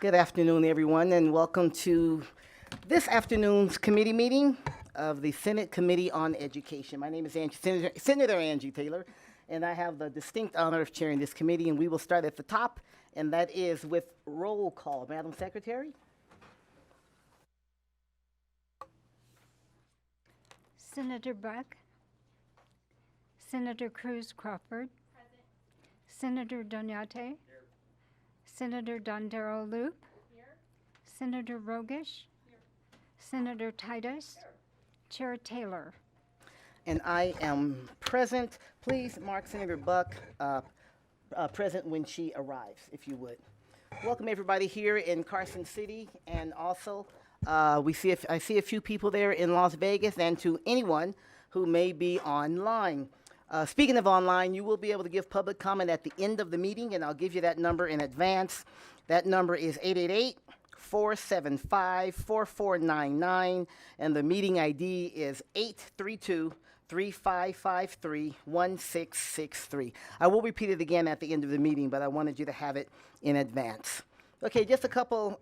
Good afternoon, everyone, and welcome to this afternoon's committee meeting of the Senate Committee on Education. My name is Senator Angie Taylor, and I have the distinct honor of chairing this committee, and we will start at the top, and that is with roll call. Madam Secretary? Senator Buck. Senator Cruz Crawford. Present. Senator Donate. Here. Senator Dondero Loop. Here. Senator Rogish. Here. Senator Titus. Here. Chair Taylor. And I am present. Please mark Senator Buck present when she arrives, if you would. Welcome everybody here in Carson City, and also I see a few people there in Las Vegas, and to anyone who may be online. Speaking of online, you will be able to give public comment at the end of the meeting, and I'll give you that number in advance. That number is 888-475-4499, and the meeting ID is 832-3553-1663. I will repeat it again at the end of the meeting, but I wanted you to have it in advance. Okay, just a couple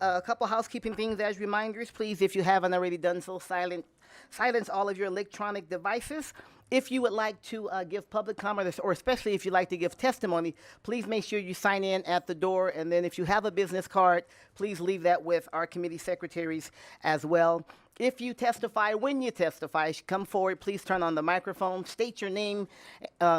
housekeeping things as reminders. Please, if you haven't already done so, silence all of your electronic devices. If you would like to give public comment, or especially if you'd like to give testimony, please make sure you sign in at the door. And then if you have a business card, please leave that with our committee secretaries as well. If you testify, when you testify, you should come forward. Please turn on the microphone. State your name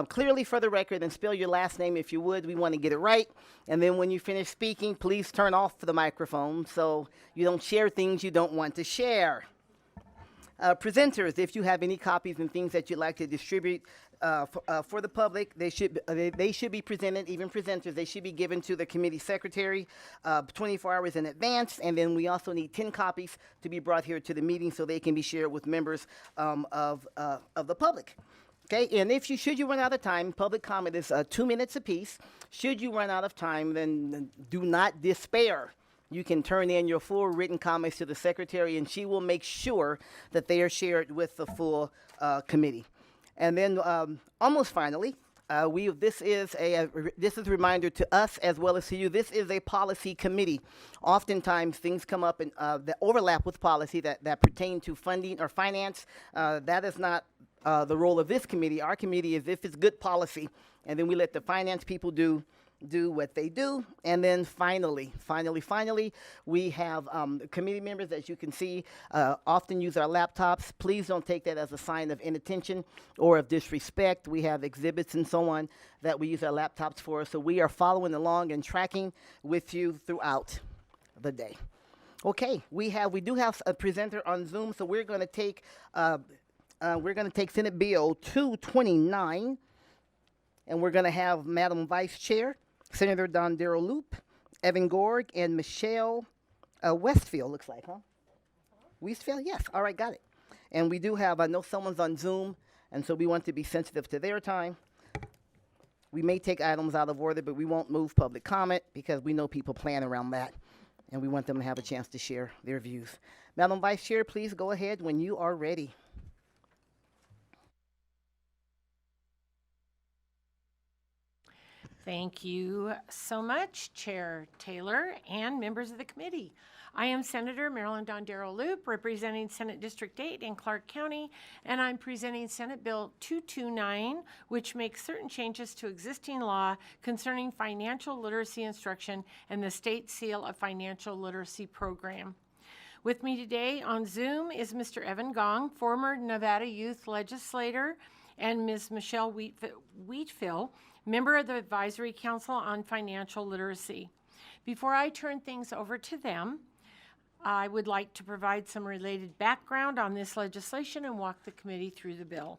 clearly for the record and spell your last name if you would. We want to get it right. And then when you finish speaking, please turn off the microphone so you don't share things you don't want to share. Presenters, if you have any copies and things that you'd like to distribute for the public, they should be presented. Even presenters, they should be given to the committee secretary 24 hours in advance. And then we also need 10 copies to be brought here to the meeting so they can be shared with members of the public. Okay, and should you run out of time, public comment is 2 minutes apiece. Should you run out of time, then do not despair. You can turn in your full written comments to the secretary, and she will make sure that they are shared with the full committee. And then, almost finally, this is a reminder to us as well as to you. This is a policy committee. Oftentimes, things come up that overlap with policy that pertain to funding or finance. That is not the role of this committee. Our committee is if it's good policy, and then we let the finance people do what they do. And then finally, we have committee members, as you can see, often use our laptops. Please don't take that as a sign of inattention or of disrespect. We have exhibits and so on that we use our laptops for, so we are following along and tracking with you throughout the day. Okay, we do have a presenter on Zoom, so we're going to take Senate Bill 229, and we're going to have Madam Vice Chair Senator Dondero Loop, Evan Gorg, and Michelle Westfield, looks like, huh? Westfield, yes. All right, got it. And we do have, I know someone's on Zoom, and so we want to be sensitive to their time. We may take items out of order, but we won't move public comment because we know people plan around that, and we want them to have a chance to share their views. Madam Vice Chair, please go ahead when you are ready. Thank you so much, Chair Taylor and members of the committee. I am Senator Marilyn Dondero Loop, representing Senate District 8 in Clark County, and I'm presenting Senate Bill 229, which makes certain changes to existing law concerning financial literacy instruction and the State Seal of Financial Literacy program. With me today on Zoom is Mr. Evan Gong, former Nevada Youth Legislator, and Ms. Michelle Wheatfield, member of the Advisory Council on Financial Literacy. Before I turn things over to them, I would like to provide some related background on this legislation and walk the committee through the bill.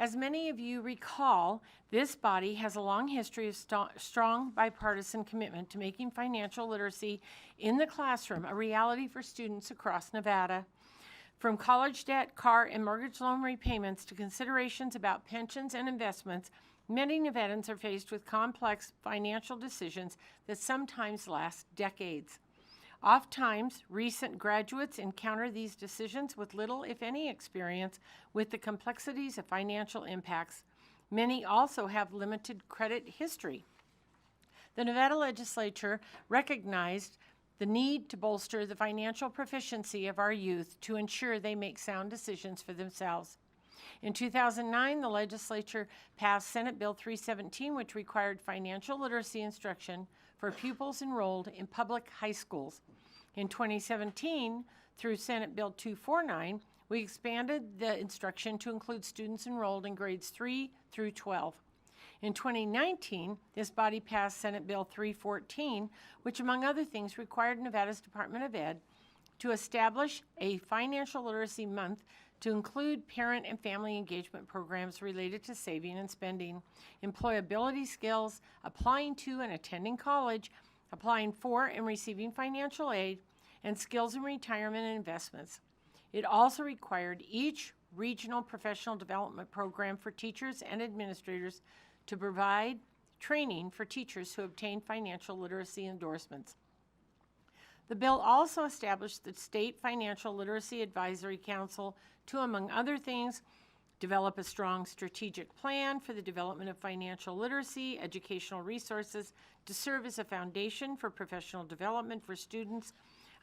As many of you recall, this body has a long history of strong bipartisan commitment to making financial literacy in the classroom a reality for students across Nevada. From college debt, car, and mortgage loan repayments to considerations about pensions and investments, many Nevadans are faced with complex financial decisions that sometimes last decades. Oftentimes, recent graduates encounter these decisions with little, if any, experience with the complexities of financial impacts. Many also have limited credit history. The Nevada Legislature recognized the need to bolster the financial proficiency of our youth to ensure they make sound decisions for themselves. In 2009, the legislature passed Senate Bill 317, which required financial literacy instruction for pupils enrolled in public high schools. In 2017, through Senate Bill 249, we expanded the instruction to include students enrolled in grades 3 through 12. In 2019, this body passed Senate Bill 314, which among other things required Nevada's Department of Ed to establish a financial literacy month to include parent and family engagement programs related to saving and spending, employability skills, applying to and attending college, applying for and receiving financial aid, and skills in retirement and investments. It also required each regional professional development program for teachers and administrators to provide training for teachers who obtain financial literacy endorsements. The bill also established the State Financial Literacy Advisory Council to, among other things, develop a strong strategic plan for the development of financial literacy, educational resources to serve as a foundation for professional development for students,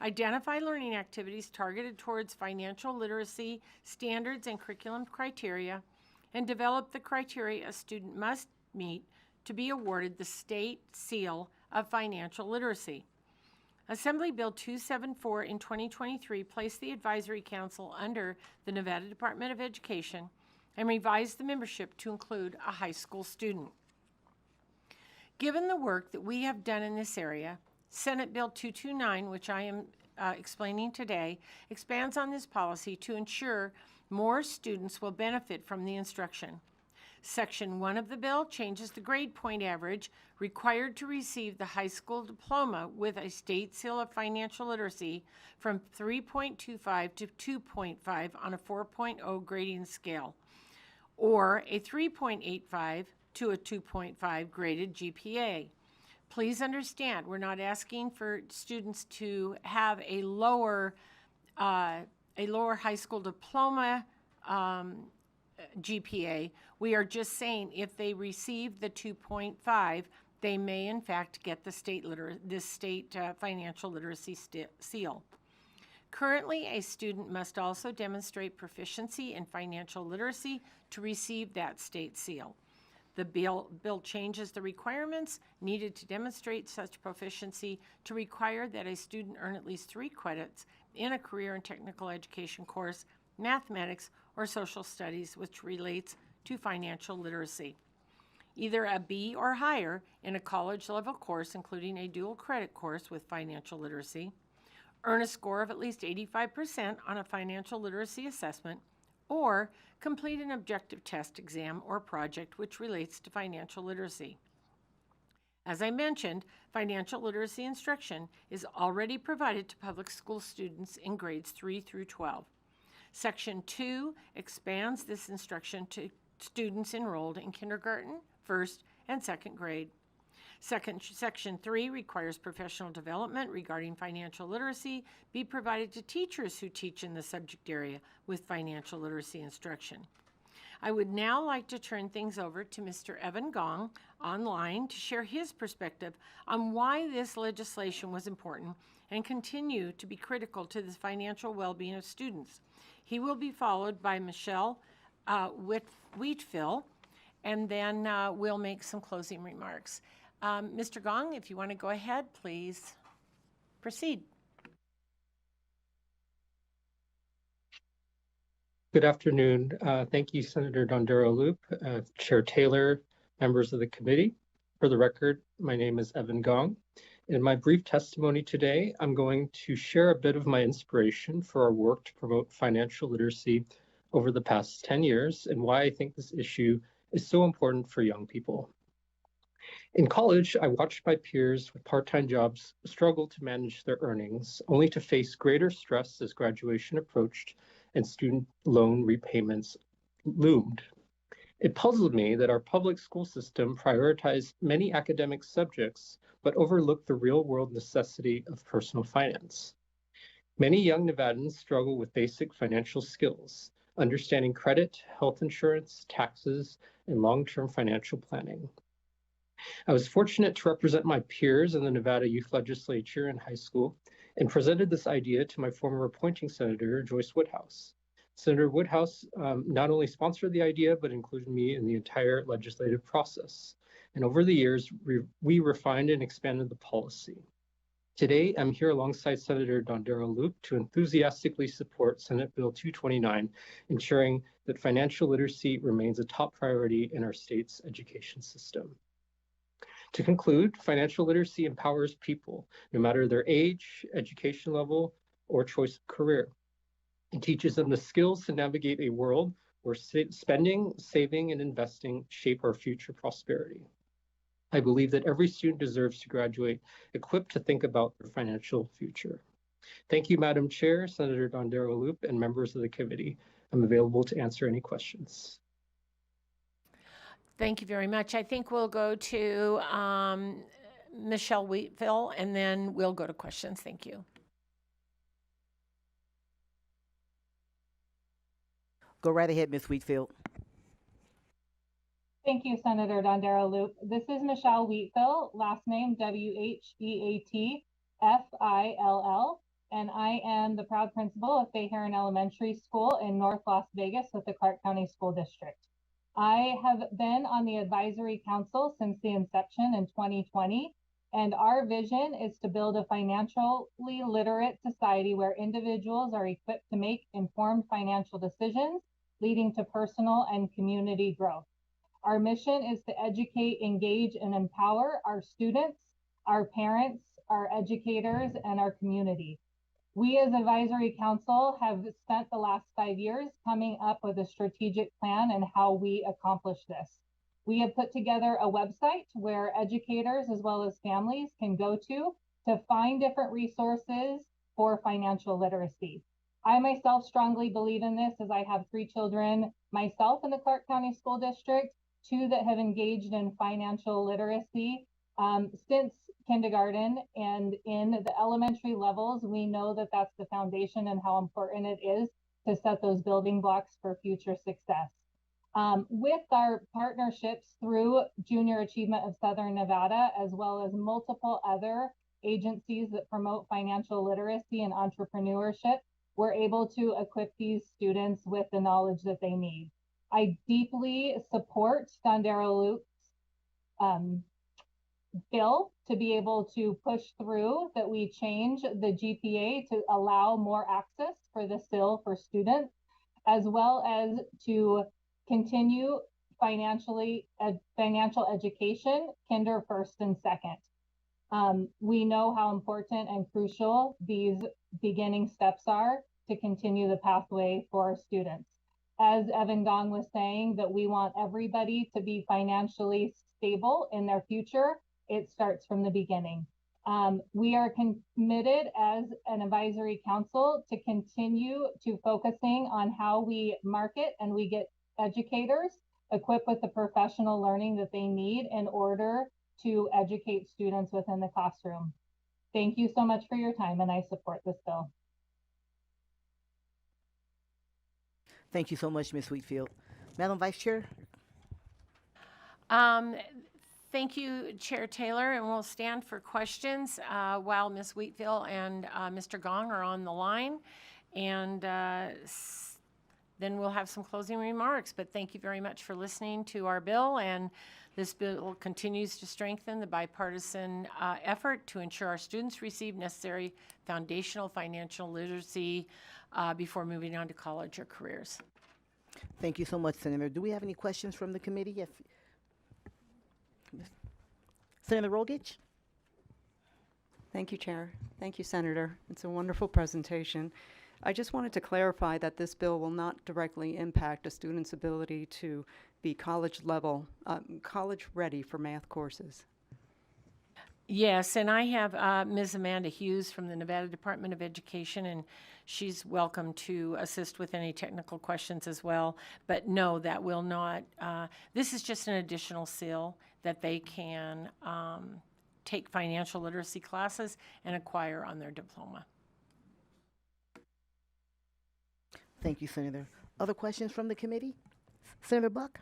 identify learning activities targeted towards financial literacy standards and curriculum criteria, and develop the criteria a student must meet to be awarded the state seal of financial literacy. Assembly Bill 274 in 2023 placed the Advisory Council under the Nevada Department of Education and revised the membership to include a high school student. Given the work that we have done in this area, Senate Bill 229, which I am explaining today, expands on this policy to ensure more students will benefit from the instruction. Section 1 of the bill changes the grade point average required to receive the high school diploma with a state seal of financial literacy from 3.25 to 2.5 on a 4.0 grading scale, or a 3.85 to a 2.5 graded GPA. Please understand, we're not asking for students to have a lower high school diploma GPA. We are just saying if they receive the 2.5, they may in fact get the state financial literacy seal. Currently, a student must also demonstrate proficiency in financial literacy to receive that state seal. The bill changes the requirements needed to demonstrate such proficiency to require that a student earn at least 3 credits in a career and technical education course, mathematics, or social studies which relates to financial literacy. Either a B or higher in a college-level course, including a dual credit course with financial literacy, earn a score of at least 85% on a financial literacy assessment, or complete an objective test exam or project which relates to financial literacy. As I mentioned, financial literacy instruction is already provided to public school students in grades 3 through 12. Section 2 expands this instruction to students enrolled in kindergarten, first, and second grade. Section 3 requires professional development regarding financial literacy be provided to teachers who teach in the subject area with financial literacy instruction. I would now like to turn things over to Mr. Evan Gong online to share his perspective on why this legislation was important and continue to be critical to the financial well-being of students. He will be followed by Michelle Wheatfill, and then we'll make some closing remarks. Mr. Gong, if you want to go ahead, please proceed. Good afternoon. Thank you, Senator Dondero-Loop, Chair Taylor, members of the committee. For the record, my name is Evan Gong. In my brief testimony today, I'm going to share a bit of my inspiration for our work to promote financial literacy over the past 10 years and why I think this issue is so important for young people. In college, I watched my peers with part-time jobs struggle to manage their earnings, only to face greater stress as graduation approached and student loan repayments loomed. It puzzled me that our public school system prioritized many academic subjects, but overlooked the real-world necessity of personal finance. Many young Nevadans struggle with basic financial skills, understanding credit, health insurance, taxes, and long-term financial planning. I was fortunate to represent my peers in the Nevada Youth Legislature in high school and presented this idea to my former appointing senator, Joyce Woodhouse. Senator Woodhouse not only sponsored the idea, but included me in the entire legislative process. And over the years, we refined and expanded the policy. Today, I'm here alongside Senator Dondero Loop to enthusiastically support Senate Bill 229, ensuring that financial literacy remains a top priority in our state's education system. To conclude, financial literacy empowers people, no matter their age, education level, or choice of career. It teaches them the skills to navigate a world where spending, saving, and investing shape our future prosperity. I believe that every student deserves to graduate equipped to think about their financial future. Thank you, Madam Chair, Senator Dondero Loop, and members of the committee. I'm available to answer any questions. Thank you very much. I think we'll go to Michelle Wheatville, and then we'll go to questions. Thank you. Go right ahead, Ms. Wheatfield. Thank you, Senator Dondero Loop. This is Michelle Wheatfill, last name Wheatfill, and I am the proud principal of Fay Heron Elementary School in North Las Vegas with the Clark County School District. I have been on the advisory council since the inception in 2020, and our vision is to build a financially literate society where individuals are equipped to make informed financial decisions, leading to personal and community growth. Our mission is to educate, engage, and empower our students, our parents, our educators, and our community. We as Advisory Council have spent the last 5 years coming up with a strategic plan and how we accomplish this. We have put together a website where educators as well as families can go to find different resources for financial literacy. I myself strongly believe in this as I have 3 children myself in the Clark County School District, 2 that have engaged in financial literacy since kindergarten, and in the elementary levels, we know that that's the foundation and how important it is to set those building blocks for future success. With our partnerships through Junior Achievement of Southern Nevada, as well as multiple other agencies that promote financial literacy and entrepreneurship, we're able to equip these students with the knowledge that they need. I deeply support Dondero Loop's bill to be able to push through that we change the GPA to allow more access for the SIL for students, as well as to continue financial education, kinder first and second. We know how important and crucial these beginning steps are to continue the pathway for our students. As Evan Gong was saying, that we want everybody to be financially stable in their future. It starts from the beginning. We are committed as an advisory council to continue to focusing on how we market and we get educators equipped with the professional learning that they need in order to educate students within the classroom. Thank you so much for your time, and I support this bill. Thank you so much, Ms. Wheatfield. Madam Vice Chair? Thank you, Chair Taylor, and we'll stand for questions while Ms. Wheatfield and Mr. Gong are on the line, and then we'll have some closing remarks. But thank you very much for listening to our bill, and this bill continues to strengthen the bipartisan effort to ensure our students receive necessary foundational financial literacy before moving on to college or careers. Thank you so much, Senator. Do we have any questions from the committee? Senator Rogich? Thank you, Chair. Thank you, Senator. It's a wonderful presentation. I just wanted to clarify that this bill will not directly impact a student's ability to be college ready for math courses. Yes, and I have Ms. Amanda Hughes from the Nevada Department of Education, and she's welcome to assist with any technical questions as well. But no, that will not. This is just an additional SIL that they can take financial literacy classes and acquire on their diploma. Thank you, Senator. Other questions from the committee? Senator Buck?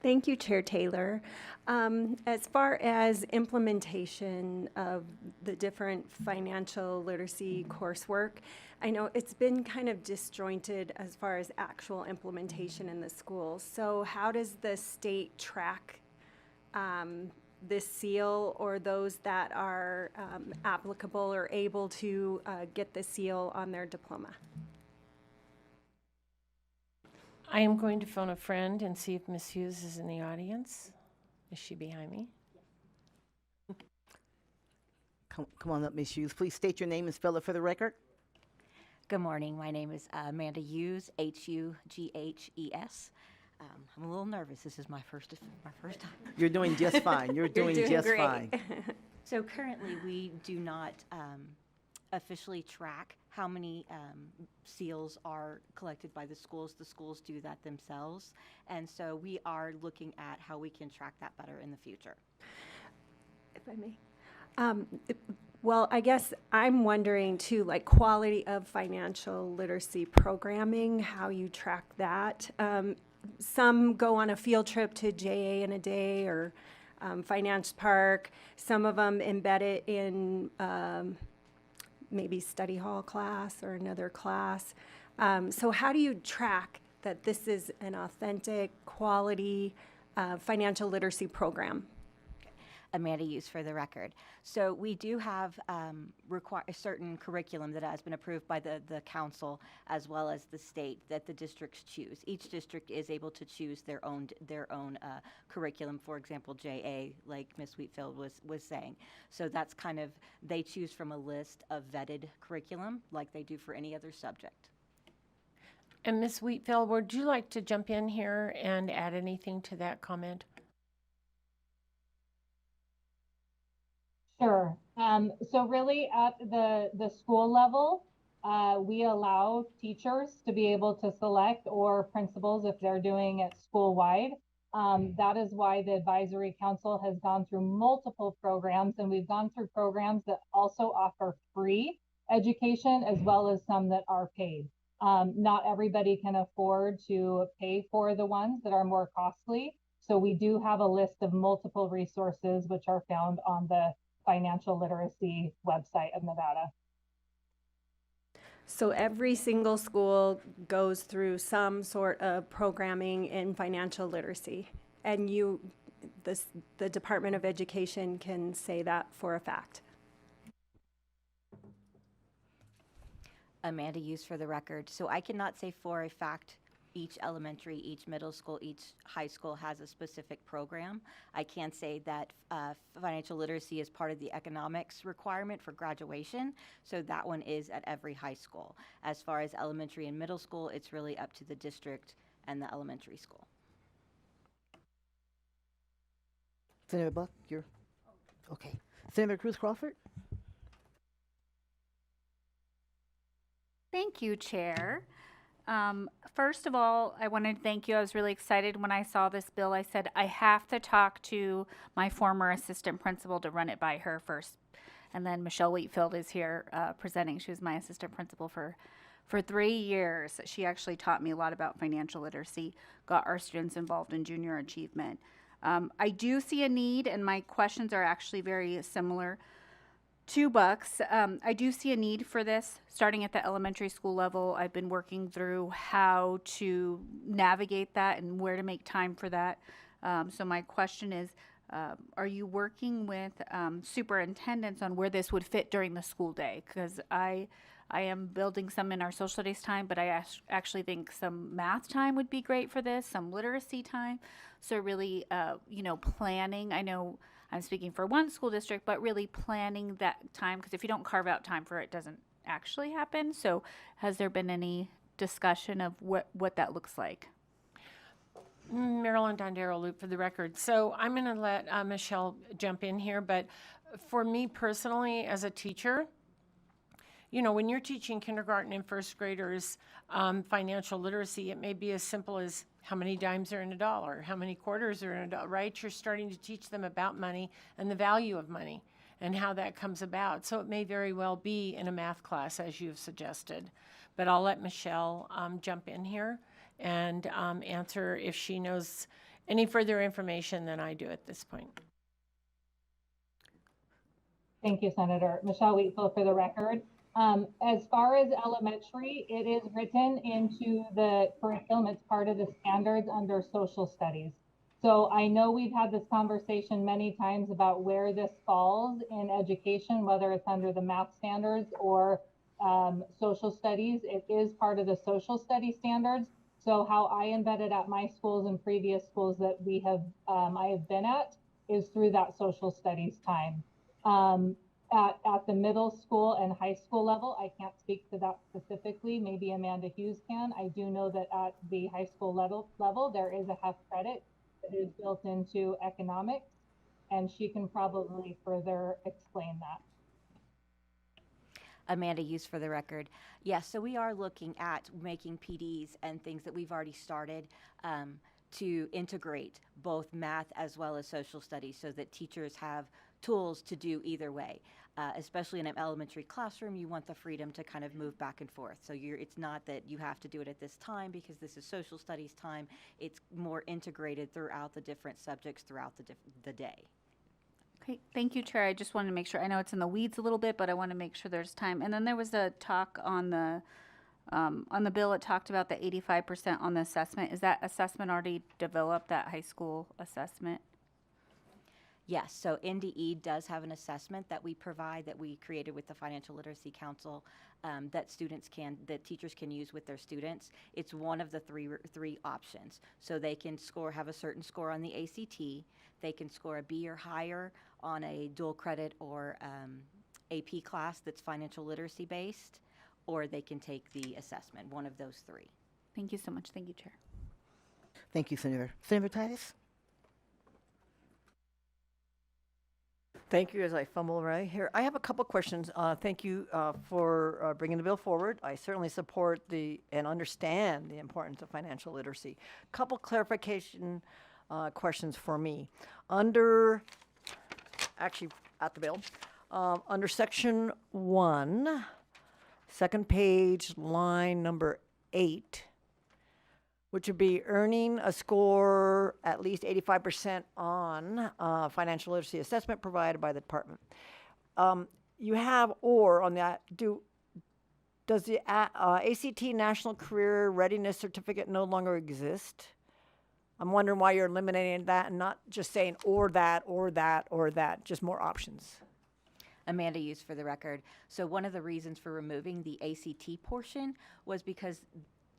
Thank you, Chair Taylor. As far as implementation of the different financial literacy coursework, I know it's been kind of disjointed as far as actual implementation in the schools. So how does the state track this seal, or those that are applicable or able to get the seal on their diploma? I am going to phone a friend and see if Ms. Hughes is in the audience. Is she behind me? Come on up, Ms. Hughes. Please state your name and spell it for the record. Good morning. My name is Amanda Hughes, Hughhes. I'm a little nervous. This is my first time. You're doing just fine. You're doing just great. fine. So currently, we do not officially track how many seals are collected by the schools. The schools do that themselves. And so we are looking at how we can track that better in the future. If I may. Well, I guess I'm wondering too, like quality of financial literacy programming, how you track that. Some go on a field trip to JA in a day or Finance Park. Some of them embed it in maybe study hall class or another class. So how do you track that this is an authentic, quality financial literacy program? Amanda Hughes for the record. So we do have a certain curriculum that has been approved by the council as well as the state that the districts choose. Each district is able to choose their own curriculum. For example, JA, like Ms. Wheatfield was saying. So that's kind of, they choose from a list of vetted curriculum like they do for any other subject. And Ms. Wheatfield, would you like to jump in here and add anything to that comment? Sure. So really at the school level, we allow teachers to be able to select, or principals if they're doing it school-wide. That is why the advisory council has gone through multiple programs, and we've gone through programs that also offer free education as well as some that are paid. Not everybody can afford to pay for the ones that are more costly. So we do have a list of multiple resources which are found on the financial literacy website of Nevada. So every single school goes through some sort of programming in financial literacy, and the Department of Education can say that for a fact. Amanda Hughes for the record. So I cannot say for a fact each elementary, each middle school, each high school has a specific program. I can say that financial literacy is part of the economics requirement for graduation, so that one is at every high school. As far as elementary and middle school, it's really up to the district and the elementary school. Senator Buck, you're okay. Senator Cruz Crawford. Thank you, Chair. First of all, I wanted to thank you. I was really excited when I saw this bill. I said, I have to talk to my former assistant principal to run it by her first. And then Michelle Wheatfield is here presenting. She was my assistant principal for 3 years. She actually taught me a lot about financial literacy, got our students involved in junior achievement. I do see a need, and my questions are actually very similar to Buck's. I do see a need for this starting at the elementary school level. I've been working through how to navigate that and where to make time for that. So my question is, are you working with superintendents on where this would fit during the school day? Because I am building some in our social studies time, but I actually think some math time would be great for this, some literacy time. So really, planning. I know I'm speaking for one school district, but really planning that time, because if you don't carve out time for it, it doesn't actually happen. So has there been any discussion of what that looks like? Marilyn Dondero Loop for the record. So I'm going to let Michelle jump in here, but for me personally as a teacher, when you're teaching kindergarten and first graders financial literacy, it may be as simple as how many dimes are in a dollar, how many quarters are in a dollar, right? You're starting to teach them about money and the value of money and how that comes about. So it may very well be in a math class, as you've suggested. But I'll let Michelle jump in here and answer if she knows any further information than I do at this point. Thank you, Senator. Michelle Wheatfield for the record. As far as elementary, it is written into the curriculum. It's part of the standards under social studies. So I know we've had this conversation many times about where this falls in education, whether it's under the math standards or social studies. It is part of the social studies standards. So how I embed it at my schools and previous schools that I have been at is through that social studies time. At the middle school and high school level, I can't speak to that specifically. Maybe Amanda Hughes can. I do know that at the high school level there is a half credit that is built into economics, and she can probably further explain that. Amanda Hughes for the record. Yes, so we are looking at making PDs and things that we've already started to integrate both math as well as social studies so that teachers have tools to do either way. Especially in an elementary classroom, you want the freedom to kind of move back and forth. So it's not that you have to do it at this time because this is social studies time. It's more integrated throughout the different subjects throughout the day. Okay, thank you, Chair. I just wanted to make sure, I know it's in the weeds a little bit, but I want to make sure there's time. And then there was a talk on the bill. It talked about the 85% on the assessment. Is that assessment already developed, that high school assessment? Yes, so NDE does have an assessment that we provide that we created with the Financial Literacy Council that teachers can use with their students. It's one of the three options. So they can have a certain score on the ACT, they can score a B or higher on a dual credit or AP class that's financial literacy based, or they can take the assessment, one of those three. Thank you so much. Thank you, Chair. Thank you, Senator. Senator Titus? Thank you as I fumble right here. I have a couple questions. Thank you for bringing the bill forward. I certainly support and understand the importance of financial literacy. Couple clarification questions for me. At the bill, under section 1, second page, line number 8, which would be earning a score at least 85% on financial literacy assessment provided by the department. You have or on that. Does the ACT National Career Readiness Certificate no longer exist? I'm wondering why you're eliminating that and not just saying or that, or that, or that, just more options. Amanda Hughes for the record. So one of the reasons for removing the ACT portion was because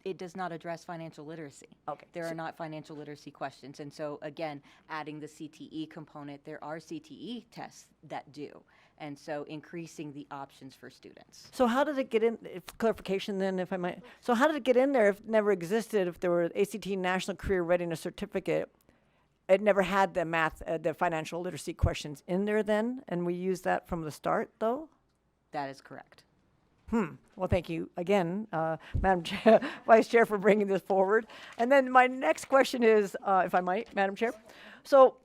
it does not address financial literacy. Okay. There are not financial literacy questions. And so, again, adding the CTE component, there are CTE tests that do. And so increasing the options for students. So how did it get in, clarification then, if I might. So how did it get in there if it never existed, if there were ACT National Career Readiness Certificate? It never had the math, the financial literacy questions in there then, and we used that from the start, though? That is correct. Well, thank you again, Madam Chair, Vice Chair, for bringing this forward. And then my next question is, if I might, Madam Chair. So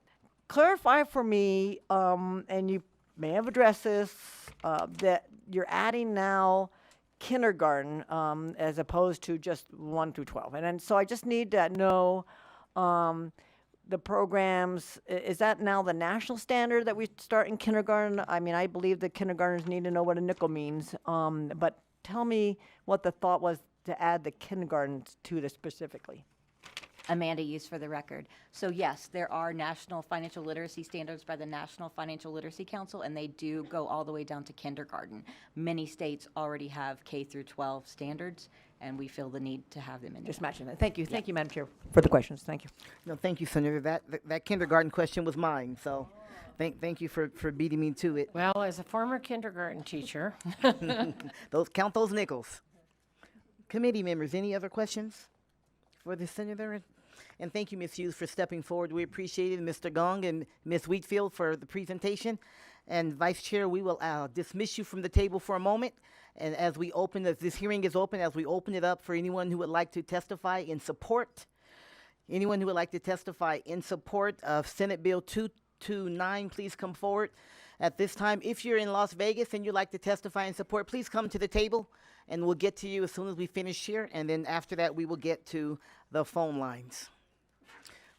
clarify for me, and you may have addressed this, that you're adding now kindergarten as opposed to just 1 through 12. And so I just need to know the programs, is that now the national standard that we start in kindergarten? I mean, I believe the kindergartners need to know what a nickel means, but tell me what the thought was to add the kindergarten to this specifically. Amanda Hughes for the record. So yes, there are national financial literacy standards by the National Financial Literacy Council, and they do go all the way down to kindergarten. Many states already have K through 12 standards, and we feel the need to have them in Just there. matching that. Thank you. Thank you, Madam Chair, for the questions. Thank you. No, thank you, Senator. That kindergarten question was mine, so thank you for beating me to it. Well, as a former kindergarten teacher, Count those nickels. Committee members, any other questions for the senator? And thank you, Ms. Hughes, for stepping forward. We appreciate it, Mr. Gong and Ms. Wheatfield for the presentation. And Vice Chair, we will dismiss you from the table for a moment. And as this hearing is open, as we open it up for anyone who would like to testify in support, of Senate Bill 229, please come forward. At this time, if you're in Las Vegas and you'd like to testify in support, please come to the table and we'll get to you as soon as we finish here. And then after that, we will get to the phone lines.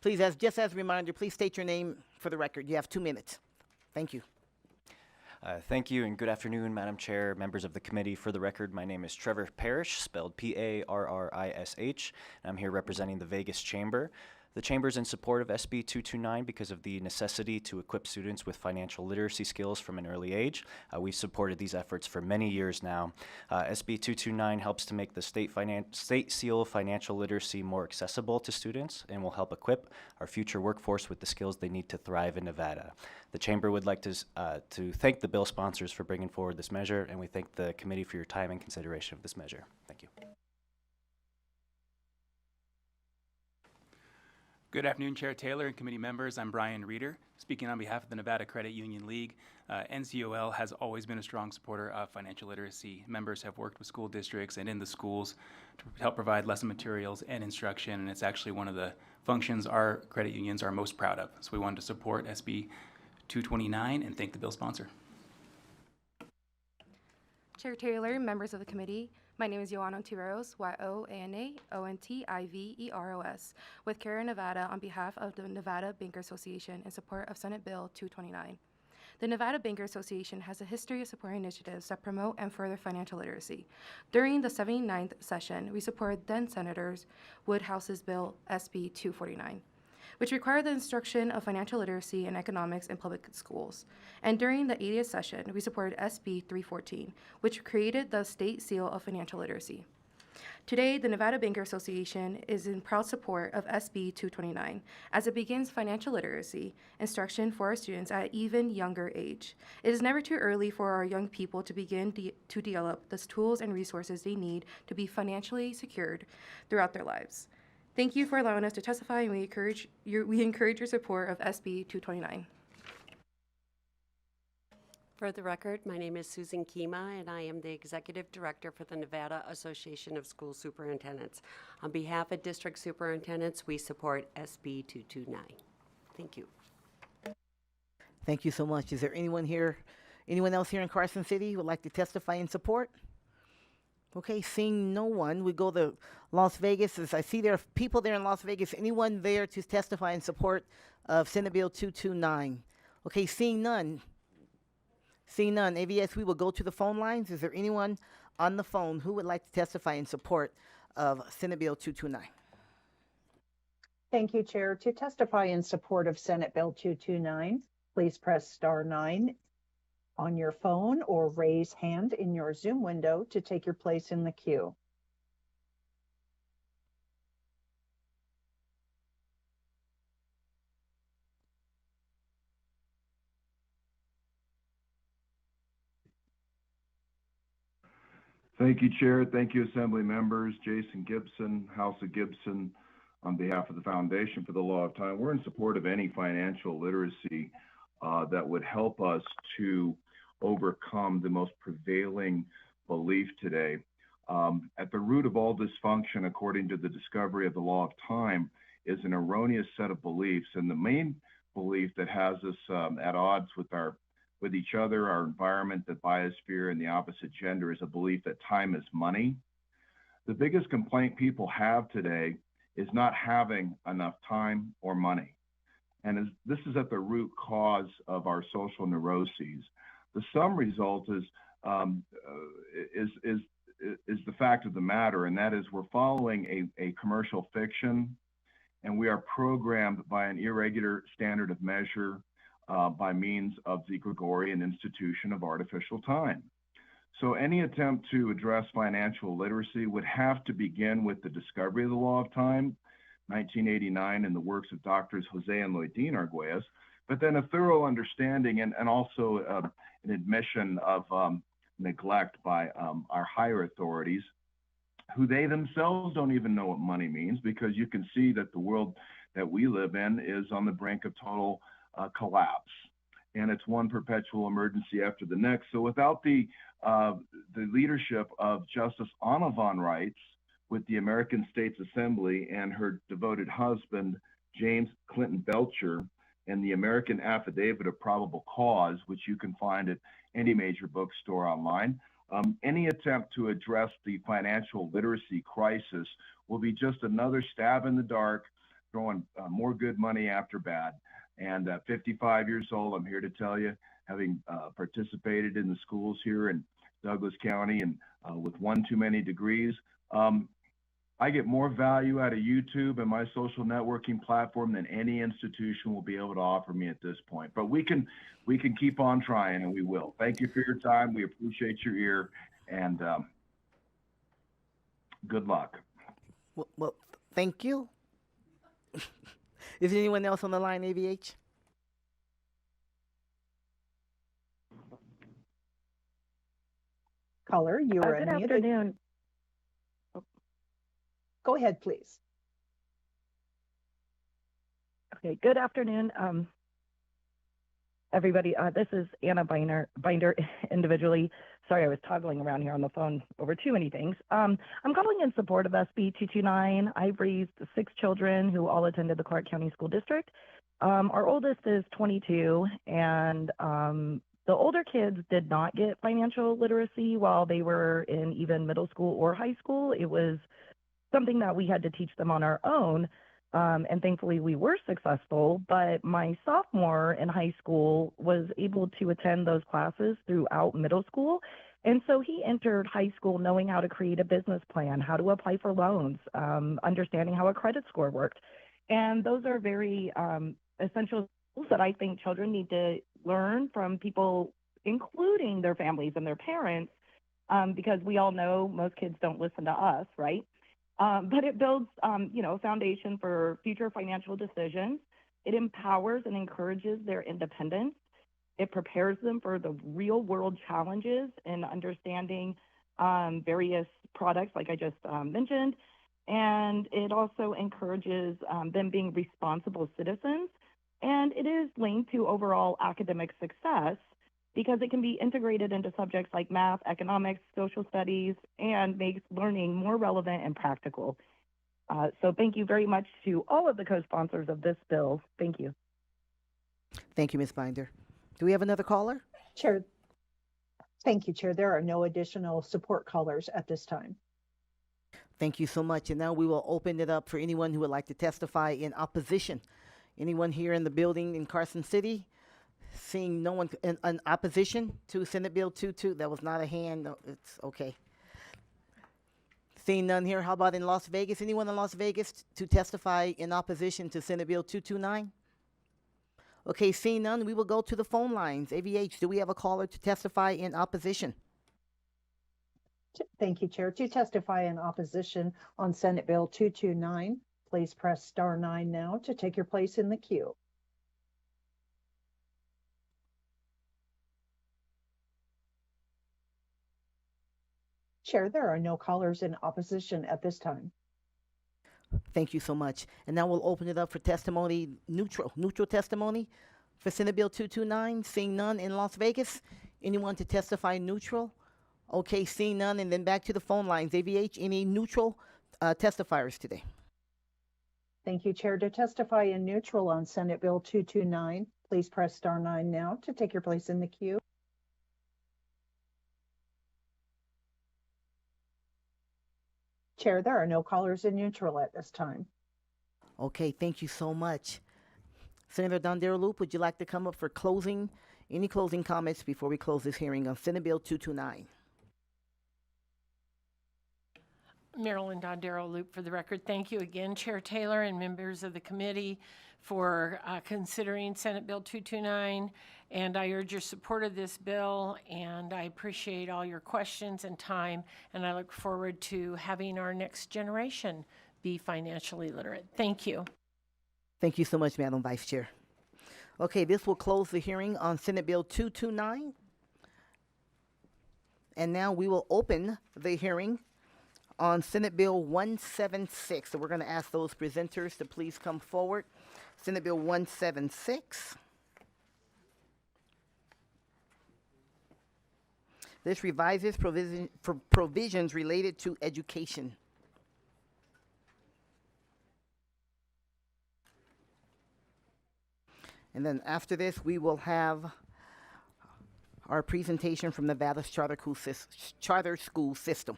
Please, just as a reminder, please state your name for the record. You have 2 minutes. Thank you. Thank you and good afternoon, Madam Chair, members of the committee. For the record, my name is Trevor Parrish, spelled P-A-R-R-I-S-H, and I'm here representing the Vegas Chamber. The Chamber is in support of SB 229 because of the necessity to equip students with financial literacy skills from an early age. We've supported these efforts for many years now. SB 229 helps to make the state seal of financial literacy more accessible to students and will help equip our future workforce with the skills they need to thrive in Nevada. The Chamber would like to thank the bill sponsors for bringing forward this measure, and we thank the committee for your time and consideration of this measure. Thank you. Good afternoon, Chair Taylor and committee members. I'm Brian Reeder, speaking on behalf of the Nevada Credit Union League. NCOL has always been a strong supporter of financial literacy. Members have worked with school districts and in the schools to help provide lesson materials and instruction, and it's actually one of the functions our credit unions are most proud of. So we wanted to support SB 229 and thank the bill sponsor. Chair Taylor, members of the committee, my name is Joanna Ontiveros, Y-O-A-N-A-O-N-T-I-V-E-R-O-S, with CARE Nevada on behalf of the Nevada Banker Association in support of Senate Bill 229. The Nevada Banker Association has a history of supporting initiatives that promote and further financial literacy. During the 79th session, we supported then-Senators Woodhouse's Bill SB 249. Which required the instruction of financial literacy and economics in public schools. And during the 80th session, we supported SB 314, which created the State Seal of Financial Literacy. Today, the Nevada Banker Association is in proud support of SB 229, as it begins financial literacy instruction for our students at an even younger age. It is never too early for our young people to begin to develop the tools and resources they need to be financially secured throughout their lives. Thank you for allowing us to testify, and we encourage your support of SB 229. For the record, my name is Susan Kima, and I am the Executive Director for the Nevada Association of School Superintendents. On behalf of District Superintendents, we support SB 229. Thank you. Thank you so much. Is there anyone else here in Carson City who would like to testify in support? Okay, seeing no one, we go to Las Vegas. As I see there are people there in Las Vegas. Anyone there to testify in support of Senate Bill 229? Okay, seeing none, AVS, we will go to the phone lines. Is there anyone on the phone who would like to testify in support of Senate Bill 229? Thank you, Chair. To testify in support of Senate Bill 229, please press *9 on your phone or raise hand in your Zoom window to take your place in the queue. Thank you, Chair. Thank you, Assembly members. Jason Gibson, House of Gibson, on behalf of the Foundation for the Law of Time. We're in support of any financial literacy that would help us to overcome the most prevailing belief today. At the root of all dysfunction, according to the discovery of the law of time, is an erroneous set of beliefs. And the main belief that has us at odds with each other, our environment, the biosphere, and the opposite gender is a belief that time is money. The biggest complaint people have today is not having enough time or money. And this is at the root cause of our social neuroses. The sum result is the fact of the matter, and that is we're following a commercial fiction, and we are programmed by an irregular standard of measure by means of the Gregorian institution of artificial time. So any attempt to address financial literacy would have to begin with the discovery of the law of time, 1989, in the works of Doctors Jose and Loydín Argüelles, but then a thorough understanding and also an admission of neglect by our higher authorities, who they themselves don't even know what money means, because you can see that the world that we live in is on the brink of total collapse, and it's one perpetual emergency after the next. So without the leadership of Justice Anna von Reitz with the American States Assembly and her devoted husband, James Clinton Belcher, and the American Affidavit of Probable Cause, which you can find at any major bookstore online, any attempt to address the financial literacy crisis will be just another stab in the dark throwing more good money after bad. And at 55 years old, I'm here to tell you, having participated in the schools here in Douglas County and with one too many degrees, I get more value out of YouTube and my social networking platform than any institution will be able to offer me at this point. But we can keep on trying, and we will. Thank you for your time. We appreciate your ear, and good luck. Well, thank you. Is there anyone else on the line, AVH? Caller, you are Good unmuted. afternoon. Go ahead, please. Okay, good afternoon, everybody. This is Anna Binder individually. Sorry, I was toggling around here on the phone over too many things. I'm calling in support of SB 229. I've raised 6 children who all attended the Clark County School District. Our oldest is 22, and the older kids did not get financial literacy while they were in even middle school or high school. It was something that we had to teach them on our own, and thankfully we were successful. But my sophomore in high school was able to attend those classes throughout middle school, and so he entered high school knowing how to create a business plan, how to apply for loans, understanding how a credit score worked. And those are very essential skills that I think children need to learn from people, including their families and their parents, because we all know most kids don't listen to us, right? But it builds, a foundation for future financial decisions. It empowers and encourages their independence. It prepares them for the real world challenges in understanding various products, like I just mentioned. And it also encourages them being responsible citizens. And it is linked to overall academic success because it can be integrated into subjects like math, economics, social studies, and makes learning more relevant and practical. So thank you very much to all of the co-sponsors of this bill. Thank you. Thank you, Ms. Binder. Do we have another caller? Chair. Thank you, Chair. There are no additional support callers at this time. Thank you so much. And now we will open it up for anyone who would like to testify in opposition. Anyone here in the building in Carson City? Seeing no one in opposition to Senate Bill 22, that was not a hand. No, it's okay. Seeing none here, how about in Las Vegas? Anyone in Las Vegas to testify in opposition to Senate Bill 229? Okay, seeing none, we will go to the phone lines. AVH, do we have a caller to testify in opposition? Thank you, Chair. To testify in opposition on Senate Bill 229, please press *9 now to take your place in the queue. Chair, there are no callers in opposition at this time. Thank you so much. And now we'll open it up for testimony, neutral testimony for Senate Bill 229. Seeing none in Las Vegas. Anyone to testify neutral? Okay, seeing none, and then back to the phone lines. AVH, any neutral testifiers today? Thank you, Chair. To testify in neutral on Senate Bill 229, please press *9 now to take your place in the queue. Chair, there are no callers in neutral at this time. Okay, thank you so much. Senator Dondero Loop, would you like to come up for any closing comments before we close this hearing on Senate Bill 229? Marilyn Dondero Loop for the record. Thank you again, Chair Taylor and members of the committee for considering Senate Bill 229. And I urge your support of this bill, and I appreciate all your questions and time, and I look forward to having our next generation be financially literate. Thank you. Thank you so much, Madam Vice Chair. Okay, this will close the hearing on Senate Bill 229. And now we will open the hearing on Senate Bill 176. So we're going to ask those presenters to please come forward. Senate Bill 176. This revises provisions related to education. And then after this, we will have our presentation from Nevada's charter school system.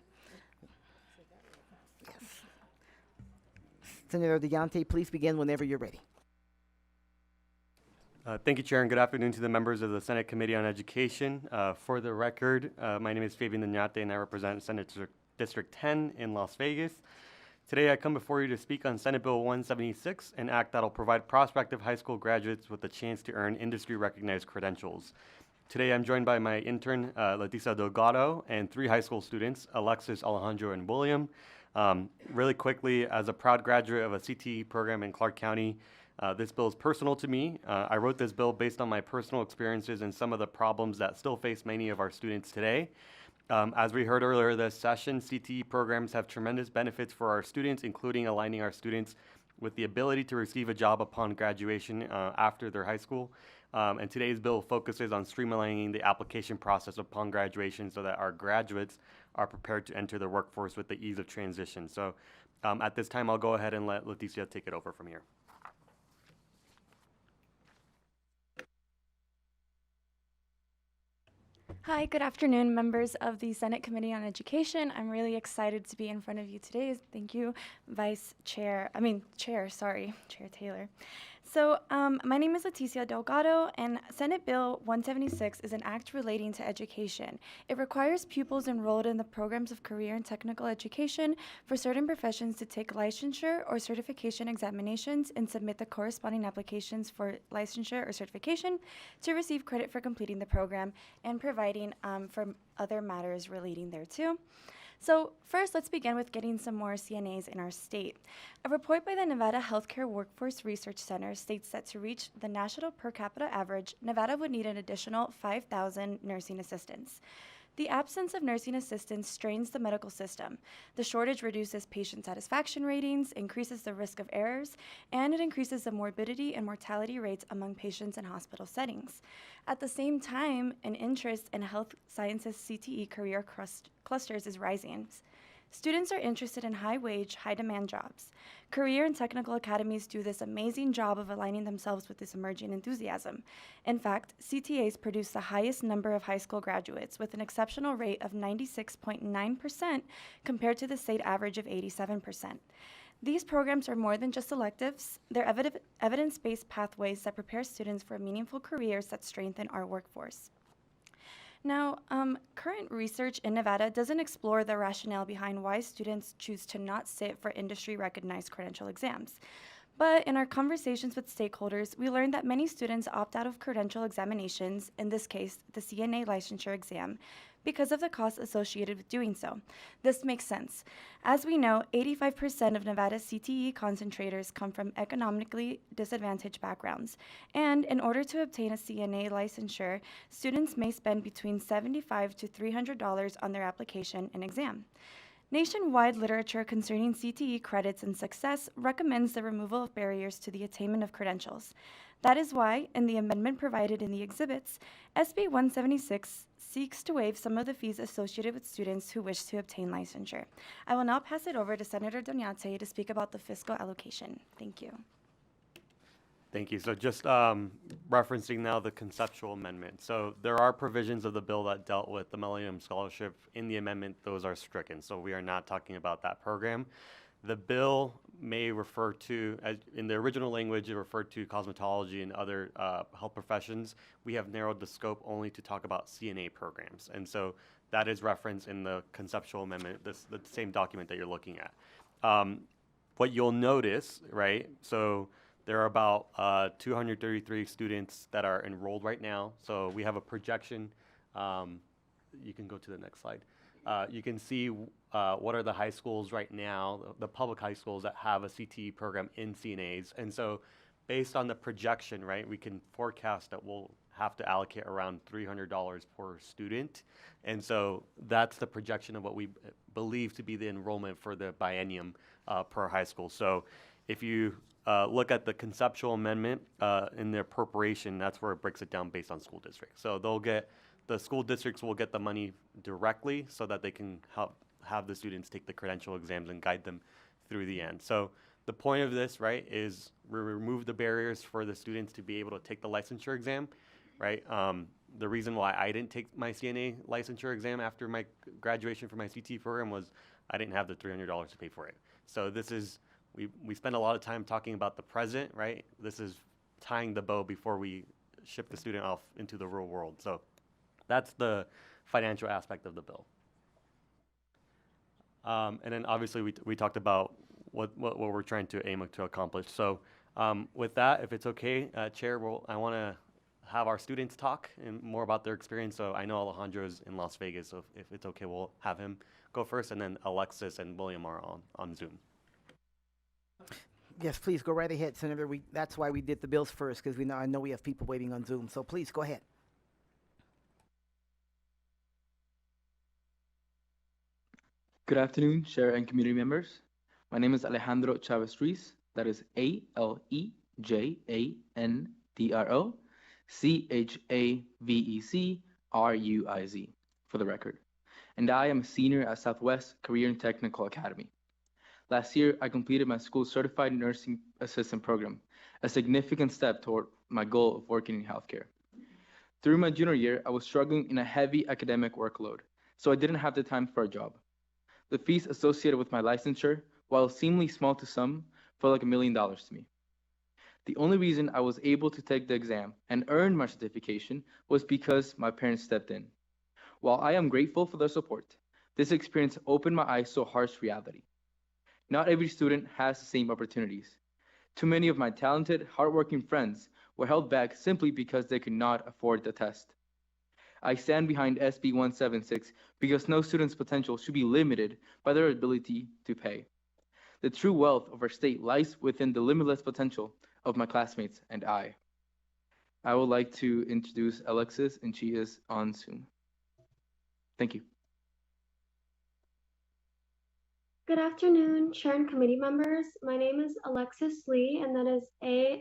Yes. Senator Deontay, please begin whenever you're ready. Thank you, Chair, and good afternoon to the members of the Senate Committee on Education. For the record, my name is Fabian Duñate, and I represent Senate District 10 in Las Vegas. Today, I come before you to speak on Senate Bill 176, an act that will provide prospective high school graduates with the chance to earn industry-recognized credentials. Today, I'm joined by my intern, Leticia Delgado, and 3 high school students, Alexis, Alejandro, and William. Really quickly, as a proud graduate of a CTE program in Clark County, this bill is personal to me. I wrote this bill based on my personal experiences and some of the problems that still face many of our students today. As we heard earlier this session, CTE programs have tremendous benefits for our students, including aligning our students with the ability to receive a job upon graduation after their high school. And today's bill focuses on streamlining the application process upon graduation so that our graduates are prepared to enter the workforce with the ease of transition. So at this time, I'll go ahead and let Leticia take it over from here. Hi, good afternoon, members of the Senate Committee on Education. I'm really excited to be in front of you today. Thank you, Chair Taylor. So my name is Leticia Delgado, and Senate Bill 176 is an act relating to education. It requires pupils enrolled in the programs of career and technical education for certain professions to take licensure or certification examinations and submit the corresponding applications for licensure or certification to receive credit for completing the program and providing for other matters relating thereto. So first, let's begin with getting some more CNAs in our state. A report by the Nevada Healthcare Workforce Research Center states that to reach the national per capita average, Nevada would need an additional 5,000 nursing assistants. The absence of nursing assistants strains the medical system. The shortage reduces patient satisfaction ratings, increases the risk of errors, and it increases the morbidity and mortality rates among patients in hospital settings. At the same time, an interest in health sciences CTE career clusters is rising. Students are interested in high-wage, high-demand jobs. Career and technical academies do this amazing job of aligning themselves with this emerging enthusiasm. In fact, CTAs produce the highest number of high school graduates with an exceptional rate of 96.9% compared to the state average of 87%. These programs are more than just electives. They're evidence-based pathways that prepare students for meaningful careers that strengthen our workforce. Now, current research in Nevada doesn't explore the rationale behind why students choose to not sit for industry-recognized credential exams. But in our conversations with stakeholders, we learned that many students opt out of credential examinations, in this case, the CNA licensure exam, because of the costs associated with doing so. This makes sense. As we know, 85% of Nevada's CTE concentrators come from economically disadvantaged backgrounds, and in order to obtain a CNA licensure, students may spend between $75 to $300 on their application and exam. Nationwide literature concerning CTE credits and success recommends the removal of barriers to the attainment of credentials. That is why, in the amendment provided in the exhibits, SB 176 seeks to waive some of the fees associated with students who wish to obtain licensure. I will now pass it over to Senator Duñate to speak about the fiscal allocation. Thank you. Thank you. So just referencing now the conceptual amendment. So there are provisions of the bill that dealt with the Millennium Scholarship. In the amendment, those are stricken. So we are not talking about that program. The bill may refer to, as in the original language, it referred to cosmetology and other health professions. We have narrowed the scope only to talk about CNA programs. And so that is referenced in the conceptual amendment, the same document that you're looking at. What you'll notice, right, so there are about 233 students that are enrolled right now. So we have a projection. You can go to the next slide. You can see what are the high schools right now, the public high schools that have a CTE program in CNAs. And so based on the projection, right, we can forecast that we'll have to allocate around $300 per student. And so that's the projection of what we believe to be the enrollment for the biennium per high school. So if you look at the conceptual amendment in the appropriation, that's where it breaks it down based on school district. So the school districts will get the money directly so that they can help have the students take the credential exams and guide them through the end. So the point of this, right, is we remove the barriers for the students to be able to take the licensure exam, right? The reason why I didn't take my CNA licensure exam after my graduation from my CT program was I didn't have the $300 to pay for it. So this is we spend a lot of time talking about the present, right? This is tying the bow before we ship the student off into the real world. So that's the financial aspect of the bill. And then obviously we talked about what we're trying to aim to accomplish. So with that, if it's okay, Chair, I want to have our students talk and more about their experience. So I know Alejandro's in Las Vegas, so if it's okay, we'll have him go first, and then Alexis and William are on Zoom. Yes, please go right ahead, Senator. That's why we did the bills first, because I know we have people waiting on Zoom. So please go ahead. Good afternoon, Chair and community members. My name is Alejandro Chavez Ruiz. That is ALEJANDRO CHAVEZRUIZ, for the record. And I am a senior at Southwest Career and Technical Academy. Last year, I completed my school's certified nursing assistant program, a significant step toward my goal of working in healthcare. Through my junior year, I was struggling in a heavy academic workload, so I didn't have the time for a job. The fees associated with my licensure, while seemingly small to some, felt like $1 million to me. The only reason I was able to take the exam and earn my certification was because my parents stepped in. While I am grateful for their support, this experience opened my eyes to a harsh reality. Not every student has the same opportunities. Too many of my talented, hardworking friends were held back simply because they could not afford the test. I stand behind SB 176 because no student's potential should be limited by their ability to pay. The true wealth of our state lies within the limitless potential of my classmates and I. I would like to introduce Alexis, and she is on Zoom. Thank you. Good afternoon, Chair and committee members. My name is Alexis Lee, and that is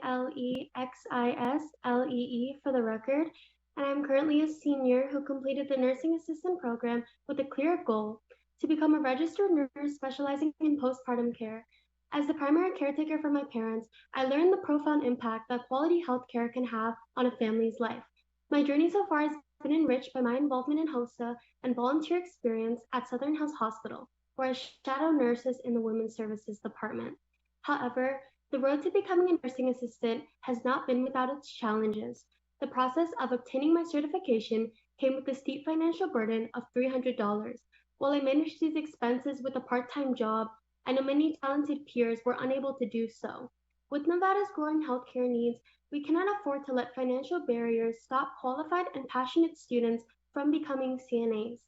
ALEXISLEE for the record. And I'm currently a senior who completed the nursing assistant program with a clear goal to become a registered nurse specializing in postpartum care. As the primary caretaker for my parents, I learned the profound impact that quality health care can have on a family's life. My journey so far has been enriched by my involvement in HOSA and volunteer experience at Southern Hills Hospital, where I shadow nurses in the Women's Services Department. However, the road to becoming a nursing assistant has not been without its challenges. The process of obtaining my certification came with a steep financial burden of $300. While I managed these expenses with a part-time job, I know many talented peers were unable to do so. With Nevada's growing healthcare needs, we cannot afford to let financial barriers stop qualified and passionate students from becoming CNAs.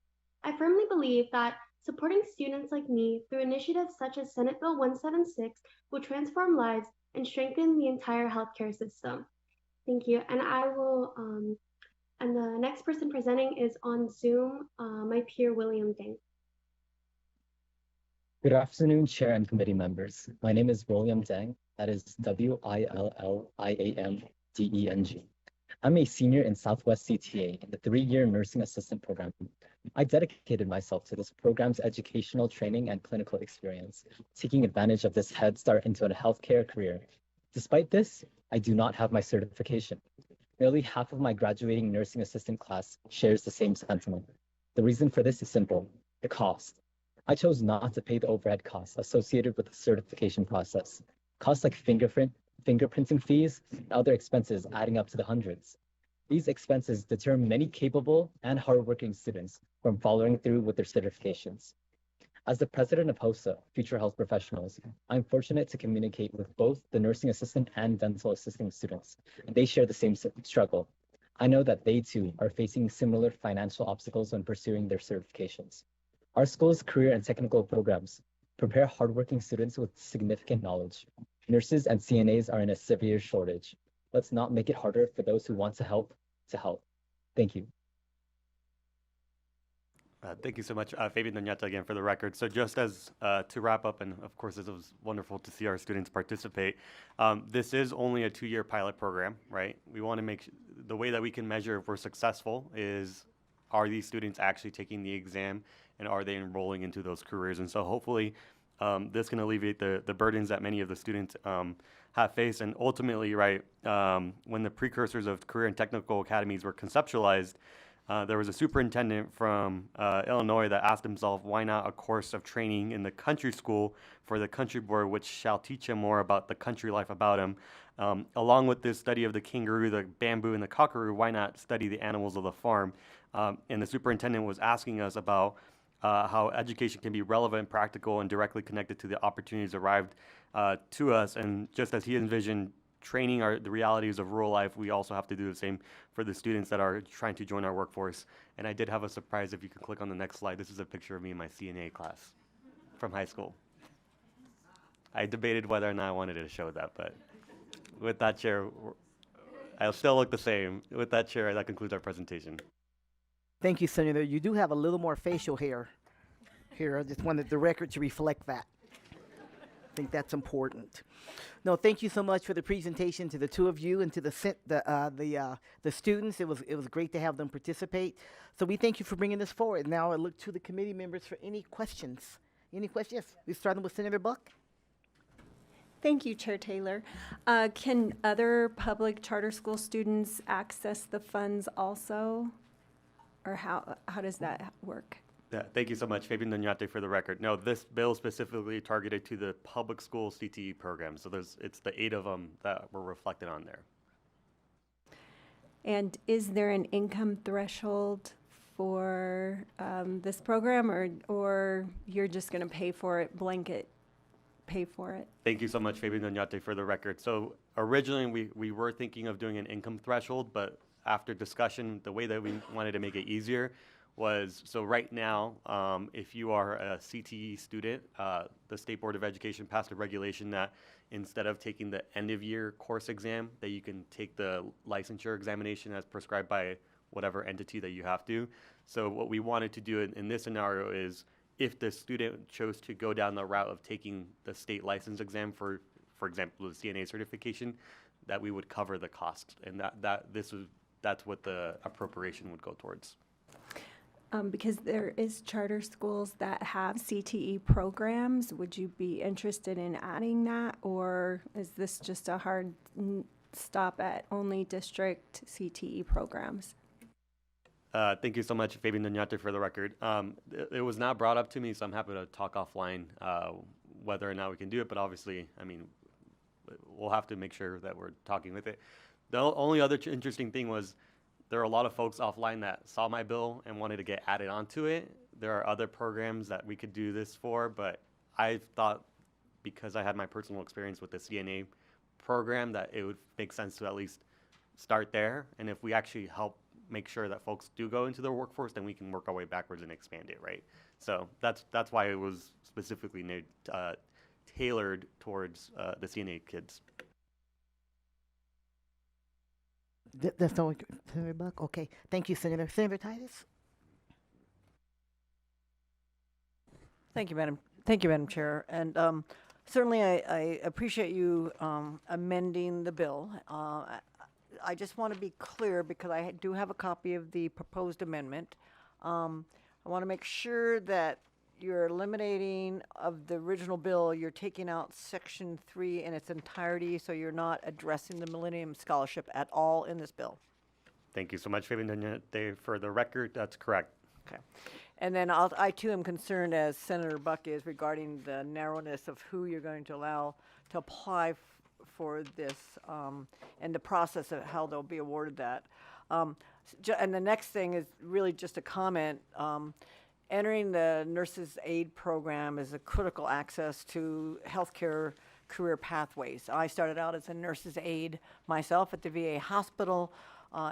I firmly believe that supporting students like me through initiatives such as Senate Bill 176 will transform lives and strengthen the entire healthcare system. Thank you. And and the next person presenting is on Zoom, my peer, William Deng. Good afternoon, Chair and committee members. My name is William Deng. That is WILLIAMDENG. I'm a senior in Southwest CTA in the 3-year nursing assistant program. I dedicated myself to this program's educational training and clinical experience, taking advantage of this head start into a healthcare career. Despite this, I do not have my certification. Nearly half of my graduating nursing assistant class shares the same sentiment. The reason for this is simple: the cost. I chose not to pay the overhead costs associated with the certification process. Costs like fingerprinting fees, and other expenses adding up to the hundreds. These expenses deter many capable and hardworking students from following through with their certifications. As the president of HOSA, Future Health Professionals, I'm fortunate to communicate with both the nursing assistant and dental assisting students, and they share the same struggle. I know that they too are facing similar financial obstacles when pursuing their certifications. Our school's career and technical programs prepare hardworking students with significant knowledge. Nurses and CNAs are in a severe shortage. Let's not make it harder for those who want to help. Thank you. Thank you so much, Fabian Doñata, again, for the record. So just as to wrap up, and of course it was wonderful to see our students participate, this is only a 2-year pilot program, right? We want to make the way that we can measure if we're successful is, are these students actually taking the exam, and are they enrolling into those careers? And so hopefully this can alleviate the burdens that many of the students have faced. And ultimately, right, when the precursors of career and technical academies were conceptualized, There was a superintendent from Illinois that asked himself, why not a course of training in the country school for the country boy, which shall teach him more about the country life about him. Along with this study of the kangaroo, the bamboo, and the cockaroo, why not study the animals of the farm? And the superintendent was asking us about how education can be relevant, practical, and directly connected to the opportunities arrived to us. And just as he envisioned training the realities of rural life, we also have to do the same for the students that are trying to join our workforce. And I did have a surprise. If you could click on the next slide, this is a picture of me in my CNA class from high school. I debated whether or not I wanted to show that, but with that, Chair, I'll still look the same. With that, Chair, that concludes our presentation. Thank you, Senator. You do have a little more facial hair here. I just wanted the record to reflect that. I think that's important. No, thank you so much for the presentation to the two of you and to the students. It was great to have them participate. So we thank you for bringing this forward. Now I look to the committee members for any questions. Any questions? Yes, we're starting with Senator Buck. Thank you, Chair Taylor. Can other public charter school students access the funds also? Or how does that work? Yeah, thank you so much, Fabian Doñate, for the record. No, this bill specifically targeted to the public school CTE program. So it's the 8 of them that were reflected on there. And is there an income threshold for this program, or you're just going to pay for it, blanket pay for it? Thank you so much, Fabian Doñate, for the record. So originally we were thinking of doing an income threshold, but after discussion, the way that we wanted to make it easier was, so right now, if you are a CTE student, the State Board of Education passed a regulation that instead of taking the end of year course exam, that you can take the licensure examination as prescribed by whatever entity that you have to. So what we wanted to do in this scenario is, if the student chose to go down the route of taking the state license exam for example, the CNA certification, that we would cover the cost, and that's what the appropriation would go towards. Because there is charter schools that have CTE programs, would you be interested in adding that, or is this just a hard stop at only district CTE programs? Thank you so much, Fabian Doñate, for the record. It was not brought up to me, so I'm happy to talk offline whether or not we can do it, but obviously, I mean, we'll have to make sure that we're talking with it. The only other interesting thing was, there are a lot of folks offline that saw my bill and wanted to get added onto it. There are other programs that we could do this for, but I thought, because I had my personal experience with the CNA program, that it would make sense to at least start there. And if we actually help make sure that folks do go into their workforce, then we can work our way backwards and expand it, right? So that's why it was specifically tailored towards the CNA kids. That's all, Senator Buck. Okay, thank you, Senator. Senator Titus. Thank you, Madam Chair. And certainly I appreciate you amending the bill. I just want to be clear, because I do have a copy of the proposed amendment. I want to make sure that you're eliminating of the original bill, you're taking out Section 3 in its entirety, so you're not addressing the Millennium Scholarship at all in this bill. Thank you so much, Fabian Doñate. For the record, that's correct. Okay. And then I too am concerned, as Senator Buck is, regarding the narrowness of who you're going to allow to apply for this, and the process of how they'll be awarded that. And the next thing is really just a comment. Entering the nurses aid program is a critical access to healthcare career pathways. I started out as a nurses aide myself at the VA hospital.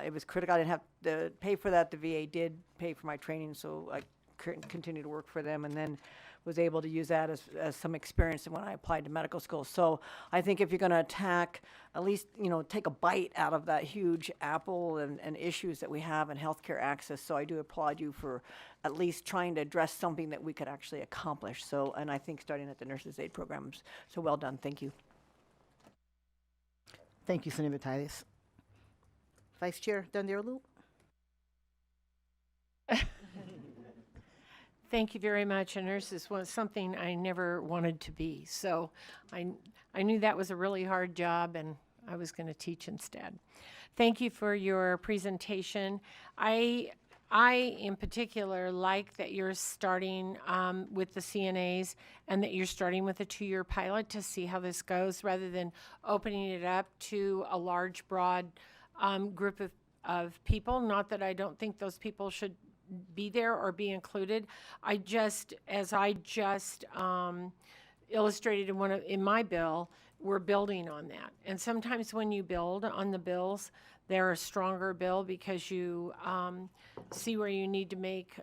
It was critical. I didn't have to pay for that. The VA did pay for my training, so I continued to work for them, and then was able to use that as some experience when I applied to medical school. So I think if you're going to attack, at least, take a bite out of that huge apple and issues that we have in healthcare access. So I do applaud you for at least trying to address something that we could actually accomplish. So, and I think starting at the nurses aid programs. So well done. Thank you. Thank you, Senator Titus. Vice Chair Dunderloop. Thank you very much. A nurse was something I never wanted to be. So I knew that was a really hard job, and I was going to teach instead. Thank you for your presentation. I I, in particular, like that you're starting with the CNAs and that you're starting with a 2-year pilot to see how this goes rather than opening it up to a large, broad group of people. Not that I don't think those people should be there or be included. As I just illustrated in my bill, we're building on that. And sometimes when you build on the bills, they're a stronger bill because you see where you need to make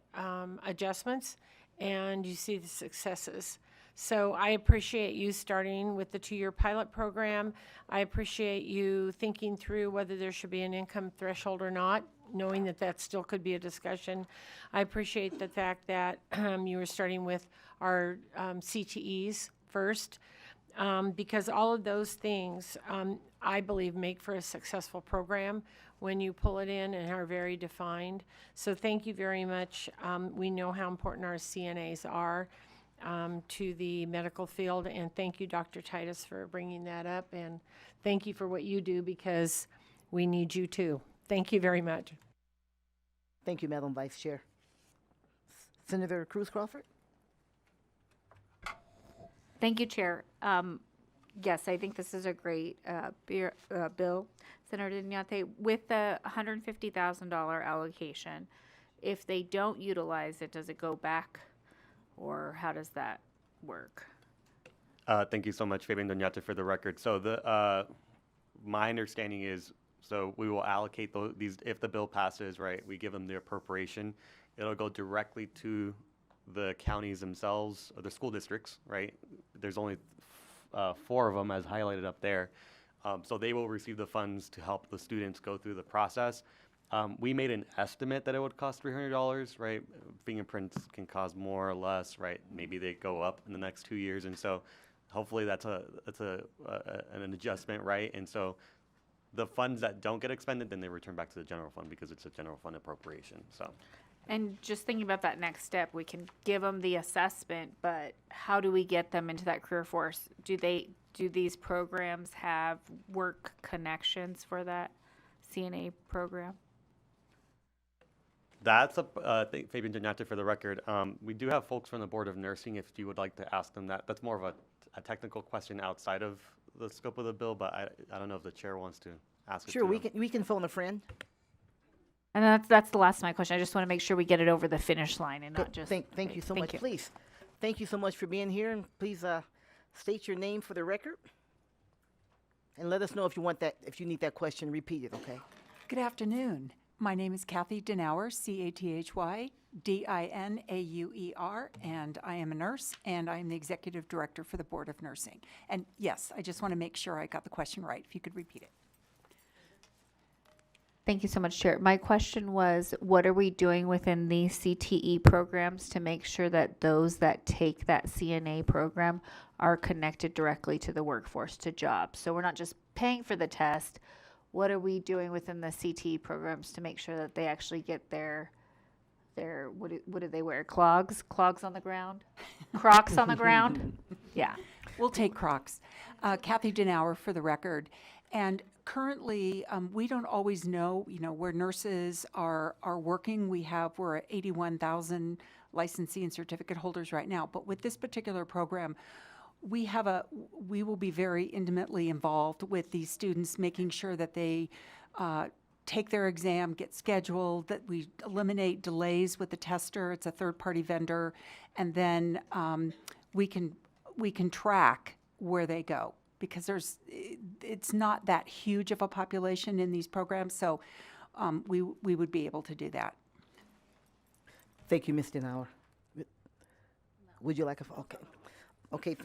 adjustments and you see the successes. So I appreciate you starting with the 2-year pilot program. I appreciate you thinking through whether there should be an income threshold or not, knowing that that still could be a discussion. I appreciate the fact that you were starting with our CTEs first, because all of those things, I believe, make for a successful program when you pull it in and are very defined. So thank you very much. We know how important our CNAs are to the medical field, and thank you, Dr. Titus, for bringing that up, and thank you for what you do because we need you too. Thank you very much. Thank you, Madam Vice Chair. Senator Cruz Crawford? Thank you, Chair. Yes, I think this is a great bill, Senator Dignate. With the $150,000 allocation, if they don't utilize it, does it go back, or how does that work? Thank you so much, Fabian Doñate, for the record. So my understanding is, so we will allocate these, if the bill passes, right, we give them the appropriation. It'll go directly to the counties themselves, or the school districts, right? There's only 4 of them as highlighted up there. So they will receive the funds to help the students go through the process. We made an estimate that it would cost $300, right? Fingerprints can cost more or less, right? Maybe they go up in the next 2 years. And so hopefully that's an adjustment, right? And so the funds that don't get expended, then they return back to the general fund because it's a general fund appropriation, so. And just thinking about that next step, we can give them the assessment, but how do we get them into that career force? Do these programs have work connections for that CNA program? That's thank Fabian Doñate for the record. We do have folks from the Board of Nursing if you would like to ask them that. That's more of a technical question outside of the scope of the bill, but I don't know if the chair wants to ask it. Sure, we can phone a friend. And that's the last of my question. I just want to make sure we get it over the finish line and not just. Thank you so much. Please, thank you so much for being here, and please state your name for the record, and let us know if you need that question repeated. Okay. Good afternoon. My name is Kathy Dinauer, Cathy Dinauer, and I am a nurse, and I am the Executive Director for the Board of Nursing. And yes, I just want to make sure I got the question right, if you could repeat it. Thank you so much, Chair. My question was, what are we doing within the CTE programs to make sure that those that take that CNA program are connected directly to the workforce, to jobs? So we're not just paying for the test. What are we doing within the CTE programs to make sure that they actually get their what do they wear? Clogs on the ground? Crocs on the ground? Yeah. We'll take Crocs. Kathy Dinauer for the record. And currently, we don't always know, where nurses are working. We're at 81,000 licensee and certificate holders right now. But with this particular program, we will be very intimately involved with these students, making sure that they take their exam, get scheduled, that we eliminate delays with the tester. It's a third-party vendor, and then we can track where they go, because it's not that huge of a population in these programs, so we would be able to do that. Thank you, Ms. Dinauer. Would you like Okay,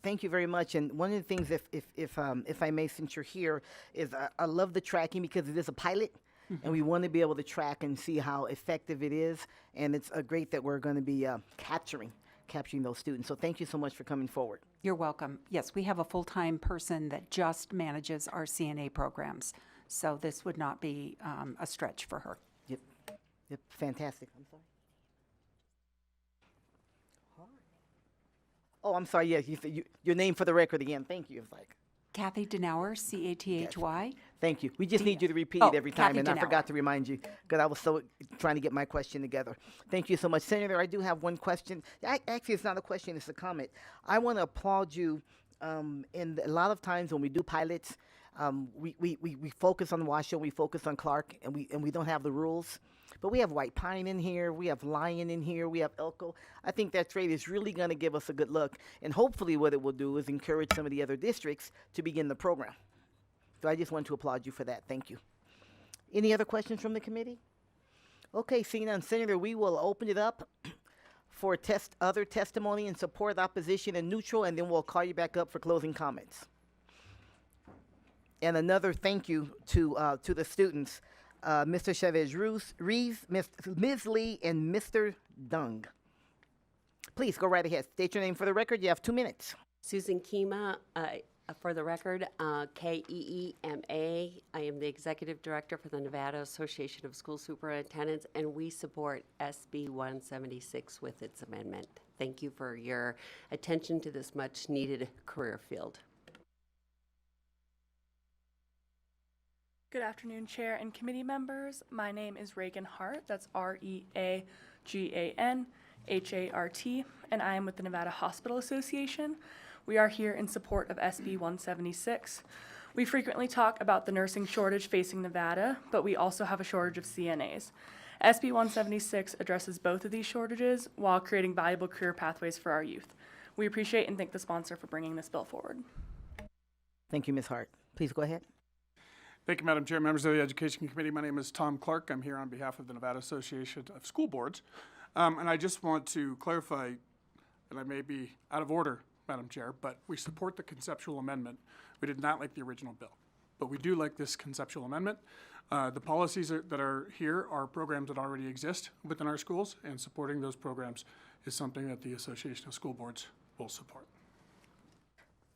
thank you very much. And one of the things, if I may, since you're here, is I love the tracking because it is a pilot, and we want to be able to track and see how effective it is. And it's great that we're going to be capturing those students. So thank you so much for coming forward. You're welcome. Yes, we have a full-time person that just manages our CNA programs, so this would not be a stretch for her. Yep, fantastic. I'm sorry. Oh, I'm sorry. Yes, your name for the record again. Thank you. It's like Kathy Dinauer, Cathy. Thank you. We just need you to repeat it every time, and I forgot to remind you because I was so trying to get my question together. Thank you so much. Senator, I do have one question. Actually, it's not a question, it's a comment. I want to applaud you. And a lot of times when we do pilots, we focus on Washoe, we focus on Clark, and we don't have the rules. But we have White Pine in here, we have Lyon in here, we have Elko. I think that trade is really going to give us a good look. And hopefully what it will do is encourage some of the other districts to begin the program. So I just want to applaud you for that. Thank you. Any other questions from the committee? Okay, seeing none, Senator, we will open it up for other testimony in support, opposition, and neutral, and then we'll call you back up for closing comments. And another thank you to the students, Mr. Chavez-Reeves, Ms. Lee, and Mr. Dung. Please go right ahead. State your name for the record. You have 2 minutes. Susan Kima, for the record, Keema. I am the Executive Director for the Nevada Association of School Superintendents, and we support SB 176 with its amendment. Thank you for your attention to this much-needed career field. Good afternoon, Chair and committee members. My name is Reagan Hart. That's ReaganHart, and I am with the Nevada Hospital Association. We are here in support of SB 176. We frequently talk about the nursing shortage facing Nevada, but we also have a shortage of CNAs. SB 176 addresses both of these shortages while creating valuable career pathways for our youth. We appreciate and thank the sponsor for bringing this bill forward. Thank you, Ms. Hart. Please go ahead. Thank you, Madam Chair, members of the Education Committee. My name is Tom Clark. I'm here on behalf of the Nevada Association of School Boards. And I just want to clarify, and I may be out of order, Madam Chair, but we support the conceptual amendment. We did not like the original bill, but we do like this conceptual amendment. The policies that are here are programs that already exist within our schools, and supporting those programs is something that the Association of School Boards will support.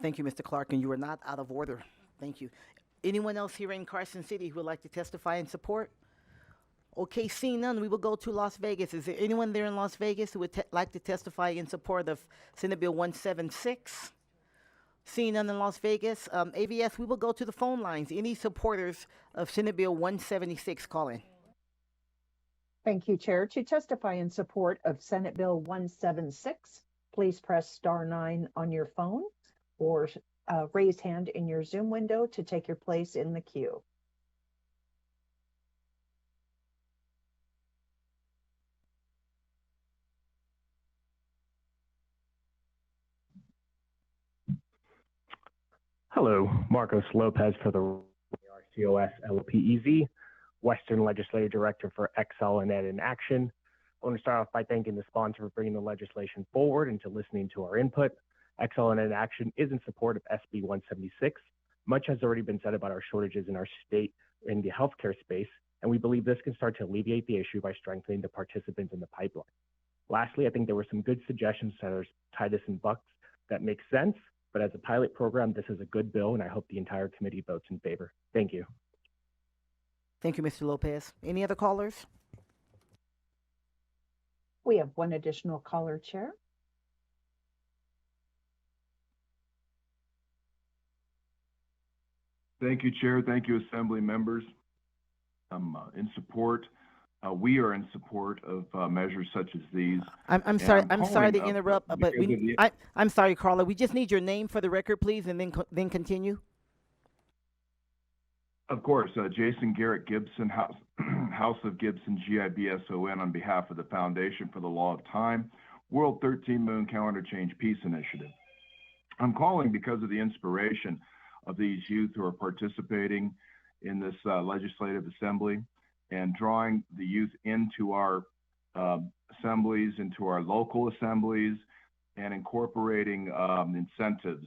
Thank you, Mr. Clark, and you are not out of order. Thank you. Anyone else here in Carson City who would like to testify in support? Okay, seeing none, we will go to Las Vegas. Is there anyone there in Las Vegas who would like to testify in support of Senate Bill 176? Seeing none in Las Vegas, AVS, we will go to the phone lines. Any supporters of Senate Bill 176, call in. Thank you, Chair. To testify in support of Senate Bill 176, please press *9 on your phone or raise hand in your Zoom window to take your place in the queue. Hello, Marcos Lopez for the RCOS LPEZ, Western Legislative Director for XL&Ed in Action. I want to start off by thanking the sponsor for bringing the legislation forward and to listening to our input. XL&Ed in Action is in support of SB 176. Much has already been said about our shortages in our state in the healthcare space, and we believe this can start to alleviate the issue by strengthening the participants in the pipeline. Lastly, I think there were some good suggestions, Senators Titus and Bucks, that make sense. But as a pilot program, this is a good bill, and I hope the entire committee votes in favor. Thank you. Thank you, Mr. Lopez. Any other callers? We have one additional caller, Chair. Thank you, Chair. Thank you, Assembly members. In support. We are in support of measures such as these. I'm sorry to interrupt, but I'm sorry, Carla. We just need your name for the record, please, and then continue. Of course, Jason Garrett Gibson, House of Gibson, GIBSON, on behalf of the Foundation for the Law of Time, World 13 Moon Calendar Change Peace Initiative. I'm calling because of the inspiration of these youth who are participating in this legislative assembly, and drawing the youth into our assemblies, into our local assemblies, and incorporating incentives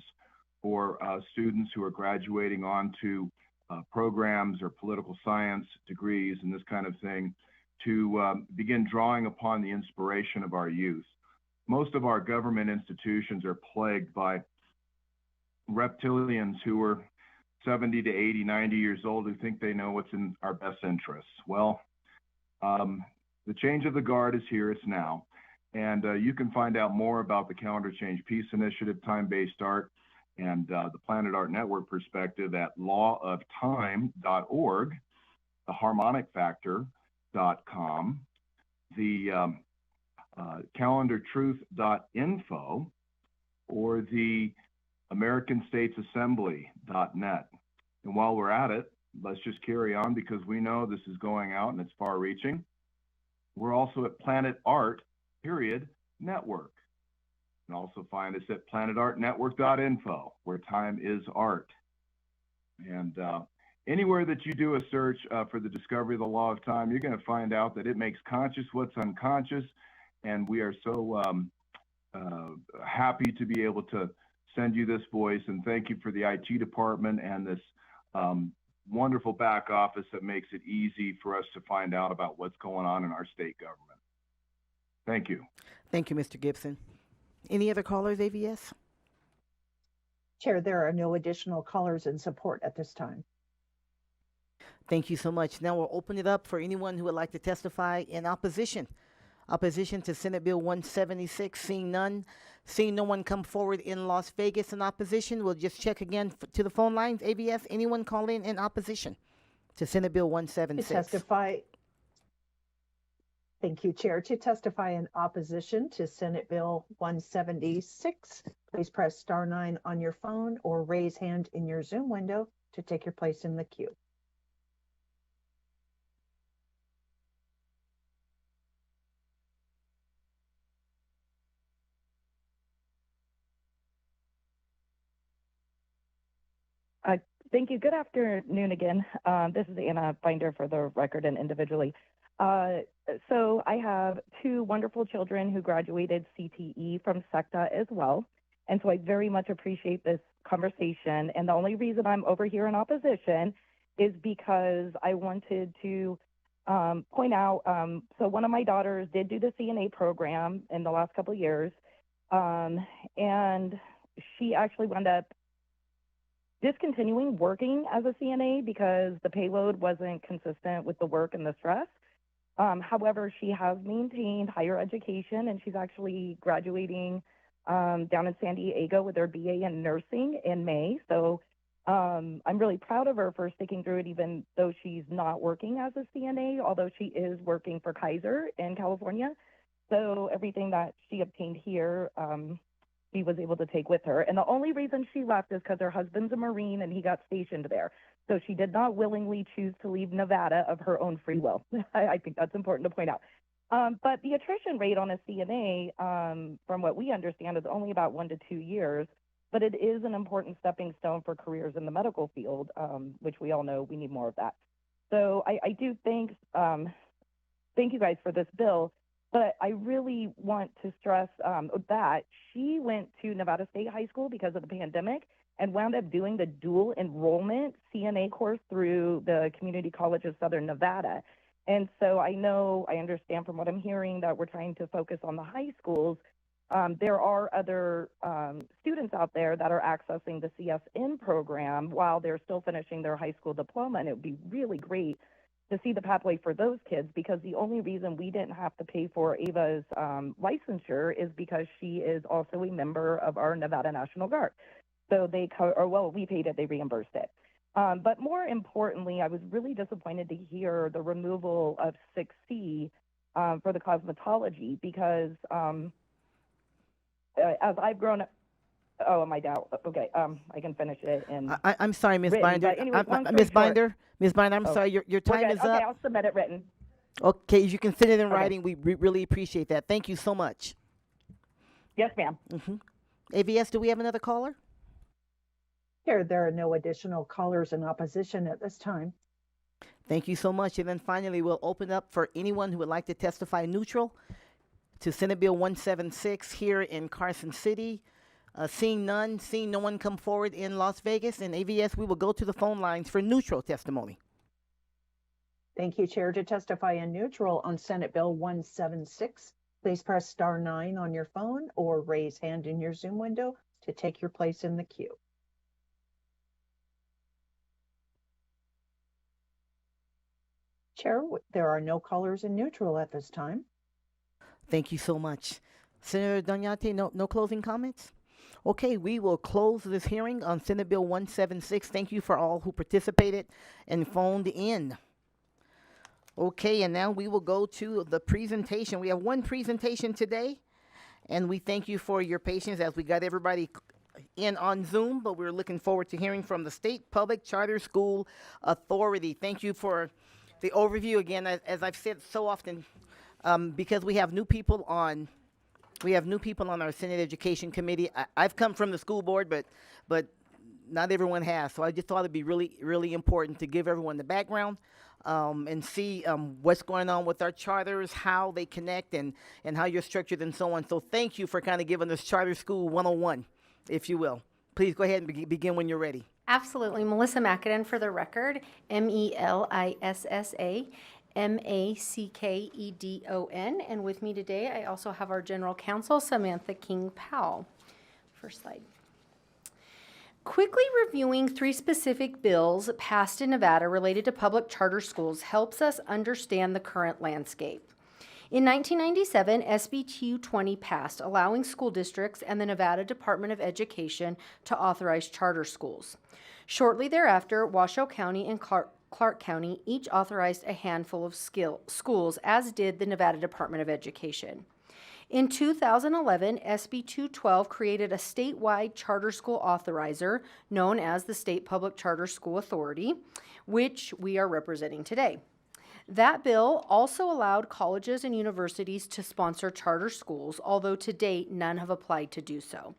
for students who are graduating onto programs or political science degrees and this kind of thing, to begin drawing upon the inspiration of our youth. Most of our government institutions are plagued by reptilians who are 70 to 80, 90 years old who think they know what's in our best interests. Well, the change of the guard is here, it's now. And you can find out more about the Calendar Change Peace Initiative, time-based art, and the Planet Art Network perspective at lawoftime.org, theharmonicfactor.com, the calendartruth.info, or the americanstatesassembly.net. And while we're at it, let's just carry on because we know this is going out and it's far reaching. We're also at Planet Art, Network. You can also find us at planetartnetwork.info, where time is art. And anywhere that you do a search for the discovery of the law of time, you're going to find out that it makes conscious what's unconscious. And we are so happy to be able to send you this voice. And thank you for the IT department and this wonderful back office that makes it easy for us to find out about what's going on in our state government. Thank you. Thank you, Mr. Gibson. Any other callers, AVS? Chair, there are no additional callers in support at this time. Thank you so much. Now we'll open it up for anyone who would like to testify in opposition. Opposition to Senate Bill 176, seeing none. Seeing no one come forward in Las Vegas in opposition, we'll just check again to the phone lines. AVS, anyone call in opposition to Senate Bill 176? To testify. Thank you, Chair. To testify in opposition to Senate Bill 176, please press *9 on your phone or raise hand in your Zoom window to take your place in the queue. Thank you. Good afternoon again. This is Anna Binder for the record and individually. So I have two wonderful children who graduated CTE from SECTA as well. And so I very much appreciate this conversation. And the only reason I'm over here in opposition is because I wanted to point out, so one of my daughters did do the CNA program in the last couple of years. And she actually wound up discontinuing working as a CNA because the payload wasn't consistent with the work and the stress. However, she has maintained higher education, and she's actually graduating down in San Diego with her BA in nursing in May. So I'm really proud of her for sticking through it, even though she's not working as a CNA, although she is working for Kaiser in California. So everything that she obtained here, she was able to take with her. And the only reason she left is because her husband's a Marine and he got stationed there. So she did not willingly choose to leave Nevada of her own free will. I think that's important to point out. But the attrition rate on a CNA, from what we understand, is only about 1 to 2 years. But it is an important stepping stone for careers in the medical field, which we all know we need more of that. So I do thank you guys for this bill. But I really want to stress that she went to Nevada State High School because of the pandemic and wound up doing the dual enrollment CNA course through the Community College of Southern Nevada. And so I understand from what I'm hearing that we're trying to focus on the high schools. There are other students out there that are accessing the CSN program while they're still finishing their high school diploma, and it would be really great to see the pathway for those kids, because the only reason we didn't have to pay for Ava's licensure is because she is also a member of our Nevada National Guard. So we paid it, they reimbursed it. But more importantly, I was really disappointed to hear the removal of 6C for the cosmetology, because as I've grown up, oh, am I down? Okay, I can finish it. I'm sorry, Ms. Binder. Anyway, Ms. Binder, I'm sorry, your time is up. Okay, I'll submit it written. Okay, you can send it in writing. We really appreciate that. Thank you so much. Yes, ma'am. AVS, do we have another caller? Chair, there are no additional callers in opposition at this time. Thank you so much. And then finally, we'll open up for anyone who would like to testify neutral to Senate Bill 176 here in Carson City. Seeing no one come forward in Las Vegas and AVS, we will go to the phone lines for neutral testimony. Thank you, Chair. To testify in neutral on Senate Bill 176, please press *9 on your phone or raise hand in your Zoom window to take your place in the queue. Chair, there are no callers in neutral at this time. Thank you so much. Senator Doniate, no closing comments? Okay, we will close this hearing on Senate Bill 176. Thank you for all who participated and phoned in. Okay, and now we will go to the presentation. We have one presentation today, and we thank you for your patience as we got everybody in on Zoom, but we're looking forward to hearing from the State Public Charter School Authority. Thank you for the overview. Again, as I've said so often, because we have new people on our Senate Education Committee. I've come from the school board, but not everyone has. So I just thought it'd be really, really important to give everyone the background and see what's going on with our charters, how they connect, and how you're structured and so on. So thank you for kind of giving us Charter School 101, if you will. Please go ahead and begin when you're ready. Absolutely. Melissa Macadon for the record, Melissa Mackedon. And with me today, I also have our General Counsel, Samantha King-Powell. First slide. Quickly reviewing 3 specific bills passed in Nevada related to public charter schools helps us understand the current landscape. In 1997, SB 220 passed, allowing school districts and the Nevada Department of Education to authorize charter schools. Shortly thereafter, Washoe County and Clark County each authorized a handful of schools, as did the Nevada Department of Education. In 2011, SB 212 created a statewide charter school authorizer known as the State Public Charter School Authority, which we are representing today. That bill also allowed colleges and universities to sponsor charter schools, although to date none have applied to do so.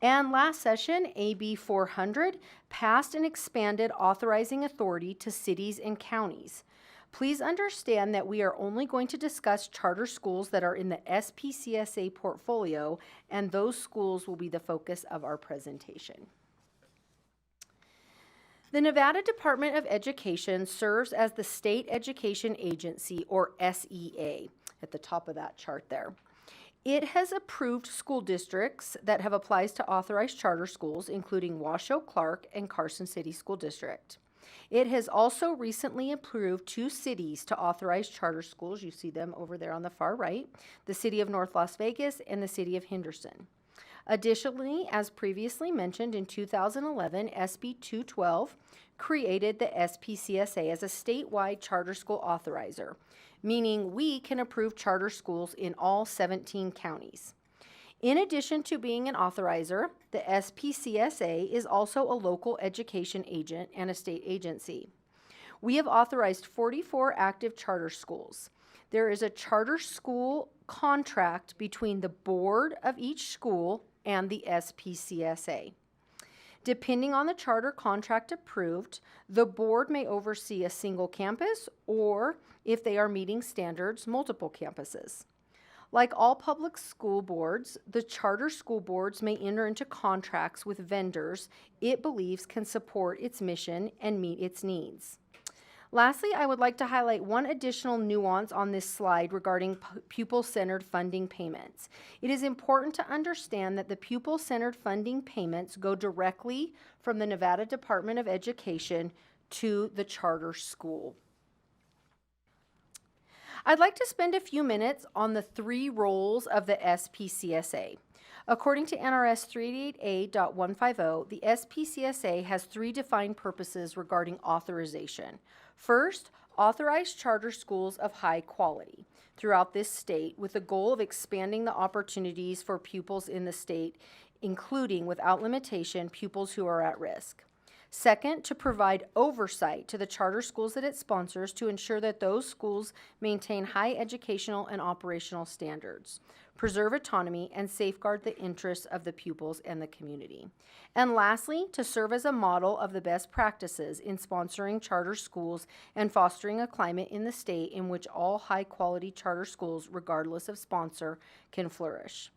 And last session, AB 400 passed and expanded authorizing authority to cities and counties. Please understand that we are only going to discuss charter schools that are in the SPCSA portfolio, and those schools will be the focus of our presentation. The Nevada Department of Education serves as the State Education Agency, or SEA, at the top of that chart there. It has approved school districts that have applied to authorized charter schools, including Washoe, Clark, and Carson City School District. It has also recently approved 2 cities to authorize charter schools. You see them over there on the far right, the City of North Las Vegas and the City of Henderson. Additionally, as previously mentioned, in 2011, SB 212 created the SPCSA as a statewide charter school authorizer, meaning we can approve charter schools in all 17 counties. In addition to being an authorizer, the SPCSA is also a local education agent and a state agency. We have authorized 44 active charter schools. There is a charter school contract between the board of each school and the SPCSA. Depending on the charter contract approved, the board may oversee a single campus or, if they are meeting standards, multiple campuses. Like all public school boards, the charter school boards may enter into contracts with vendors it believes can support its mission and meet its needs. Lastly, I would like to highlight one additional nuance on this slide regarding pupil-centered funding payments. It is important to understand that the pupil-centered funding payments go directly from the Nevada Department of Education to the charter school. I'd like to spend a few minutes on the 3 roles of the SPCSA. According to NRS 388A.150, the SPCSA has 3 defined purposes regarding authorization. First, authorize charter schools of high quality throughout this state with the goal of expanding the opportunities for pupils in the state, including, without limitation, pupils who are at risk. Second, to provide oversight to the charter schools that it sponsors to ensure that those schools maintain high educational and operational standards, preserve autonomy, and safeguard the interests of the pupils and the community. And lastly, to serve as a model of the best practices in sponsoring charter schools and fostering a climate in the state in which all high-quality charter schools, regardless of sponsor, can flourish.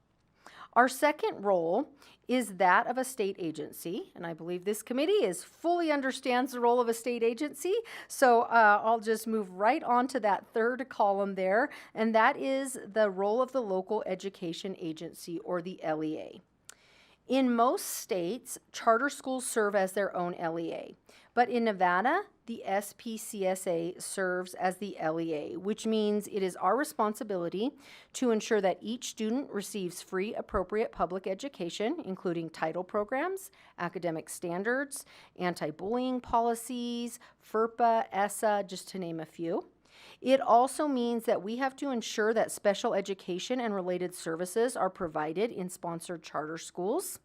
Our second role is that of a state agency, and I believe this committee fully understands the role of a state agency, so I'll just move right on to that third column there, and that is the role of the local education agency, or the LEA. In most states, charter schools serve as their own LEA, but in Nevada, the SPCSA serves as the LEA, which means it is our responsibility to ensure that each student receives free, appropriate public education, including title programs, academic standards, anti-bullying policies, FERPA, ESSA, just to name a few. It also means that we have to ensure that special education and related services are provided in sponsored charter schools.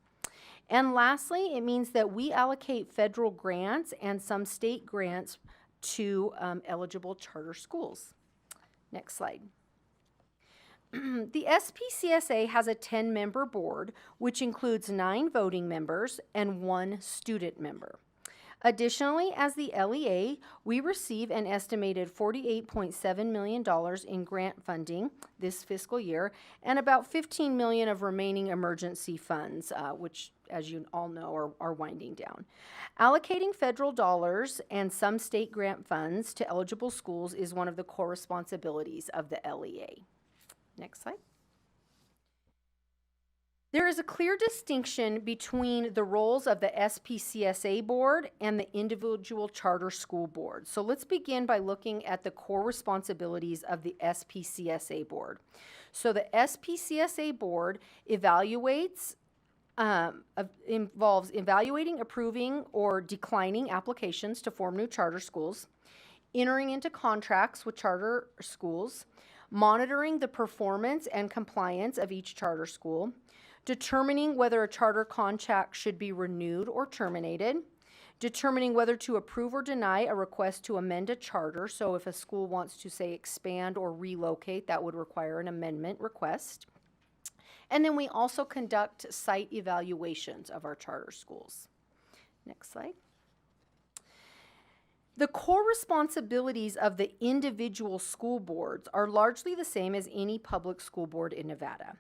And lastly, it means that we allocate federal grants and some state grants to eligible charter schools. Next slide. The SPCSA has a 10-member board, which includes 9 voting members and 1 student member. Additionally, as the LEA, we receive an estimated $48.7 million in grant funding this fiscal year and about $15 million of remaining emergency funds, which, as you all know, are winding down. Allocating federal dollars and some state grant funds to eligible schools is one of the core responsibilities of the LEA. Next slide. There is a clear distinction between the roles of the SPCSA board and the individual charter school board. So let's begin by looking at the core responsibilities of the SPCSA board. So the SPCSA board evaluates, involves evaluating, approving, or declining applications to form new charter schools, entering into contracts with charter schools, monitoring the performance and compliance of each charter school, determining whether a charter contract should be renewed or terminated, determining whether to approve or deny a request to amend a charter. So if a school wants to, say, expand or relocate, that would require an amendment request. And then we also conduct site evaluations of our charter schools. Next slide. The core responsibilities of the individual school boards are largely the same as any public school board in Nevada.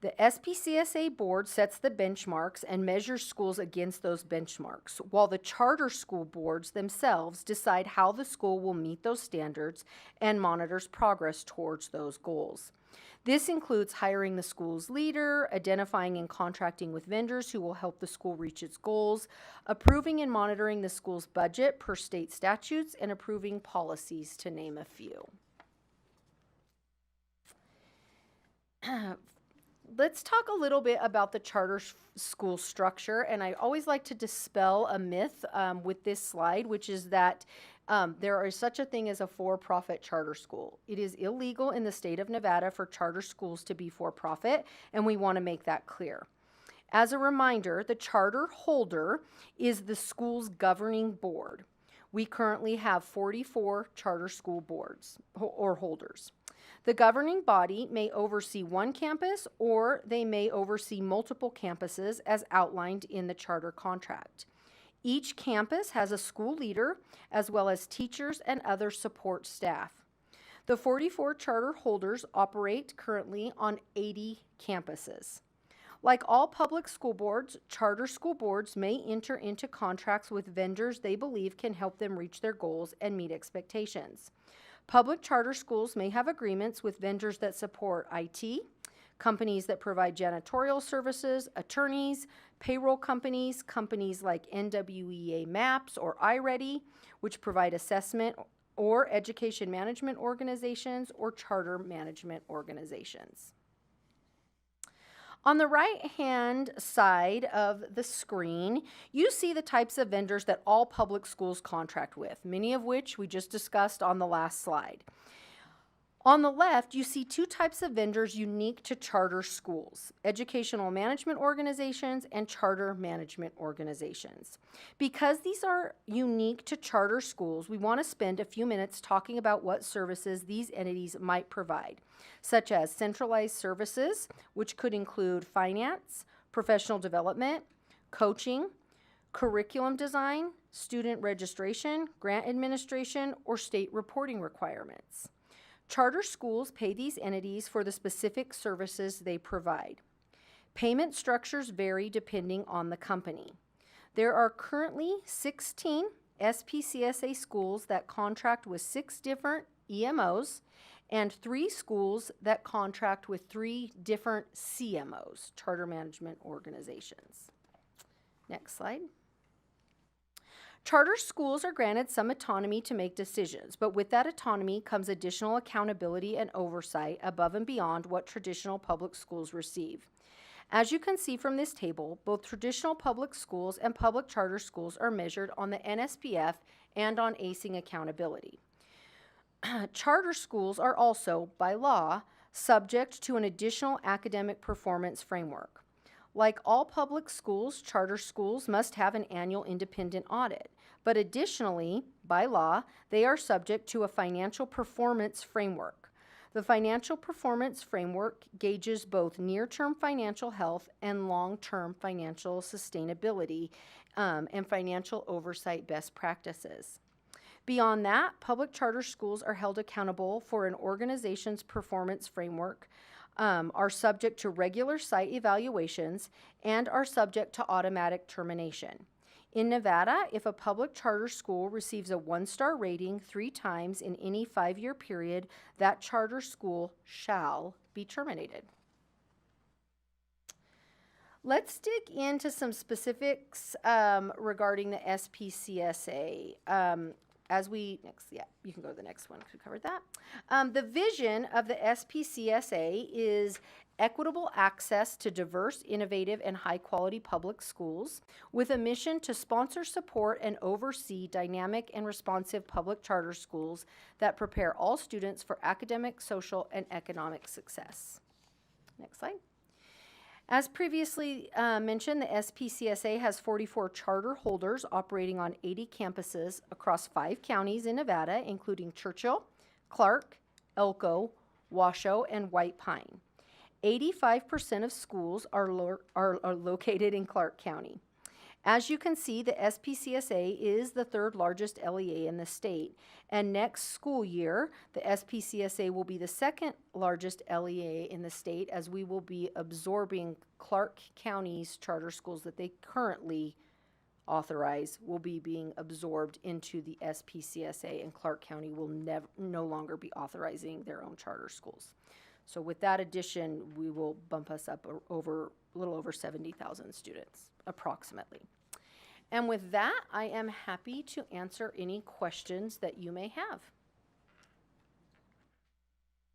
The SPCSA board sets the benchmarks and measures schools against those benchmarks, while the charter school boards themselves decide how the school will meet those standards and monitors progress towards those goals. This includes hiring the school's leader, identifying and contracting with vendors who will help the school reach its goals, approving and monitoring the school's budget per state statutes, and approving policies, to name a few. Let's talk a little bit about the charter school structure, and I always like to dispel a myth with this slide, which is that there is such a thing as a for-profit charter school. It is illegal in the state of Nevada for charter schools to be for-profit, and we want to make that clear. As a reminder, the charter holder is the school's governing board. We currently have 44 charter school boards or holders. The governing body may oversee one campus, or they may oversee multiple campuses as outlined in the charter contract. Each campus has a school leader, as well as teachers and other support staff. The 44 charter holders operate currently on 80 campuses. Like all public school boards, charter school boards may enter into contracts with vendors they believe can help them reach their goals and meet expectations. Public charter schools may have agreements with vendors that support IT, companies that provide janitorial services, attorneys, payroll companies, companies like NWEA MAPS or iReady, which provide assessment, or education management organizations or charter management organizations. On the right-hand side of the screen, you see the types of vendors that all public schools contract with, many of which we just discussed on the last slide. On the left, you see 2 types of vendors unique to charter schools: educational management organizations and charter management organizations. Because these are unique to charter schools, we want to spend a few minutes talking about what services these entities might provide, such as centralized services, which could include finance, professional development, coaching, curriculum design, student registration, grant administration, or state reporting requirements. Charter schools pay these entities for the specific services they provide. Payment structures vary depending on the company. There are currently 16 SPCSA schools that contract with 6 different EMOs, and 3 schools that contract with 3 different CMOs, Charter Management Organizations. Next slide. Charter schools are granted some autonomy to make decisions, but with that autonomy comes additional accountability and oversight above and beyond what traditional public schools receive. As you can see from this table, both traditional public schools and public charter schools are measured on the NSPF and on ACING accountability. Charter schools are also, by law, subject to an additional academic performance framework. Like all public schools, charter schools must have an annual independent audit, but additionally, by law, they are subject to a financial performance framework. The financial performance framework gauges both near-term financial health and long-term financial sustainability and financial oversight best practices. Beyond that, public charter schools are held accountable for an organization's performance framework, are subject to regular site evaluations, and are subject to automatic termination. In Nevada, if a public charter school receives a 1-star rating 3 times in any 5-year period, that charter school shall be terminated. Let's dig into some specifics regarding the SPCSA. You can go to the next one, we covered that. The vision of the SPCSA is equitable access to diverse, innovative, and high-quality public schools with a mission to sponsor, support, and oversee dynamic and responsive public charter schools that prepare all students for academic, social, and economic success. Next slide. As previously mentioned, the SPCSA has 44 charter holders operating on 80 campuses across 5 counties in Nevada, including Churchill, Clark, Elko, Washoe, and White Pine. 85% of schools are located in Clark County. As you can see, the SPCSA is the 3rd largest LEA in the state, and next school year, the SPCSA will be the 2nd largest LEA in the state, as we will be absorbing Clark County's charter schools that they currently authorize will be being absorbed into the SPCSA, and Clark County will no longer be authorizing their own charter schools. So with that addition, we will bump us up a little over 70,000 students, approximately. And with that, I am happy to answer any questions that you may have.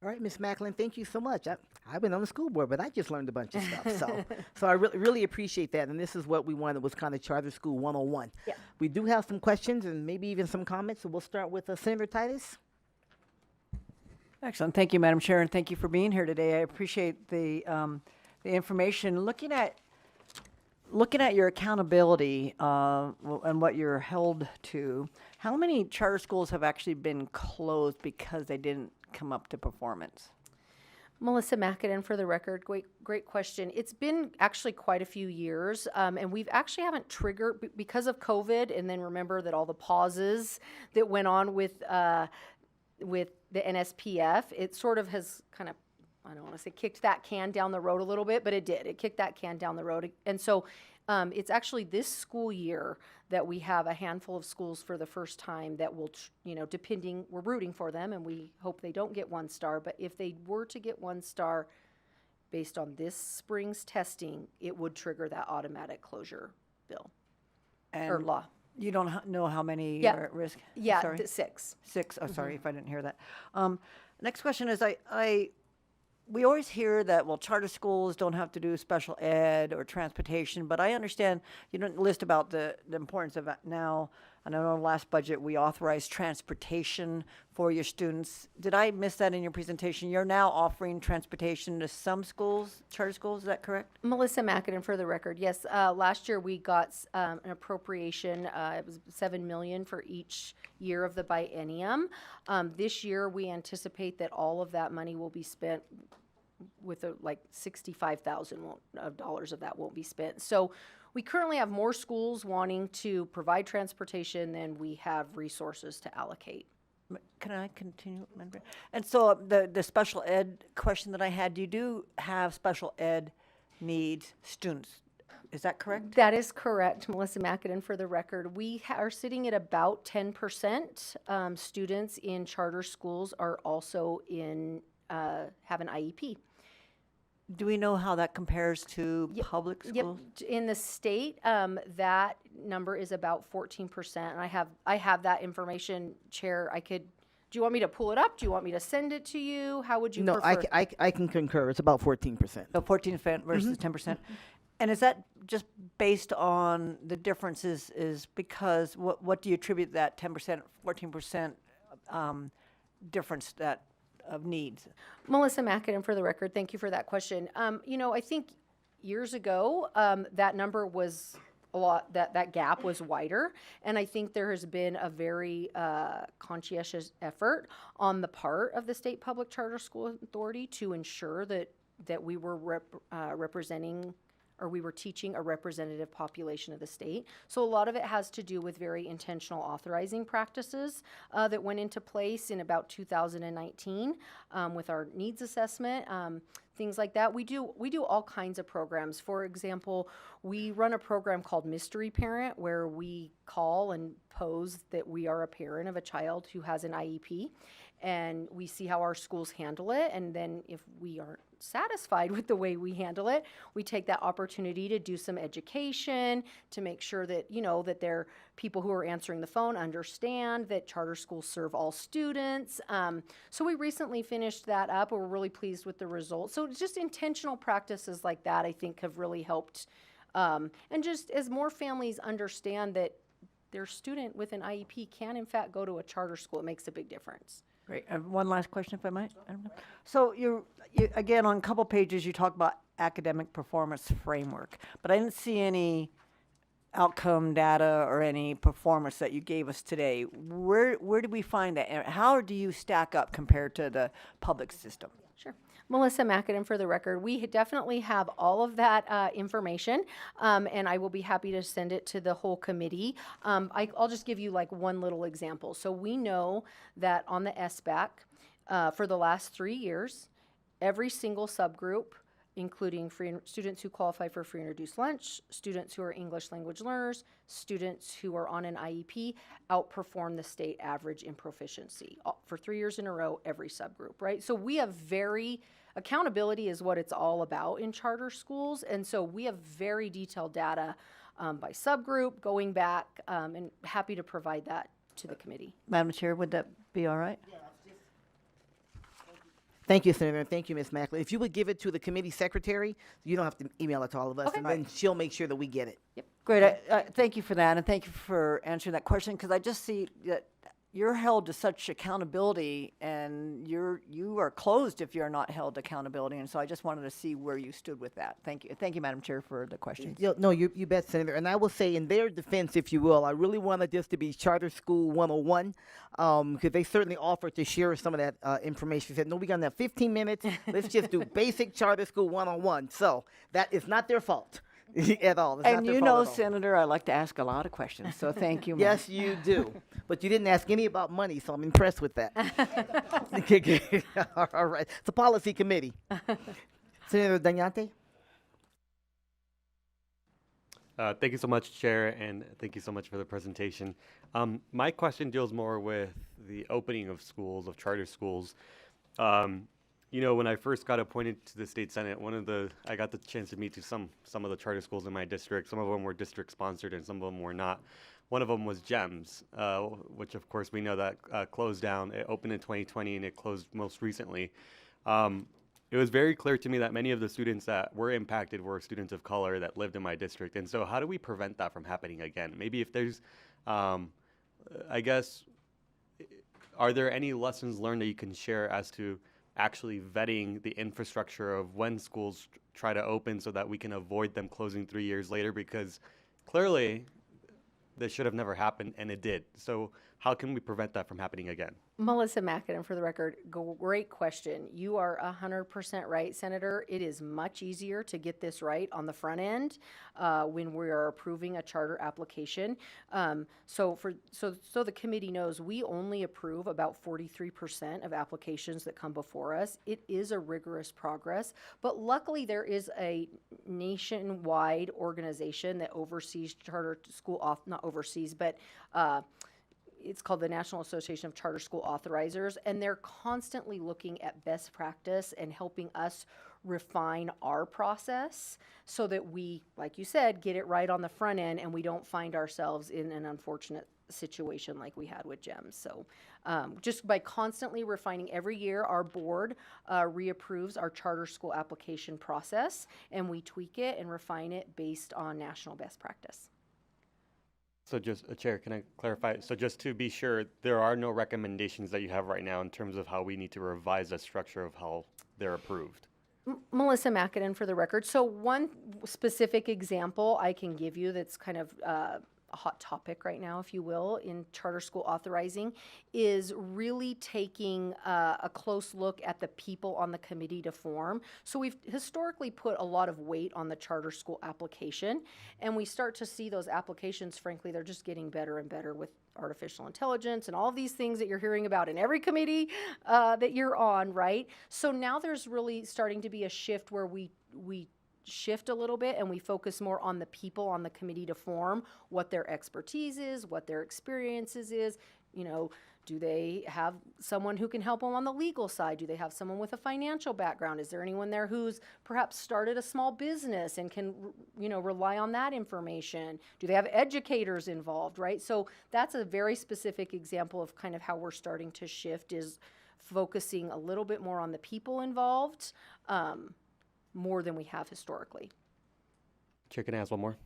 All right, Ms. Macklin, thank you so much. I've been on the school board, but I just learned a bunch of stuff. So I really appreciate that. And this is what we wanted, was kind of Charter School 101. Yeah. We do have some questions and maybe even some comments. So we'll start with Senator Titus. Excellent. Thank you, Madam Chair, and thank you for being here today. I appreciate the information. Looking at your accountability and what you're held to, how many charter schools have actually been closed because they didn't come up to performance? Melissa Macadin, for the record, great question. It's been actually quite a few years, and we've actually haven't triggered, because of COVID, and then remember that all the pauses that went on with the NSPF, it sort of has kind of, I don't want to say kicked that can down the road a little bit, but it did. It kicked that can down the road. And so it's actually this school year that we have a handful of schools for the first time that will, depending, we're rooting for them and we hope they don't get 1 star, but if they were to get 1 star based on this spring's testing, it would trigger that automatic closure bill or law. You don't know how many are at risk? Yeah, Sorry. 6. 6. Oh, sorry if I didn't hear that. Next question is, we always hear that, well, charter schools don't have to do special ed or transportation, but I understand you don't list about the importance of that now. And I know in the last budget we authorized transportation for your students. Did I miss that in your presentation? You're now offering transportation to some schools, charter schools, is that correct? Melissa Macadin, for the record, yes. Last year we got an appropriation. It was $7 million for each year of the biennium. This year we anticipate that all of that money will be spent with like $65,000 of that won't be spent. So we currently have more schools wanting to provide transportation than we have resources to allocate. Can I continue? And so the special ed question that I had, you do have special ed needs students. Is that correct? That is correct, Melissa McAdam, for the record. We are sitting at about 10%. Students in charter schools are also have an IEP. Do we know how that compares to public Yep. schools? In the state, that number is about 14%. And I have that information, Chair. Do you want me to pull it up? Do you want me to send it to you? How would you No, prefer? I can concur. It's about 14%. So 14% versus 10%. And is that just based on the differences is because what do you attribute that 10%, 14% difference that of needs? Melissa McAdam, for the record, thank you for that question. I think years ago, that number was a lot, that gap was wider. And I think there has been a very conscientious effort on the part of the State Public Charter School Authority to ensure that we were representing, or we were teaching a representative population of the state. So a lot of it has to do with very intentional authorizing practices that went into place in about 2019 with our needs assessment, things like that. We do all kinds of programs. For example, we run a program called Mystery Parent, where we call and pose that we are a parent of a child who has an IEP, and we see how our schools handle it. And then if we aren't satisfied with the way we handle it, we take that opportunity to do some education to make sure that, that they're people who are answering the phone understand that charter schools serve all students. So we recently finished that up, and we're really pleased with the results. So it's just intentional practices like that, I think, have really helped. And just as more families understand that their student with an IEP can, in fact, go to a charter school, it makes a big difference. Great. One last question, if I might. I don't know. So you again, on a couple pages, you talk about academic performance framework, but I didn't see any outcome data or any performance that you gave us today. Where do we find that? And how do you stack up compared to the public system? Sure. Melissa McAdam, for the record. We definitely have all of that information, and I will be happy to send it to the whole committee. I'll just give you like one little example. So we know that on the SBAC, for the last 3 years, every single subgroup, including students who qualify for free and reduced lunch, students who are English language learners, students who are on an IEP, outperform the state average in proficiency for 3 years in a row, every subgroup, right? So we have accountability is what it's all about in charter schools. And so we have very detailed data by subgroup going back, and happy to provide that to the committee. Madam Chair, would that be all right? Thank you, Senator, and thank you, Ms. Macklin. If you would give it to the committee secretary, you don't have to email it to all of us, and then she'll make sure that we get it. Yep. Great. Thank you for that, and thank you for answering that question, because I just see that you're held to such accountability, and you are closed if you're not held to accountability, and so I just wanted to see where you stood with that. Thank you. Thank you, Madam Chair, for the question. No, you bet, Senator. And I will say, in their defense, if you will, I really wanted this to be Charter School 101, because they certainly offered to share some of that information. They said, no, we're going to have 15 minutes. Let's just do basic Charter School 101. So that is not their fault. At all. It's And not their you fault know, at all. Senator, I like to ask a lot of questions, so thank you. Yes, you do. But you didn't ask any about money, so I'm impressed with that. All right. It's a policy committee. Senator Dagnante? Thank you so much, Chair, and thank you so much for the presentation. My question deals more with the opening of schools, of charter schools. When I first got appointed to the state senate, I got the chance to meet to some of the charter schools in my district. Some of them were district sponsored and some of them were not. One of them was GEMS, which of course we know that closed down. It opened in 2020 and it closed most recently. It was very clear to me that many of the students that were impacted were students of color that lived in my district. And so how do we prevent that from happening again? Maybe if there's, I guess, are there any lessons learned that you can share as to actually vetting the infrastructure of when schools try to open so that we can avoid them closing 3 years later? Because clearly this should have never happened, and it did. So how can we prevent that from happening again? Melissa Mackinnon, for the record, great question. You are 100% right, Senator. It is much easier to get this right on the front end when we are approving a charter application. So the committee knows, we only approve about 43% of applications that come before us. It is a rigorous progress, but luckily there is a nationwide organization that oversees charter school, not oversees, but it's called the National Association of Charter School Authorizers, and they're constantly looking at best practice and helping us refine our process so that we, like you said, get it right on the front end and we don't find ourselves in an unfortunate situation like we had with GEMS. So just by constantly refining every year, our board reapproves our charter school application process, and we tweak it and refine it based on national best practice. So just, Chair, can I clarify? So just to be sure, there are no recommendations that you have right now in terms of how we need to revise the structure of how they're approved? Melissa Mackinnon, for the record. So one specific example I can give you that's kind of a hot topic right now, if you will, in charter school authorizing is really taking a close look at the people on the committee to form. So we've historically put a lot of weight on the charter school application, and we start to see those applications, frankly, they're just getting better and better with artificial intelligence and all of these things that you're hearing about in every committee that you're on, right? So now there's really starting to be a shift where we shift a little bit and we focus more on the people on the committee to form, what their expertise is, what their experiences is. You know, do they have someone who can help them on the legal side? Do they have someone with a financial background? Is there anyone there who's perhaps started a small business and can, you know, rely on that information? Do they have educators involved, right? So that's a very specific example of kind of how we're starting to shift, is focusing a little bit more on the people involved, more than we have historically. Chair, can I ask one more?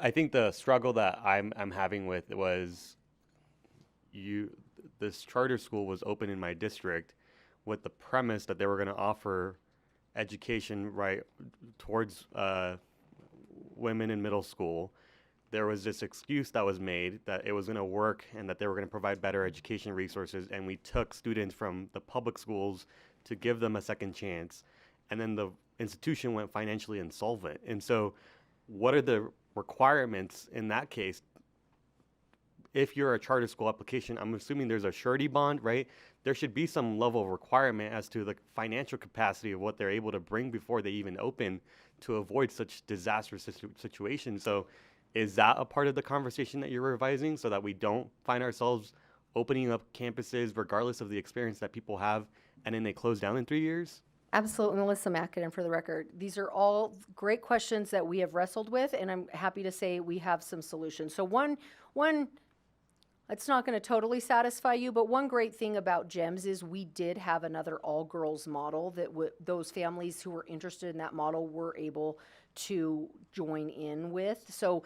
I think the struggle that I'm having with was this charter school was open in my district with the premise that they were going to offer education right towards women in middle school. There was this excuse that was made that it was going to work and that they were going to provide better education resources, and we took students from the public schools to give them a second chance. And then the institution went financially insolvent. And so what are the requirements in that case? If you're a charter school application, I'm assuming there's a surety bond, right? There should be some level of requirement as to the financial capacity of what they're able to bring before they even open to avoid such disastrous situations. So is that a part of the conversation that you're revising so that we don't find ourselves opening up campuses regardless of the experience that people have and then they close down in 3 years? Absolutely, Melissa Mackinnon, for the record. These are all great questions that we have wrestled with, and I'm happy to say we have some solutions. So one, it's not going to totally satisfy you, but one great thing about GEMS is we did have another all-girls model that those families who were interested in that model were able to join in with. So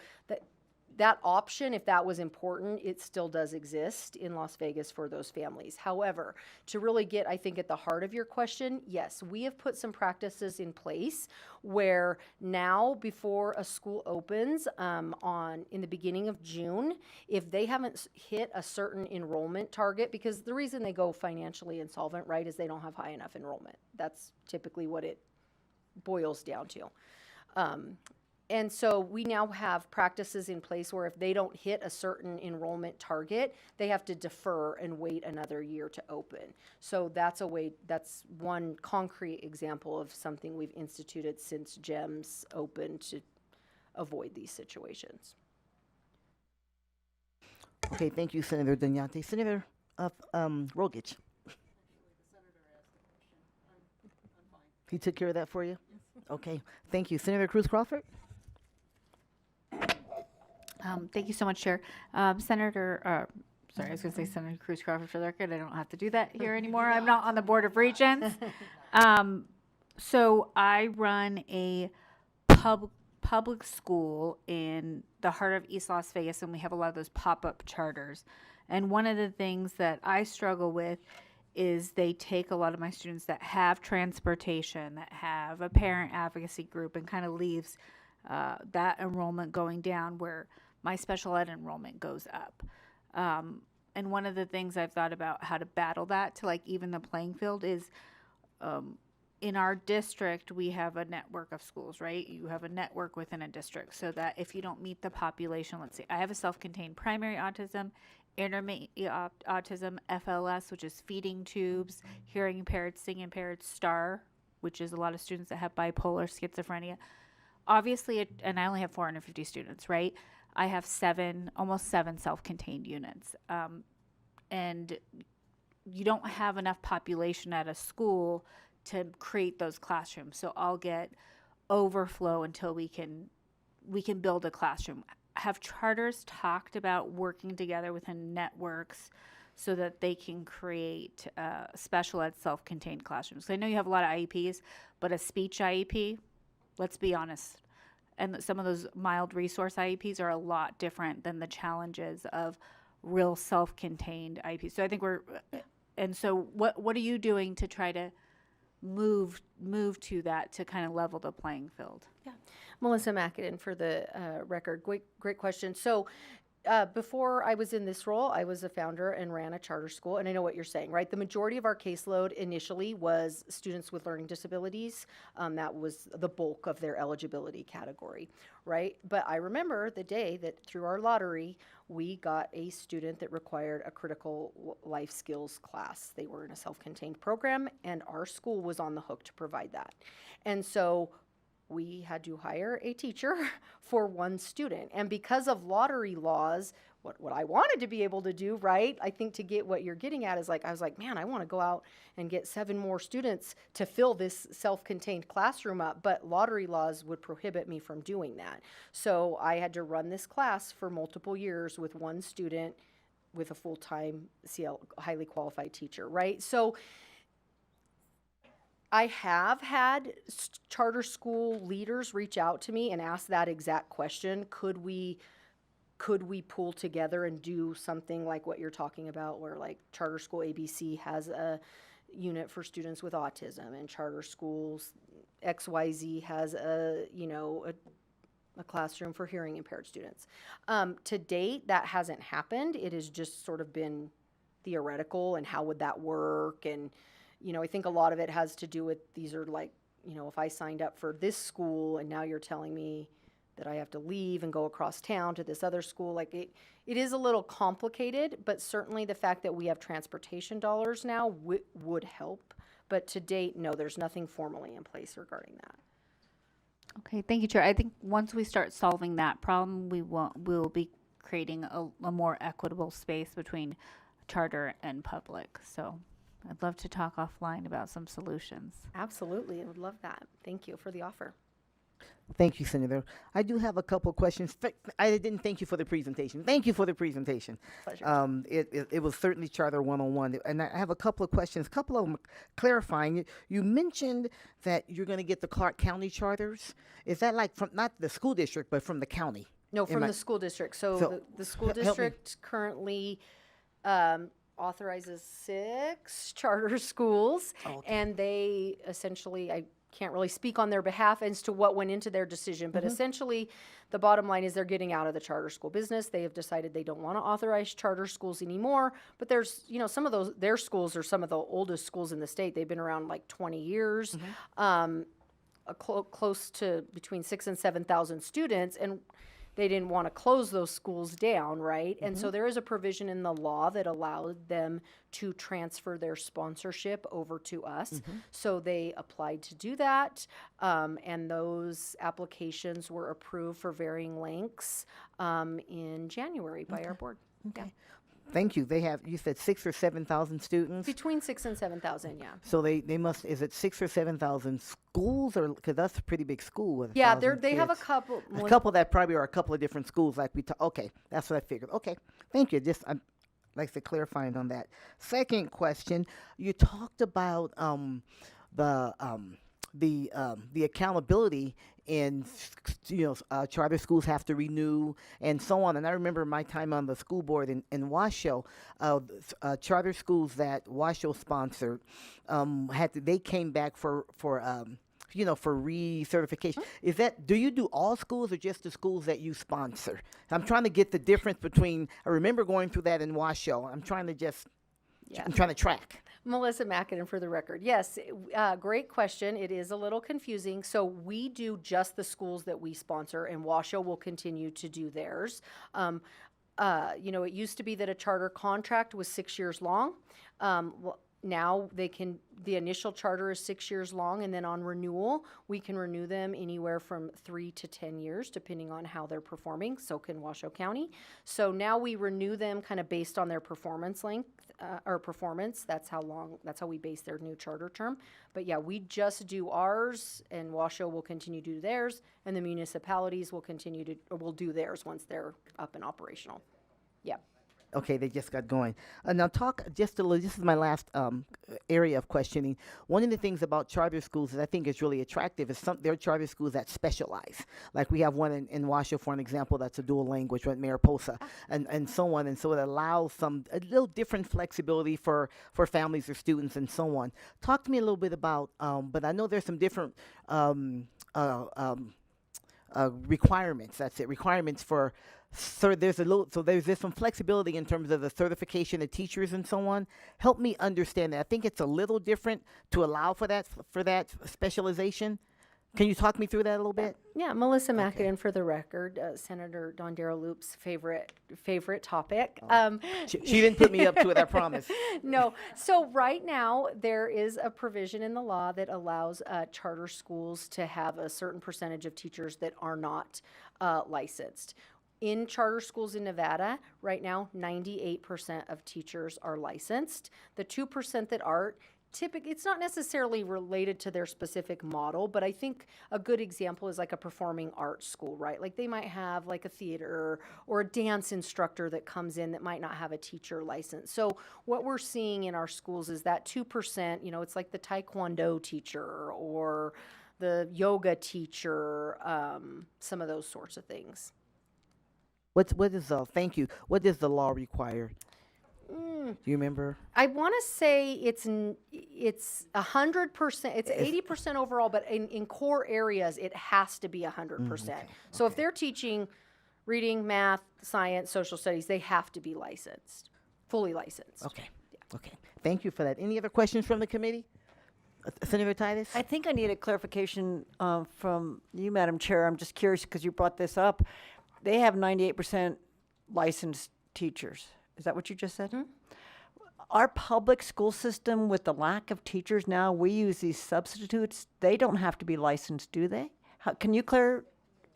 that option, if that was important, it still does exist in Las Vegas for those families. However, to really get, I think, at the heart of your question, yes, we have put some practices in place where now, before a school opens in the beginning of June, if they haven't hit a certain enrollment target, because the reason they go financially insolvent, right, is they don't have high enough enrollment. That's typically what it boils down to. And so we now have practices in place where if they don't hit a certain enrollment target, they have to defer and wait another year to open. So that's one concrete example of something we've instituted since GEMS opened to avoid these situations. Okay, thank you, Senator Danyate. Senator Rogich. He took care of that for you? Okay, thank you. Senator Cruz Crawford? Thank you so much, Chair. Senator Cruz Crawford for the record. I don't have to do that here anymore. I'm not on the Board of Regents. So I run a public school in the heart of East Las Vegas, and we have a lot of those pop-up charters. And one of the things that I struggle with is they take a lot of my students that have transportation, that have a parent advocacy group, and kind of leaves that enrollment going down where my special ed enrollment goes up. And one of the things I've thought about how to battle that to like even the playing field is in our district, we have a network of schools, right? You have a network within a district so that if you don't meet the population, let's say I have a self-contained primary autism, intermediate autism, FLS, which is feeding tubes, hearing impaired, seeing impaired, STAR, which is a lot of students that have bipolar, schizophrenia. Obviously, and I only have 450 students, right? I have almost seven self-contained units. And you don't have enough population at a school to create those classrooms. So I'll get overflow until we can build a classroom. Have charters talked about working together within networks so that they can create special ed self-contained classrooms? I know you have a lot of IEPs, but a speech IEP, let's be honest, and some of those mild resource IEPs are a lot different than the challenges of real self-contained IEPs. So I think so what are you doing to try to move to that to kind of level the playing field? Yeah. Melissa Macadin for the record. Great question. So before I was in this role, I was a founder and ran a charter school, and I know what you're saying, right? The majority of our caseload initially was students with learning disabilities. That was the bulk of their eligibility category, right? But I remember the day that through our lottery, we got a student that required a critical life skills class. They were in a self-contained program, and our school was on the hook to provide that. And so we had to hire a teacher for one student. And because of lottery laws, what I wanted to be able to do, right? I think to get what you're getting at is like, I was like, man, I want to go out and get 7 more students to fill this self-contained classroom up, but lottery laws would prohibit me from doing that. So I had to run this class for multiple years with one student with a full-time CL, highly qualified teacher, right? So I have had charter school leaders reach out to me and ask that exact question. Could we pull together and do something like what you're talking about, where like charter school ABC has a unit for students with autism, and charter schools XYZ has a classroom for hearing impaired students. To date, that hasn't happened. It has just sort of been theoretical, and how would that work? And I think a lot of it has to do with, these are like, if I signed up for this school and now you're telling me that I have to leave and go across town to this other school, like it is a little complicated, but certainly the fact that we have transportation dollars now would help. But to date, no, there's nothing formally in place regarding that. Okay, thank you, Chair. I think once we start solving that problem, we'll be creating a more equitable space between charter and public. So I'd love to talk offline about some solutions. Absolutely, I would love that. Thank you for the offer. Thank you, Senator. I do have a couple of questions. I didn't thank you for the presentation. Thank you for the presentation. Pleasure. It was certainly Charter 101. And I have a couple of questions, a couple of them clarifying. You mentioned that you're going to get the Clark County charters. Is that like from, not the school district, but from the county? No, from the school district. So the school district currently authorizes 6 charter schools, and they essentially, I can't really speak on their behalf as to what went into their decision, but essentially the bottom line is they're getting out of the charter school business. They have decided they don't want to authorize charter schools anymore, but there's, some of those, their schools are some of the oldest schools in the state. They've been around like 20 years, close to between 6,000 and 7,000 students, and they didn't want to close those schools down, right? And so there is a provision in the law that allowed them to transfer their sponsorship over to us. So they applied to do that, and those applications were approved for varying lengths in January by our board. Okay. Thank you. They have, you said 6,000 or 7,000 students? Between 6,000 and 7,000, yeah. So they must, is it 6,000 or 7,000 schools, or, because that's a pretty big school with Yeah, 1,000 they have a kids. couple. A couple that probably are a couple of different schools like we okay, that's what I figured. Okay, thank you. Just, I'd like to clarify on that. Second question, you talked about the accountability in, charter schools have to renew and so on. And I remember my time on the school board in Washoe, charter schools that Washoe sponsored, they came back for for recertification. Is that, do you do all schools or just the schools that you sponsor? I'm trying to get the difference between, I remember going through that in Washoe. I'm trying to track. Melissa Mackinnon for the record. Yes, great question. It is a little confusing. So we do just the schools that we sponsor, and Washoe will continue to do theirs. It used to be that a charter contract was 6 years long. Now the initial charter is 6 years long, and then on renewal, we can renew them anywhere from 3 to 10 years, depending on how they're performing. So can Washoe County. So now we renew them kind of based on their performance length or performance. That's how we base their new charter term. But yeah, we just do ours, and Washoe will continue to do theirs, and the municipalities will do theirs once they're up and operational. Yeah. Okay, they just got going. Now talk just a little, this is my last area of questioning. One of the things about charter schools that I think is really attractive is there are charter schools that specialize. Like we have one in Washoe, for an example, that's a dual language, right, Mariposa, and so on. And so it allows a little different flexibility for families or students and so on. Talk to me a little bit about, but I know there's some different requirements, requirements for, there's some flexibility in terms of the certification of teachers and so on. Help me understand that. I think it's a little different to allow for that specialization. Can you talk me through that a little bit? Yeah, Melissa Mackinnon for the record, Senator Don Darrell Loop's favorite topic. She didn't put me up to it, I promise. No. So right now, there is a provision in the law that allows charter schools to have a certain percentage of teachers that are not licensed. In charter schools in Nevada, right now, 98% of teachers are licensed. The 2% that aren't, typically, it's not necessarily related to their specific model, but I think a good example is like a performing arts school, right? Like they might have like a theater or a dance instructor that comes in that might not have a teacher license. So what we're seeing in our schools is that 2%, it's like the taekwondo teacher or the yoga teacher, some of those sorts of things. Thank you. What does the law require? Do you remember? I want to say it's 100%. It's 80% overall, but in core areas, it has to be 100%. So if they're teaching reading, math, science, social studies, they have to be licensed, fully licensed. Okay. Yeah. Okay. Thank you for that. Any other questions from the committee? Senator Titus? I think I need a clarification from you, Madam Chair. I'm just curious because you brought this up. They have 98% licensed teachers. Is that what you just said? Mm-hmm. Our public school system, with the lack of teachers now, we use these substitutes. They don't have to be licensed, do they? Can you clarify?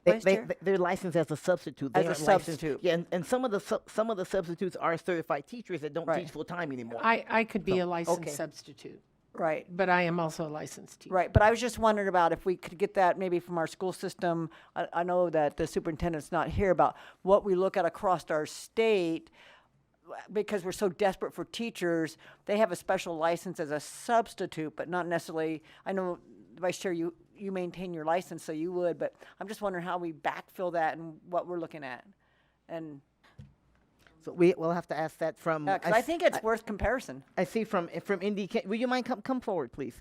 They're licensed as a substitute. As a substitute. Yeah, and some of the substitutes are certified teachers that don't teach full time anymore. I could be a licensed substitute. Right. But I am also a licensed teacher. Right. But I was just wondering about if we could get that maybe from our school system. I know that the superintendent's not here, about what we look at across our state, because we're so desperate for teachers. They have a special license as a substitute, but not necessarily. I know, Vice Chair, you maintain your license, so you would, but I'm just wondering how we backfill that and what we're looking at. And so we'll have to ask that from. Because I think it's worth comparison. I see from Indy. Will you mind come forward, please?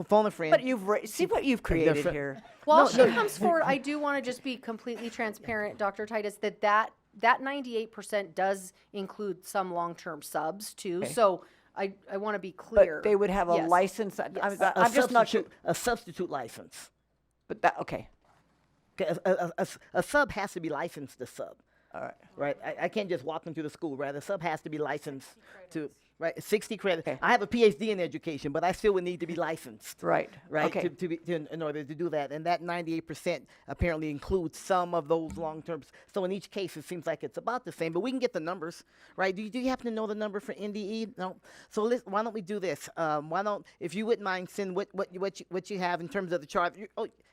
Phone a friend. But see what you've created here. While she comes forward, I do want to just be completely transparent, Dr. Titus, that 98% does include some long-term subs too. Okay. So I want to be clear. But they would have a license. Yes. I'm just not sure. A substitute license. But that okay. A sub has to be licensed to sub. All right. Right. I can't just walk into the school. Right. A sub has to be licensed to. Right. 60 credits. Okay. I have a PhD in education, but I still would need to be licensed. Right. Right. Okay. In order to do that, and that 98% apparently includes some of those long terms. So in each case, it seems like it's about the same. But we can get the numbers. Right. Do you happen to know the number for NDE? No. So why don't we do this? Why don't, if you wouldn't mind, send what you have in terms of the chart.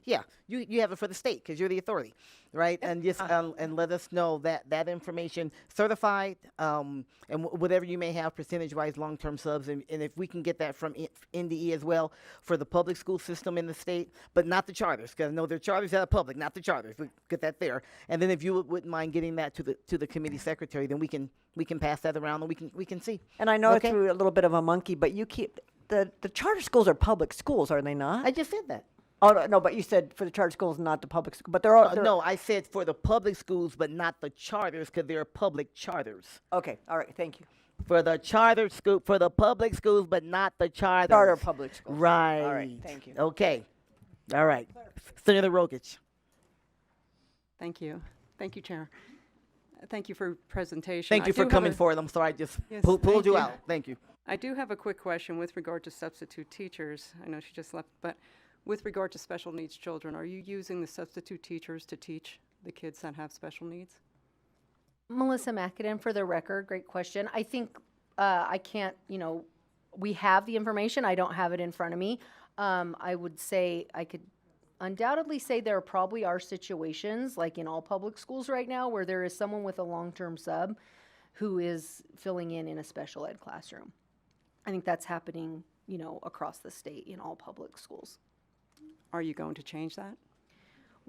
You have it for the state because you're the authority, right? And just and let us know that information, certified, and whatever you may have percentage-wise long-term subs, and if we can get that from NDE as well for the public school system in the state, but not the charters, because I know there are charters that are public, not the charters. We get that there, and then if you wouldn't mind getting that to the committee secretary, then we can pass that around and we can see. And I know it's a little bit of a monkey, but you keep the charter schools are public schools, are they not? I just said that. Oh, no, but you said for the charter schools, not the public school, but there are, No, I said for the public schools, but not the charters, because they're public charters. Okay, all right, thank you. For the charter school, for the public schools, but not the charters. Charter public schools. Right. All right, thank you. Okay. All right. Senator Rogich. Thank you. Thank you, Chair. Thank you for presentation. Thank you for coming forward. I'm sorry, I just pulled thank you you. out. Thank you. I do have a quick question with regard to substitute teachers. I know she just left, but with regard to special needs children, are you using the substitute teachers to teach the kids that have special needs? Melissa McAdam, for the record, great question. I think I can't, we have the information. I don't have it in front of me. I would say I could undoubtedly say there probably are situations, like in all public schools right now, where there is someone with a long-term sub who is filling in a special ed classroom. I think that's happening, across the state in all public schools. Are you going to change that?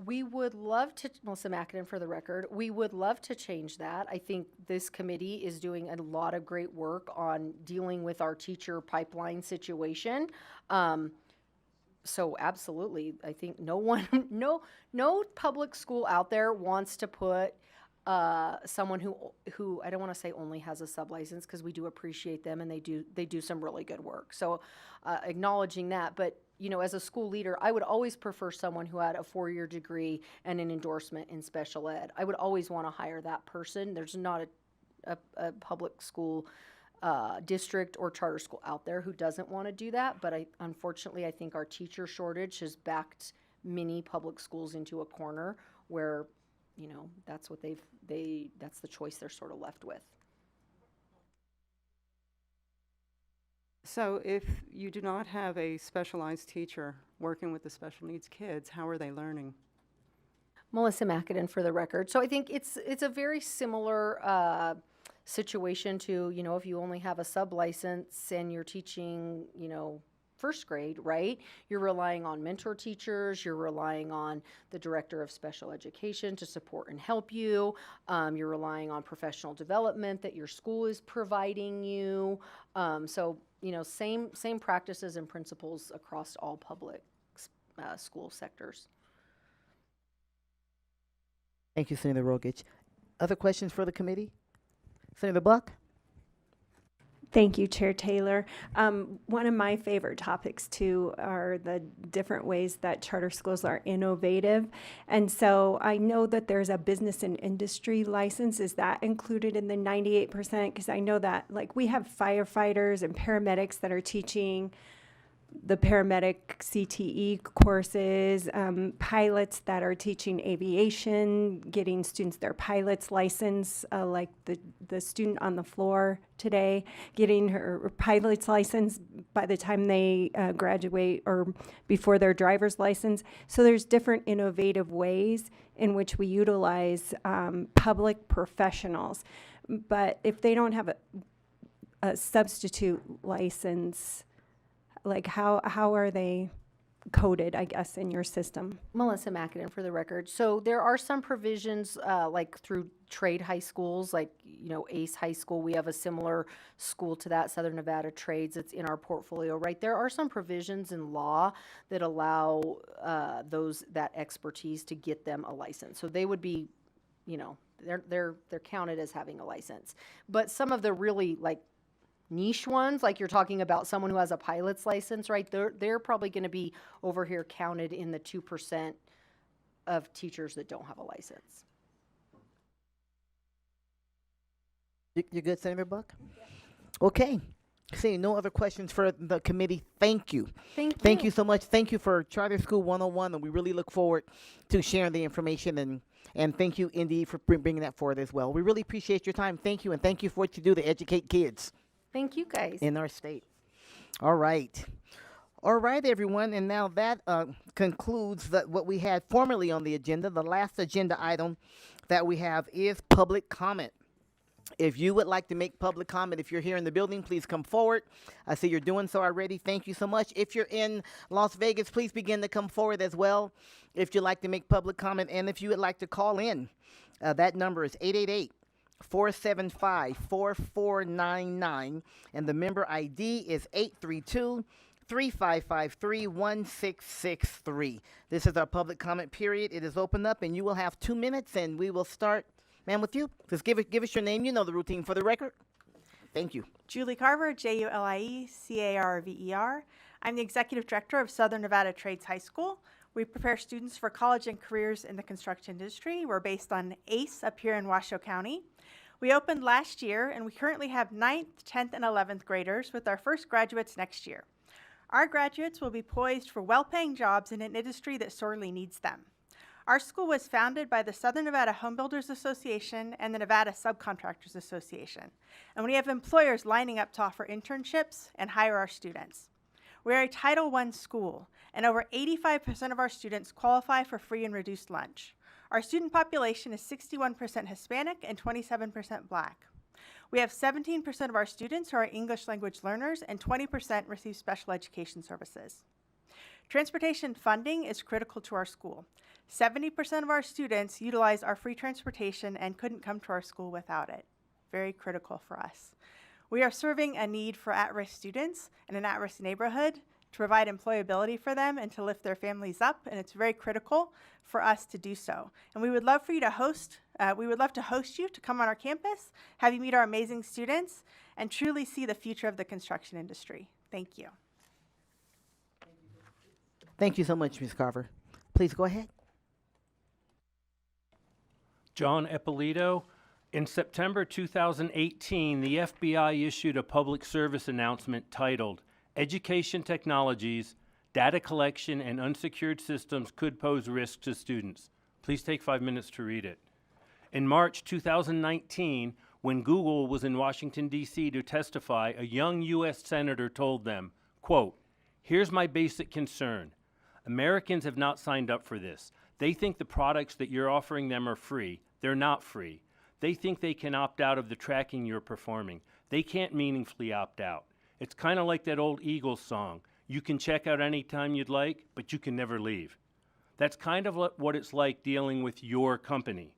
We would love to, Melissa McAdam, for the record, we would love to change that. I think this committee is doing a lot of great work on dealing with our teacher pipeline situation. So absolutely, I think no public school out there wants to put someone who I don't want to say only has a sub-license, because we do appreciate them and they do some really good work. So acknowledging that, but as a school leader, I would always prefer someone who had a 4-year degree and an endorsement in special ed. I would always want to hire that person. There's not a public school district or charter school out there who doesn't want to do that, but unfortunately, I think our teacher shortage has backed many public schools into a corner where, that's what that's the choice they're sort of left with. So if you do not have a specialized teacher working with the special needs kids, how are they learning? Melissa McAdam, for the record. So I think it's a very similar situation to, if you only have a sub-license and you're teaching, first grade, right? You're relying on mentor teachers, you're relying on the director of special education to support and help you, you're relying on professional development that your school is providing you. So, same practices and principles across all public school sectors. Thank you, Senator Rogich. Other questions for the committee? Senator Buck? Thank you, Chair Taylor. One of my favorite topics, too, are the different ways that charter schools are innovative. And so I know that there's a business and industry license. Is that included in the 98%? Because I know that, we have firefighters and paramedics that are teaching the paramedic CTE courses, pilots that are teaching aviation, getting students their pilot's license, like the student on the floor today, getting her pilot's license by the time they graduate or before their driver's license. So there's different innovative ways in which we utilize public professionals. But if they don't have a substitute license, how are they coded, I guess, in your system? Melissa McAdam, for the record. So there are some provisions, through trade high schools, ACE High School. We have a similar school to that, Southern Nevada Trades. It's in our portfolio, right? There are some provisions in law that allow that expertise to get them a license. So they would be, they're counted as having a license. But some of the really niche ones, like you're talking about someone who has a pilot's license, right? They're probably going to be over here counted in the 2% of teachers that don't have a license. You good, Senator Buck? Okay. Seeing no other questions for the committee, thank you. Thank you so much. Thank you for Charter School 101, and we really look forward to sharing the information, and thank you, Indy, for bringing that forward as well. We really appreciate your time. Thank you, and thank you for what you do to educate kids. Thank you, guys. In our state. All right. All right, everyone. And now that concludes what we had formerly on the agenda. The last agenda item that we have is public comment. If you would like to make public comment, if you're here in the building, please come forward. I see you're doing so already. Thank you so much. If you're in Las Vegas, please begin to come forward as well if you'd like to make public comment. And if you would like to call in, that number is 888-475-4499, and the member ID is 355-31663. This is our public comment period. It is open up, and you will have 2 minutes, and we will start, ma'am, with you. Just give us your name. You know the routine for the record. Thank you. Julie Carver, JULIE-CARVER. I'm the Executive Director of Southern Nevada Trades High School. We prepare students for college and careers in the construction industry. We're based on ACE up here in Washoe County. We opened last year, and we currently have 9th, 10th, and 11th graders with our first graduates next year. Our graduates will be poised for well-paying jobs in an industry that sorely needs them. Our school was founded by the Southern Nevada Home Builders Association and the Nevada Subcontractors Association, and we have employers lining up to offer internships and hire our students. We are a Title I school, and over 85% of our students qualify for free and reduced lunch. Our student population is 61% Hispanic and 27% Black. We have 17% of our students who are English language learners, and 20% receive special education services. Transportation funding is critical to our school. 70% of our students utilize our free transportation and couldn't come to our school without it. Very critical for us. We are serving a need for at-risk students in an at-risk neighborhood to provide employability for them and to lift their families up, and it's very critical for us to do so. And we would love for you to host, you to come on our campus, have you meet our amazing students, and truly see the future of the construction industry. Thank you. Thank you so much, Ms. Carver. Please go ahead. John Eppolito. In September 2018, the FBI issued a public service announcement titled, Education Technologies, Data Collection and Unsecured Systems Could Pose Risks to Students. Please take 5 minutes to read it. In March 2019, when Google was in Washington, D.C. to testify, a young U.S. senator told them, quote, "Here's my basic concern. Americans have not signed up for this. They think the products that you're offering them are free. They're not free. They think they can opt out of the tracking you're performing. They can't meaningfully opt out. It's kind of like that old Eagles song. You can check out anytime you'd like, but you can never leave. That's kind of what it's like dealing with your company.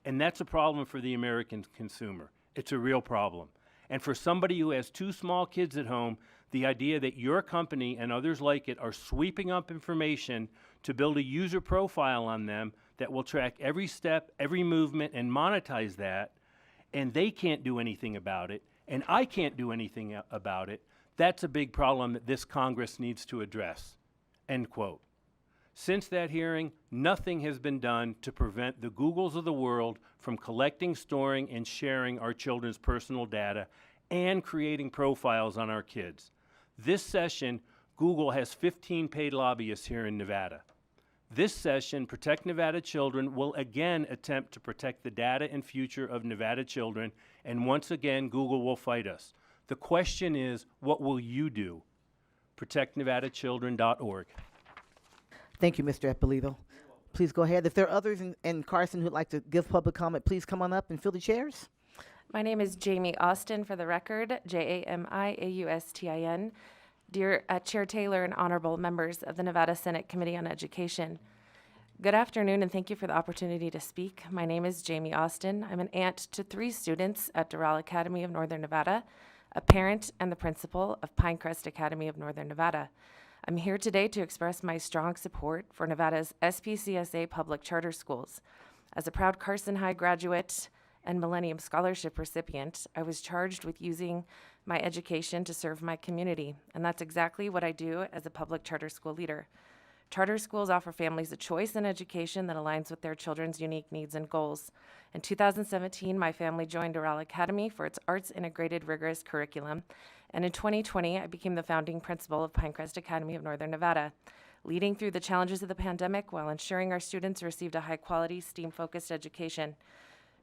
And that's a problem for the American consumer. It's a real problem. And for somebody who has 2 small kids at home, the idea that your company and others like it are sweeping up information to build a user profile on them that will track every step, every movement, and monetize that, and they can't do anything about it, and I can't do anything about it, that's a big problem that this Congress needs to address." End quote. Since that hearing, nothing has been done to prevent the Googles of the world from collecting, storing, and sharing our children's personal data and creating profiles on our kids. This session, Google has 15 paid lobbyists here in Nevada. This session, Protect Nevada Children, will again attempt to protect the data and future of Nevada children, and once again, Google will fight us. The question is, what will you do? ProtectNevadaChildren.org. Thank you, Mr. Eppolito. Please go ahead. If there are others in Carson who'd like to give public comment, please come on up and fill the chairs. My name is Jamie Austin, for the record, JAMIAUSTIN. Dear Chair Taylor and honorable members of the Nevada Senate Committee on Education, good afternoon and thank you for the opportunity to speak. My name is Jamie Austin. I'm an aunt to 3 students at Doral Academy of Northern Nevada, a parent and the principal of Pinecrest Academy of Northern Nevada. I'm here today to express my strong support for Nevada's SPCSA public charter schools. As a proud Carson High graduate and Millennium Scholarship recipient, I was charged with using my education to serve my community, and that's exactly what I do as a public charter school leader. Charter schools offer families a choice in education that aligns with their children's unique needs and goals. In 2017, my family joined Doral Academy for its arts-integrated rigorous curriculum, and in 2020, I became the founding principal of Pinecrest Academy of Northern Nevada, leading through the challenges of the pandemic while ensuring our students received a high-quality, STEAM-focused education.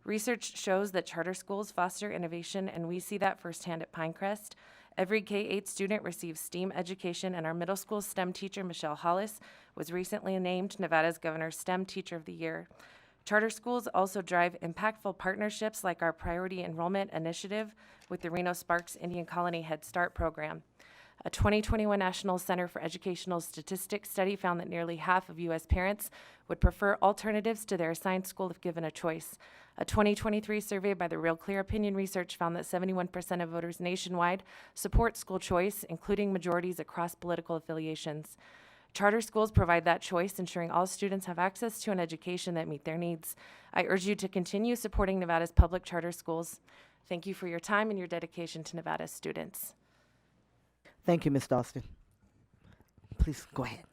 Research shows that charter schools foster innovation, and we see that firsthand at Pinecrest. Every K-8 student receives STEAM education, and our middle school STEM teacher, Michelle Hollis, was recently named Nevada's Governor's STEM Teacher of the Year. Charter schools also drive impactful partnerships like our Priority Enrollment Initiative with the Reno Sparks Indian Colony Head Start program. A 2021 National Center for Educational Statistics study found that nearly half of U.S. parents would prefer alternatives to their assigned school if given a choice. A 2023 survey by the Real Clear Opinion Research found that 71% of voters nationwide support school choice, including majorities across political affiliations. Charter schools provide that choice, ensuring all students have access to an education that meet their needs. I urge you to continue supporting Nevada's public charter schools. Thank you for your time and your dedication to Nevada's students. Thank you, Ms. Dawson. Please go ahead.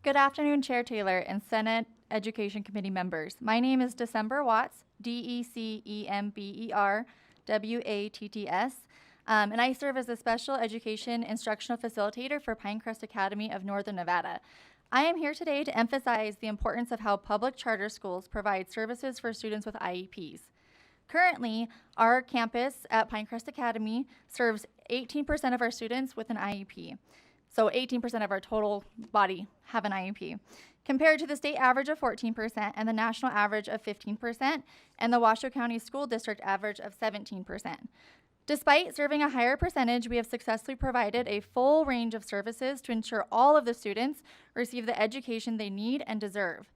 Good afternoon, Chair Taylor and Senate Education Committee members. My name is December Watts, December Watts, and I serve as a special education instructional facilitator for Pinecrest Academy of Northern Nevada. I am here today to emphasize the importance of how public charter schools provide services for students with IEPs. Currently, our campus at Pinecrest Academy serves 18% of our students with an IEP. So 18% of our total body have an IEP, compared to the state average of 14% and the national average of 15% and the Washoe County School District average of 17%. Despite serving a higher percentage, we have successfully provided a full range of services to ensure all of the students receive the education they need and deserve.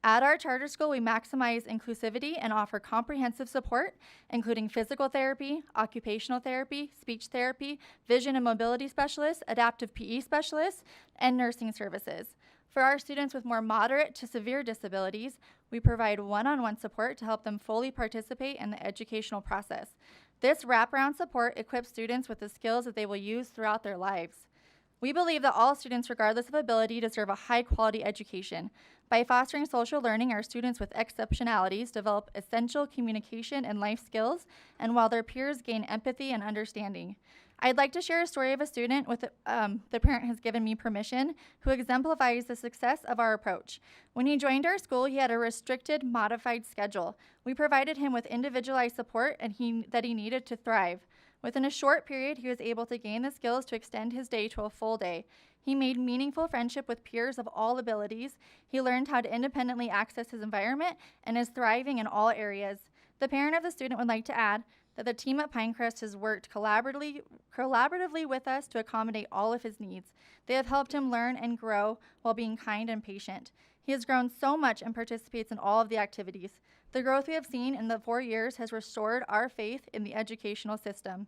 At our charter school, we maximize inclusivity and offer comprehensive support, including physical therapy, occupational therapy, speech therapy, vision and mobility specialists, adaptive PE specialists, and nursing services. For our students with more moderate to severe disabilities, we provide one-on-one support to help them fully participate in the educational process. This wraparound support equips students with the skills that they will use throughout their lives. We believe that all students, regardless of ability, deserve a high-quality education. By fostering social learning, our students with exceptionalities develop essential communication and life skills, and while their peers gain empathy and understanding. I'd like to share a story of a student with the parent has given me permission, who exemplifies the success of our approach. When he joined our school, he had a restricted, modified schedule. We provided him with individualized support that he needed to thrive. Within a short period, he was able to gain the skills to extend his day to a full day. He made meaningful friendship with peers of all abilities. He learned how to independently access his environment and is thriving in all areas. The parent of the student would like to add that the team at Pinecrest has worked collaboratively with us to accommodate all of his needs. They have helped him learn and grow while being kind and patient. He has grown so much and participates in all of the activities. The growth we have seen in the 4 years has restored our faith in the educational system.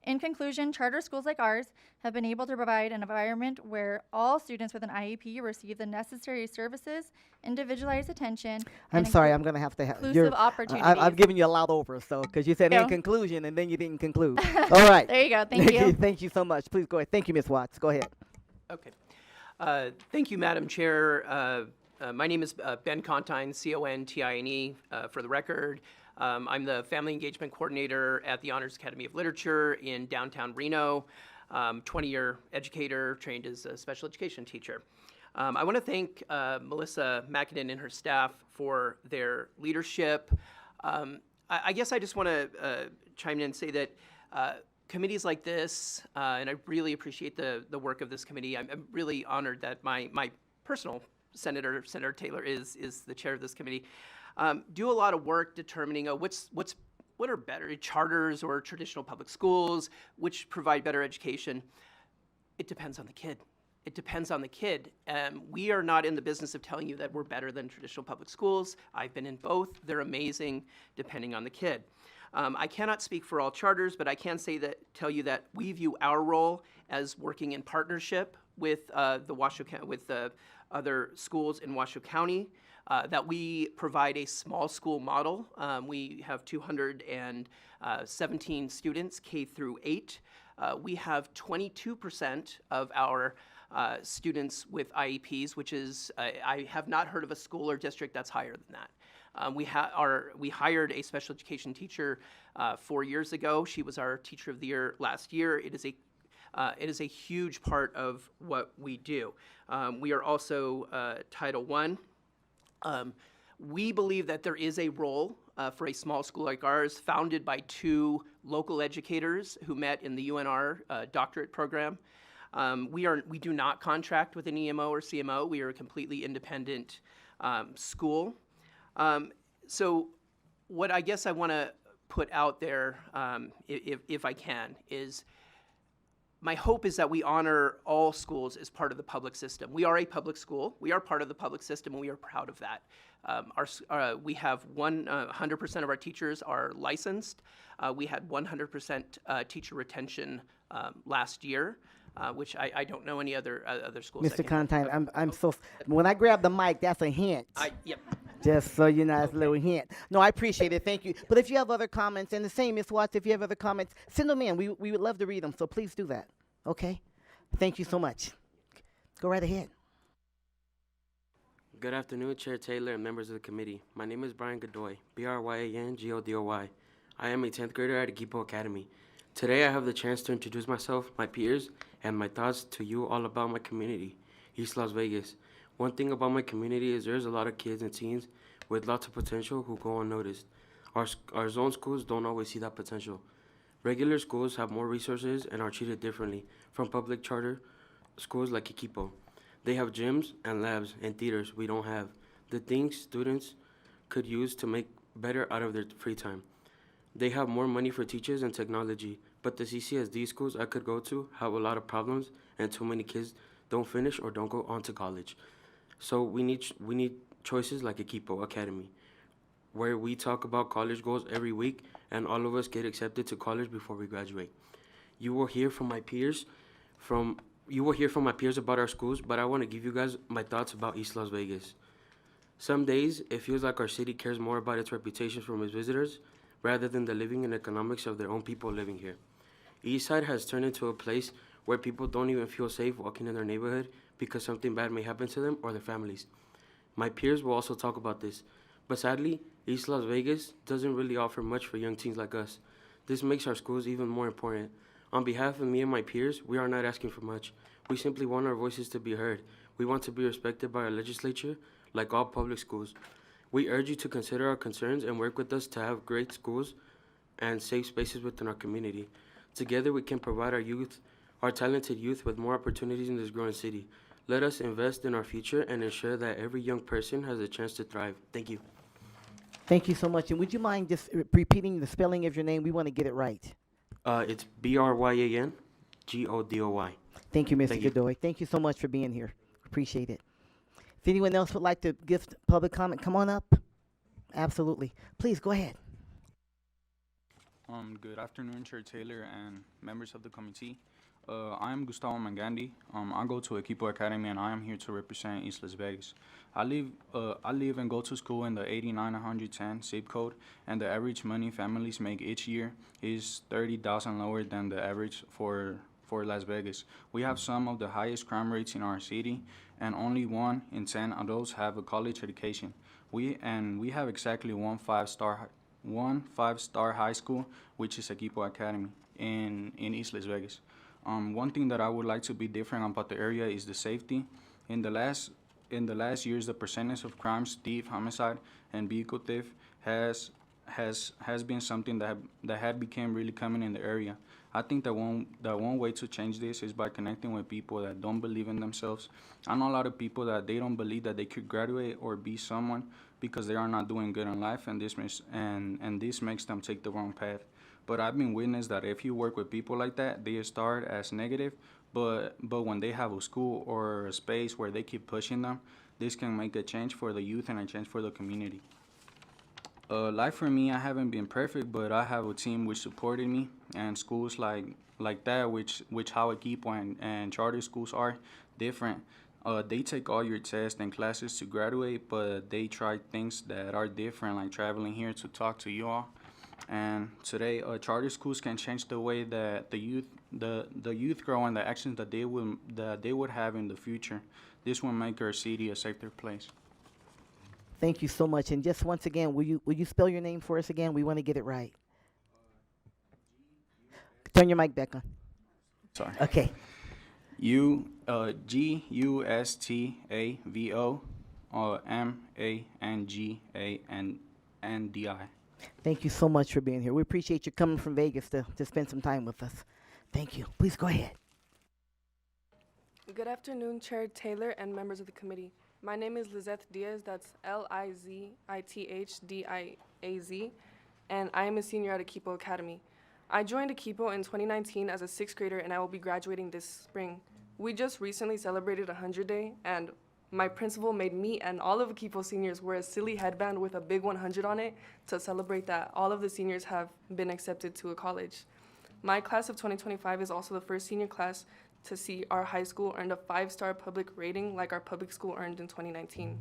In conclusion, charter schools like ours have been able to provide an environment where all students with an IEP receive the necessary services, individualized attention, I'm sorry, I'm going to have to have inclusive opportunities. I've given you a loud over, so because you said No. in conclusion and then you didn't conclude. All right. There you go. Thank you. Thank you so much. Please go ahead. Thank you, Ms. Watts. Go ahead. Okay. Thank you, Madam Chair. My name is Ben Contine, Contine, for the record. I'm the Family Engagement Coordinator at the Honors Academy of Literature in downtown Reno, 20-year educator, trained as a special education teacher. I want to thank Melissa Mackinnon and her staff for their leadership. I guess I just want to chime in and say that committees like this, and I really appreciate the work of this committee. I'm really honored that my personal Senator Taylor is the chair of this committee. Do a lot of work determining what are better, charters or traditional public schools, which provide better education. It depends on the kid. It depends on the kid. We are not in the business of telling you that we're better than traditional public schools. I've been in both. They're amazing depending on the kid. I cannot speak for all charters, but I can tell you that we view our role as working in partnership with the other schools in Washoe County. That we provide a small school model. We have 217 students, K through 8. We have 22% of our students with IEPs, which is, I have not heard of a school or district that's higher than that. We hired a special education teacher 4 years ago. She was our Teacher of the Year last year. It is a huge part of what we do. We are also Title I. We believe that there is a role for a small school like ours, founded by 2 local educators who met in the UNR doctorate program. We do not contract with an EMO or CMO. We are a completely independent school. So what I guess I want to put out there, if I can, is my hope is that we honor all schools as part of the public system. We are a public school. We are part of the public system, and we are proud of that. We have 100% of our teachers are licensed. We had 100% teacher retention last year, which I don't know any other schools. Mr. Contine, I'm so, when I grab the mic, that's a hint. Yep. Just so you know, it's a little hint. No, I appreciate it. Thank you. But if you have other comments, and the same, Ms. Watts, if you have other comments, send them in. We would love to read them, so please do that. Okay? Thank you so much. Go right ahead. Good afternoon, Chair Taylor and members of the committee. My name is Brian Godoy, Bryangodoy. I am a 10th grader at Equipo Academy. Today I have the chance to introduce myself, my peers, and my thoughts to you all about my community, East Las Vegas. One thing about my community is there's a lot of kids and teens with lots of potential who go unnoticed. Our zone schools don't always see that potential. Regular schools have more resources and are treated differently from public charter schools like Equipo. They have gyms and labs and theaters we don't have, the things students could use to make better out of their free time. They have more money for teachers and technology, but the CCSD schools I could go to have a lot of problems and too many kids don't finish or don't go on to college. So we need choices like Equipo Academy, where we talk about college goals every week and all of us get accepted to college before we graduate. You will hear from my peers about our schools, but I want to give you guys my thoughts about East Las Vegas. Some days it feels like our city cares more about its reputation from its visitors rather than the living and economics of their own people living here. Eastside has turned into a place where people don't even feel safe walking in their neighborhood because something bad may happen to them or their families. My peers will also talk about this, but sadly, East Las Vegas doesn't really offer much for young teens like us. This makes our schools even more important. On behalf of me and my peers, we are not asking for much. We simply want our voices to be heard. We want to be respected by our legislature like all public schools. We urge you to consider our concerns and work with us to have great schools and safe spaces within our community. Together we can provide our talented youth with more opportunities in this growing city. Let us invest in our future and ensure that every young person has a chance to thrive. Thank you. Thank you so much. And would you mind just repeating the spelling of your name? We want to get it right. It's Bryangodoy. Thank you, Mr. Godoy. Thank you so much for being here. Appreciate it. If anyone else would like to give public comment, come on up. Absolutely. Please go ahead. Good afternoon, Chair Taylor and members of the committee. I am Gustavo Mangandi. I go to Equipo Academy and I am here to represent East Las Vegas. I live and go to school in the 8910 zip code, and the average money families make each year is $30,000 lower than the average for Las Vegas. We have some of the highest crime rates in our city, and only 1 in 10 adults have a college education. We have exactly one five-star high school, which is Equipo Academy in East Las Vegas. One thing that I would like to be different about the area is the safety. In the last years, the percentage of crimes, theft, homicide, and vehicle theft has been something that had become really common in the area. I think that one way to change this is by connecting with people that don't believe in themselves. I know a lot of people that they don't believe that they could graduate or be someone because they are not doing good in life, and this makes them take the wrong path. But I've been witness that if you work with people like that, they start as negative, but when they have a school or a space where they keep pushing them, this can make a change for the youth and a change for the community. Life for me, I haven't been perfect, but I have a team which supported me, and schools like that, which how Equipo and charter schools are different. They take all your tests and classes to graduate, but they try things that are different, like traveling here to talk to you all. And today, charter schools can change the way that the youth grow and the actions that they would have in the future. This will make our city a safer place. Thank you so much. And just once again, will you spell your name for us again? We want to get it right. Turn your mic back on. Sorry. Okay. Gustavo Mangandi. Thank you so much for being here. We appreciate you coming from Vegas to spend some time with us. Thank you. Please go ahead. Good afternoon, Chair Taylor and members of the committee. My name is Lizeth Diaz, that's Lizithddiaz, and I am a senior at Equipo Academy. I joined Equipo in 2019 as a 6th grader, and I will be graduating this spring. We just recently celebrated 100 Day, and my principal made me and all of Equipo seniors wear a silly headband with a big 100 on it to celebrate that all of the seniors have been accepted to a college. My class of 2025 is also the first senior class to see our high school earned a 5-star public rating like our public school earned in 2019.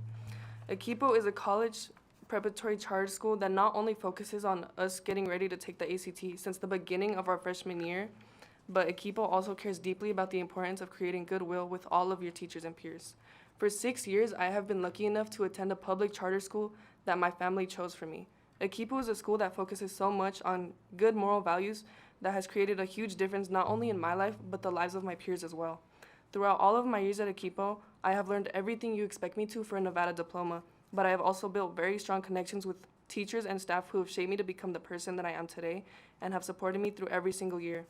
Equipo is a college preparatory charter school that not only focuses on us getting ready to take the ACT since the beginning of our freshman year, but Equipo also cares deeply about the importance of creating goodwill with all of your teachers and peers. For 6 years, I have been lucky enough to attend a public charter school that my family chose for me. Equipo is a school that focuses so much on good moral values that has created a huge difference not only in my life, but the lives of my peers as well. Throughout all of my years at Equipo, I have learned everything you expect me to for a Nevada diploma, but I have also built very strong connections with teachers and staff who have shaped me to become the person that I am today and have supported me through every single year.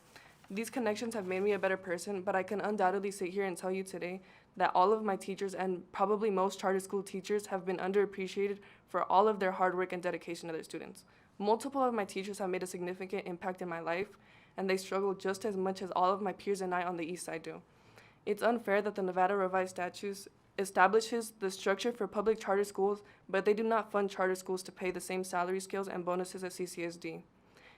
These connections have made me a better person, but I can undoubtedly sit here and tell you today that all of my teachers and probably most charter school teachers have been underappreciated for all of their hard work and dedication to their students. Multiple of my teachers have made a significant impact in my life, and they struggle just as much as all of my peers and I on the East Side do. It's unfair that the Nevada Revised Statutes establishes the structure for public charter schools, but they do not fund charter schools to pay the same salary scales and bonuses as CCSD.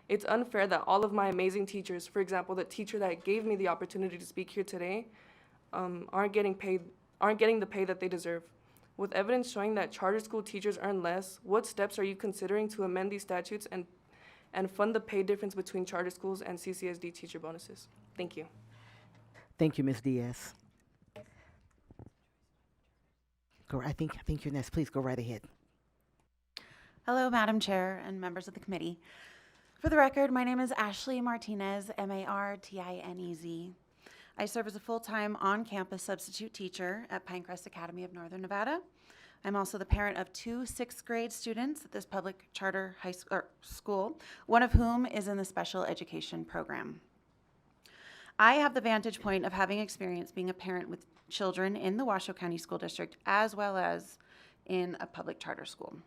It's unfair that all of my amazing teachers, for example, the teacher that gave me the opportunity to speak here today, aren't getting the pay that they deserve. With evidence showing that charter school teachers earn less, what steps are you considering to amend these statutes and fund the pay difference between charter schools and CCSD teacher bonuses? Thank you. Thank you, Ms. Diaz. I think you're next. Please go right ahead. Hello, Madam Chair and members of the committee. For the record, my name is Ashley Martinez, Martinez. I serve as a full-time on-campus substitute teacher at Pinecrest Academy of Northern Nevada. I'm also the parent of 2 6th grade students at this public charter school, one of whom is in the special education program. I have the vantage point of having experience being a parent with children in the Washoe County School District as well as in a public charter school.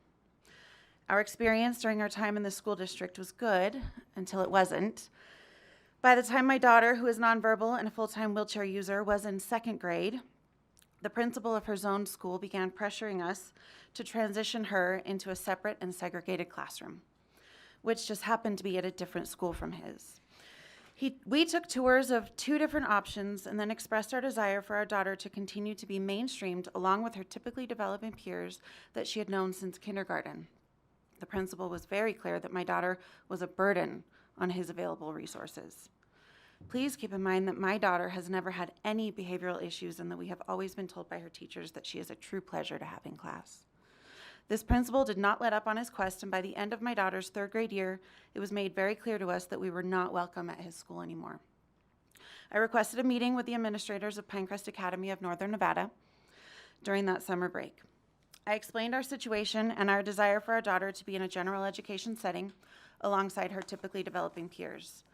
Our experience during our time in the school district was good until it wasn't. By the time my daughter, who is nonverbal and a full-time wheelchair user, was in 2nd grade, the principal of her zoned school began pressuring us to transition her into a separate and segregated classroom, which just happened to be at a different school from his. We took tours of 2 different options and then expressed our desire for our daughter to continue to be mainstreamed along with her typically developing peers that she had known since kindergarten. The principal was very clear that my daughter was a burden on his available resources. Please keep in mind that my daughter has never had any behavioral issues and that we have always been told by her teachers that she is a true pleasure to have in class. This principal did not let up on his quest, and by the end of my daughter's 3rd grade year, it was made very clear to us that we were not welcome at his school anymore. I requested a meeting with the administrators of Pinecrest Academy of Northern Nevada during that summer break. I explained our situation and our desire for our daughter to be in a general education setting alongside her typically developing peers.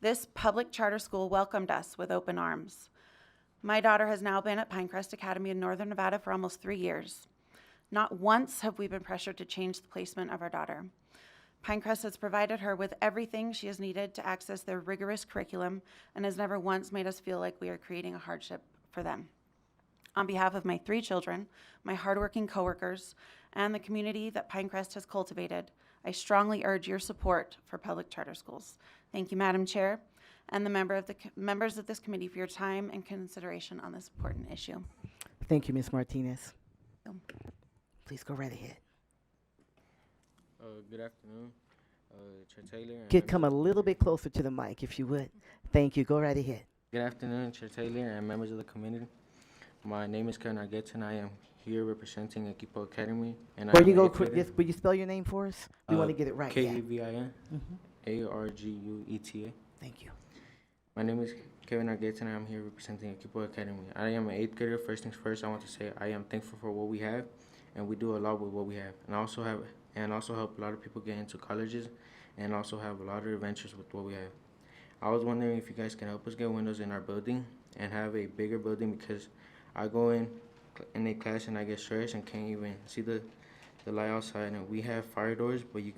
This public charter school welcomed us with open arms. My daughter has now been at Pinecrest Academy in Northern Nevada for almost 3 years. Not once have we been pressured to change the placement of our daughter. Pinecrest has provided her with everything she has needed to access their rigorous curriculum and has never once made us feel like we are creating a hardship for them. On behalf of my 3 children, my hardworking coworkers, and the community that Pinecrest has cultivated, I strongly urge your support for public charter schools. Thank you, Madam Chair, and the members of this committee for your time and consideration on this important issue. Thank you, Ms. Martinez. Please go right ahead. Good afternoon, Chair Taylor. Come a little bit closer to the mic, if you would. Thank you. Go right ahead. Good afternoon, Chair Taylor and members of the committee. My name is Kevin Argueta, and I am here representing Equipo Academy. And Before you go, will you spell your name for us? We want to get it right. Kevin Argueta. Thank you. My name is Kevin Argueta, and I'm here representing Equipo Academy. I am an 8th grader. First things first, I want to say I am thankful for what we have, and we do a lot with what we have, and also help a lot of people get into colleges, and also have a lot of adventures with what we have. I was wondering if you guys can help us get windows in our building and have a bigger building, because I go in a class and I get stressed and can't even see the light outside, and we have fire doors, but you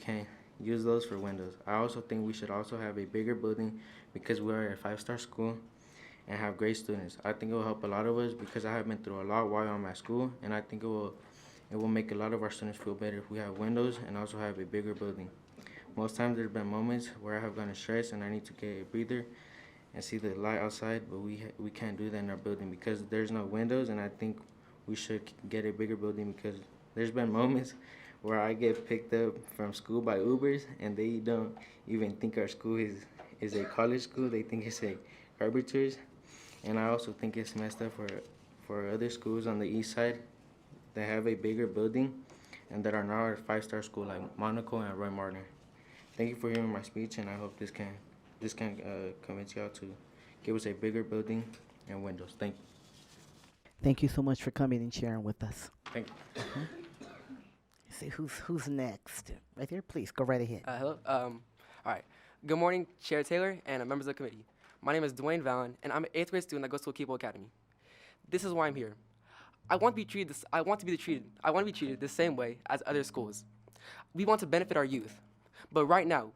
use those for windows. I also think we should also have a bigger building because we are a 5-star school and have great students. I think it will help a lot of us because I have been through a lot while I'm at school, and I think it will make a lot of our students feel better if we have windows and also have a bigger building. Most times there's been moments where I have gotten stressed and I need to get a breather and see the light outside, but we can't do that in our building because there's no windows, and I think we should get a bigger building because there's been moments where I get picked up from school by Ubers and they don't even think our school is a college school. They think it's a garbage tours. And I also think it's messed up for other schools on the east side that have a bigger building and that are now a 5-star school like Monaco and Roy Martin. Thank you for hearing my speech, and I hope this can convince y'all to give us a bigger building and windows. Thank you. Thank you so much for coming and sharing with us. Thank you. See who's next? Right there, please go right ahead. Hello. All right. Good morning, Chair Taylor and members of the committee. My name is Dwayne Vallon, and I'm an 8th grade student that goes to Akipo Academy. This is why I'm here. I want to be treated the same way as other schools. We want to benefit our youth, but right now,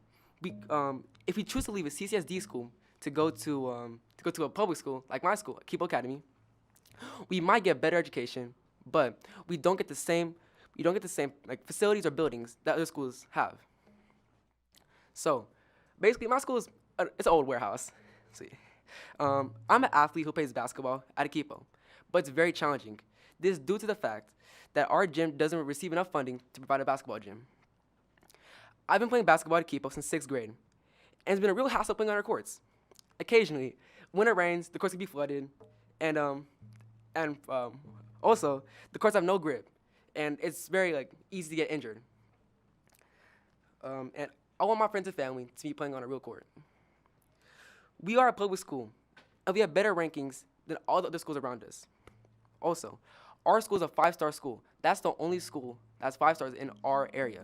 if we choose to leave a CCSD school to go to a public school like my school, Akipo Academy, we might get better education, but we don't get the same like facilities or buildings that other schools have. So, basically, my school is it's an old warehouse. See, I'm an athlete who plays basketball at Akipo, but it's very challenging. This is due to the fact that our gym doesn't receive enough funding to provide a basketball gym. I've been playing basketball at Akipo since 6th grade, and it's been a real hassle playing on our courts. Occasionally, when it rains, the courts can be flooded, and also the courts have no grip, and it's very easy to get injured. And I want my friends and family to be playing on a real court. We are a public school, and we have better rankings than all the other schools around us. Also, our school is a 5-star school. That's the only school that's 5 stars in our area.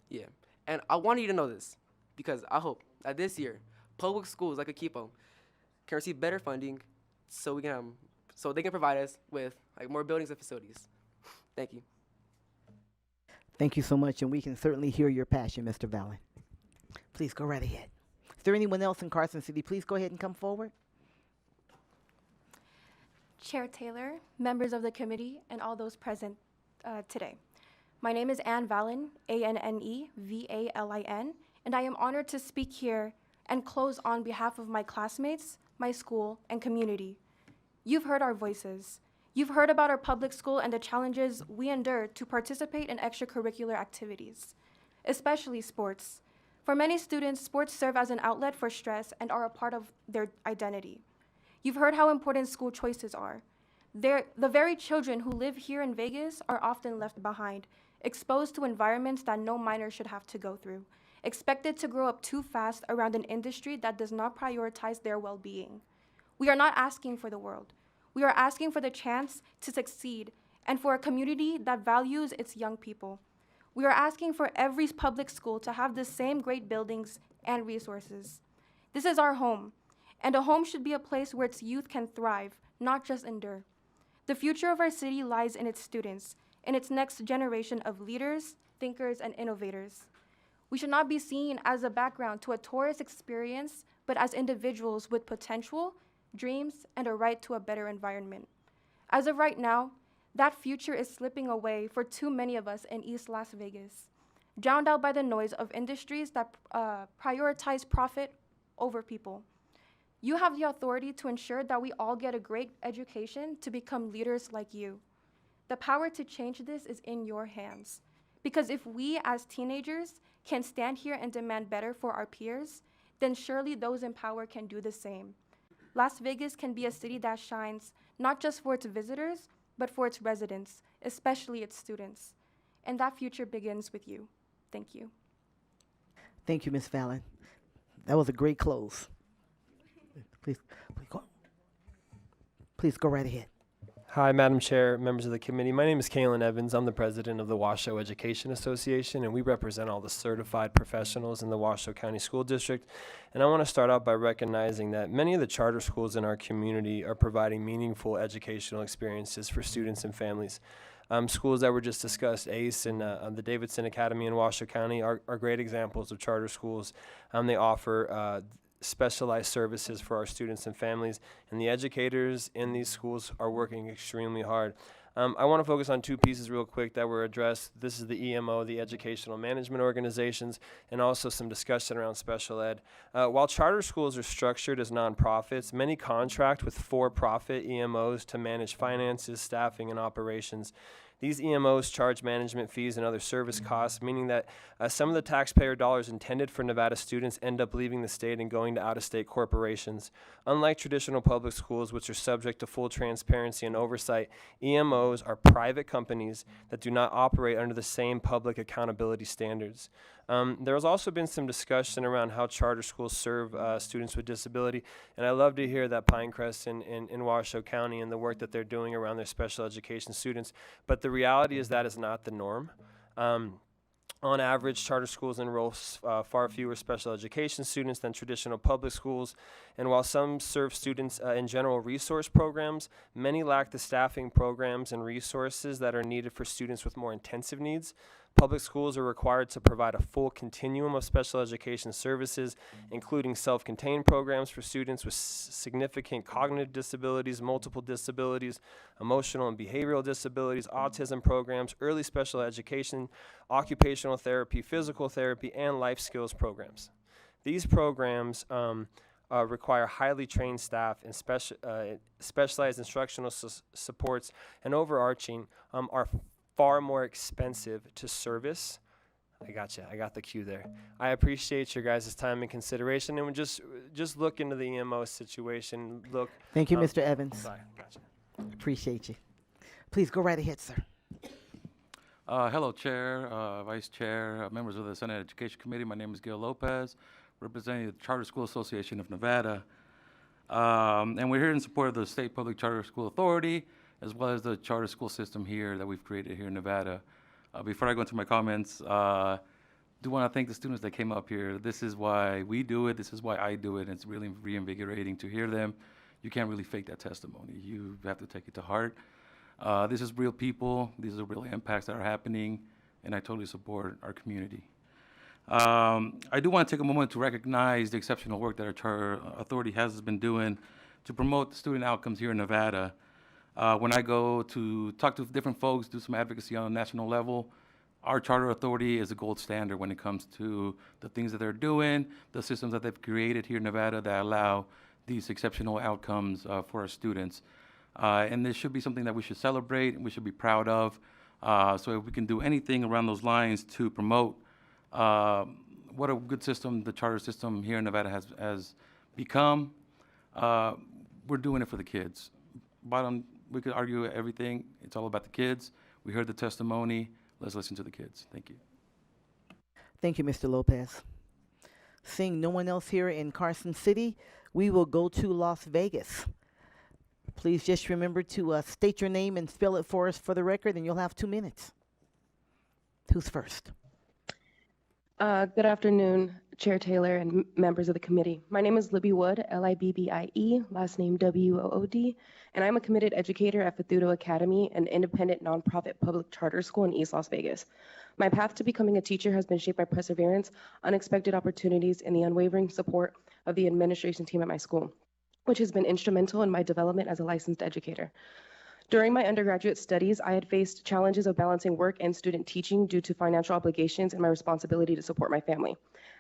Yeah, and I want you to know this because I hope that this year, public schools like Akipo can receive better funding so they can provide us with more buildings and facilities. Thank you. Thank you so much, and we can certainly hear your passion, Mr. Vallon. Please go right ahead. Is there anyone else in Carson City? Please go ahead and come forward. Chair Taylor, members of the committee, and all those present today. My name is Anne Vallon, A-N-N-E-V-A-L-I-N, and I am honored to speak here and close on behalf of my classmates, my school, and community. You've heard our voices. You've heard about our public school and the challenges we endure to participate in extracurricular activities, especially sports. For many students, sports serve as an outlet for stress and are a part of their identity. You've heard how important school choices are. The very children who live here in Vegas are often left behind, exposed to environments that no minor should have to go through, expected to grow up too fast around an industry that does not prioritize their well-being. We are not asking for the world. We are asking for the chance to succeed and for a community that values its young people. We are asking for every public school to have the same great buildings and resources. This is our home, and a home should be a place where its youth can thrive, not just endure. The future of our city lies in its students, in its next generation of leaders, thinkers, and innovators. We should not be seen as a background to a tourist experience, but as individuals with potential, dreams, and a right to a better environment. As of right now, that future is slipping away for too many of us in East Las Vegas, drowned out by the noise of industries that prioritize profit over people. You have the authority to ensure that we all get a great education to become leaders like you. The power to change this is in your hands. Because if we as teenagers can stand here and demand better for our peers, then surely those in power can do the same. Las Vegas can be a city that shines not just for its visitors, but for its residents, especially its students. And that future begins with you. Thank you. Thank you, Ms. Vallon. That was a great close. Please go right ahead. Hi, Madam Chair, members of the committee. My name is Kalen Evans. I'm the president of the Washoe Education Association, and we represent all the certified professionals in the Washoe County School District. And I want to start out by recognizing that many of the charter schools in our community are providing meaningful educational experiences for students and families. Schools that were just discussed, ACE and the Davidson Academy in Washoe County, are great examples of charter schools. They offer specialized services for our students and families, and the educators in these schools are working extremely hard. I want to focus on two pieces real quick that were addressed. This is the EMO, the Educational Management Organizations, and also some discussion around special ed. While charter schools are structured as nonprofits, many contract with for-profit EMOs to manage finances, staffing, and operations. These EMOs charge management fees and other service costs, meaning that some of the taxpayer dollars intended for Nevada students end up leaving the state and going to out-of-state corporations. Unlike traditional public schools, which are subject to full transparency and oversight, EMOs are private companies that do not operate under the same public accountability standards. There has also been some discussion around how charter schools serve students with disability, and I love to hear that Pinecrest in Washoe County and the work that they're doing around their special education students, but the reality is that is not the norm. On average, charter schools enroll far fewer special education students than traditional public schools, and while some serve students in general resource programs, many lack the staffing programs and resources that are needed for students with more intensive needs. Public schools are required to provide a full continuum of special education services, including self-contained programs for students with significant cognitive disabilities, multiple disabilities, emotional and behavioral disabilities, autism programs, early special education, occupational therapy, physical therapy, and life skills programs. These programs require highly trained staff and specialized instructional supports, and overarching are far more expensive to service. I got the cue there. I appreciate your guys' time and consideration, and just look into the EMO situation. Look. Thank you, Mr. Evans. Sorry, gotcha. Appreciate you. Please go right ahead, sir. Hello, Chair, Vice Chair, members of the Senate Education Committee. My name is Gil Lopez, representing the Charter School Association of Nevada. And we're here in support of the State Public Charter School Authority, as well as the charter school system here that we've created here in Nevada. Before I go into my comments, I do want to thank the students that came up here. This is why we do it. This is why I do it. It's really reinvigorating to hear them. You can't really fake that testimony. You have to take it to heart. This is real people. These are real impacts that are happening, and I totally support our community. I do want to take a moment to recognize the exceptional work that our charter authority has been doing to promote student outcomes here in Nevada. When I go to talk to different folks, do some advocacy on a national level, our charter authority is a gold standard when it comes to the things that they're doing, the systems that they've created here in Nevada that allow these exceptional outcomes for our students. And this should be something that we should celebrate and we should be proud of. So if we can do anything around those lines to promote what a good system the charter system here in Nevada has become, we're doing it for the kids. We could argue everything. It's all about the kids. We heard the testimony. Let's listen to the kids. Thank you. Thank you, Mr. Lopez. Seeing no one else here in Carson City, we will go to Las Vegas. Please just remember to state your name and spell it for us for the record, and you'll have 2 minutes. Who's first? Good afternoon, Chair Taylor and members of the committee. My name is Libby Wood, Libbie, last name Wood, and I'm a committed educator at Fathudo Academy, an independent nonprofit public charter school in East Las Vegas. My path to becoming a teacher has been shaped by perseverance, unexpected opportunities, and the unwavering support of the administration team at my school, which has been instrumental in my development as a licensed educator. During my undergraduate studies, I had faced challenges of balancing work and student teaching due to financial obligations and my responsibility to support my family.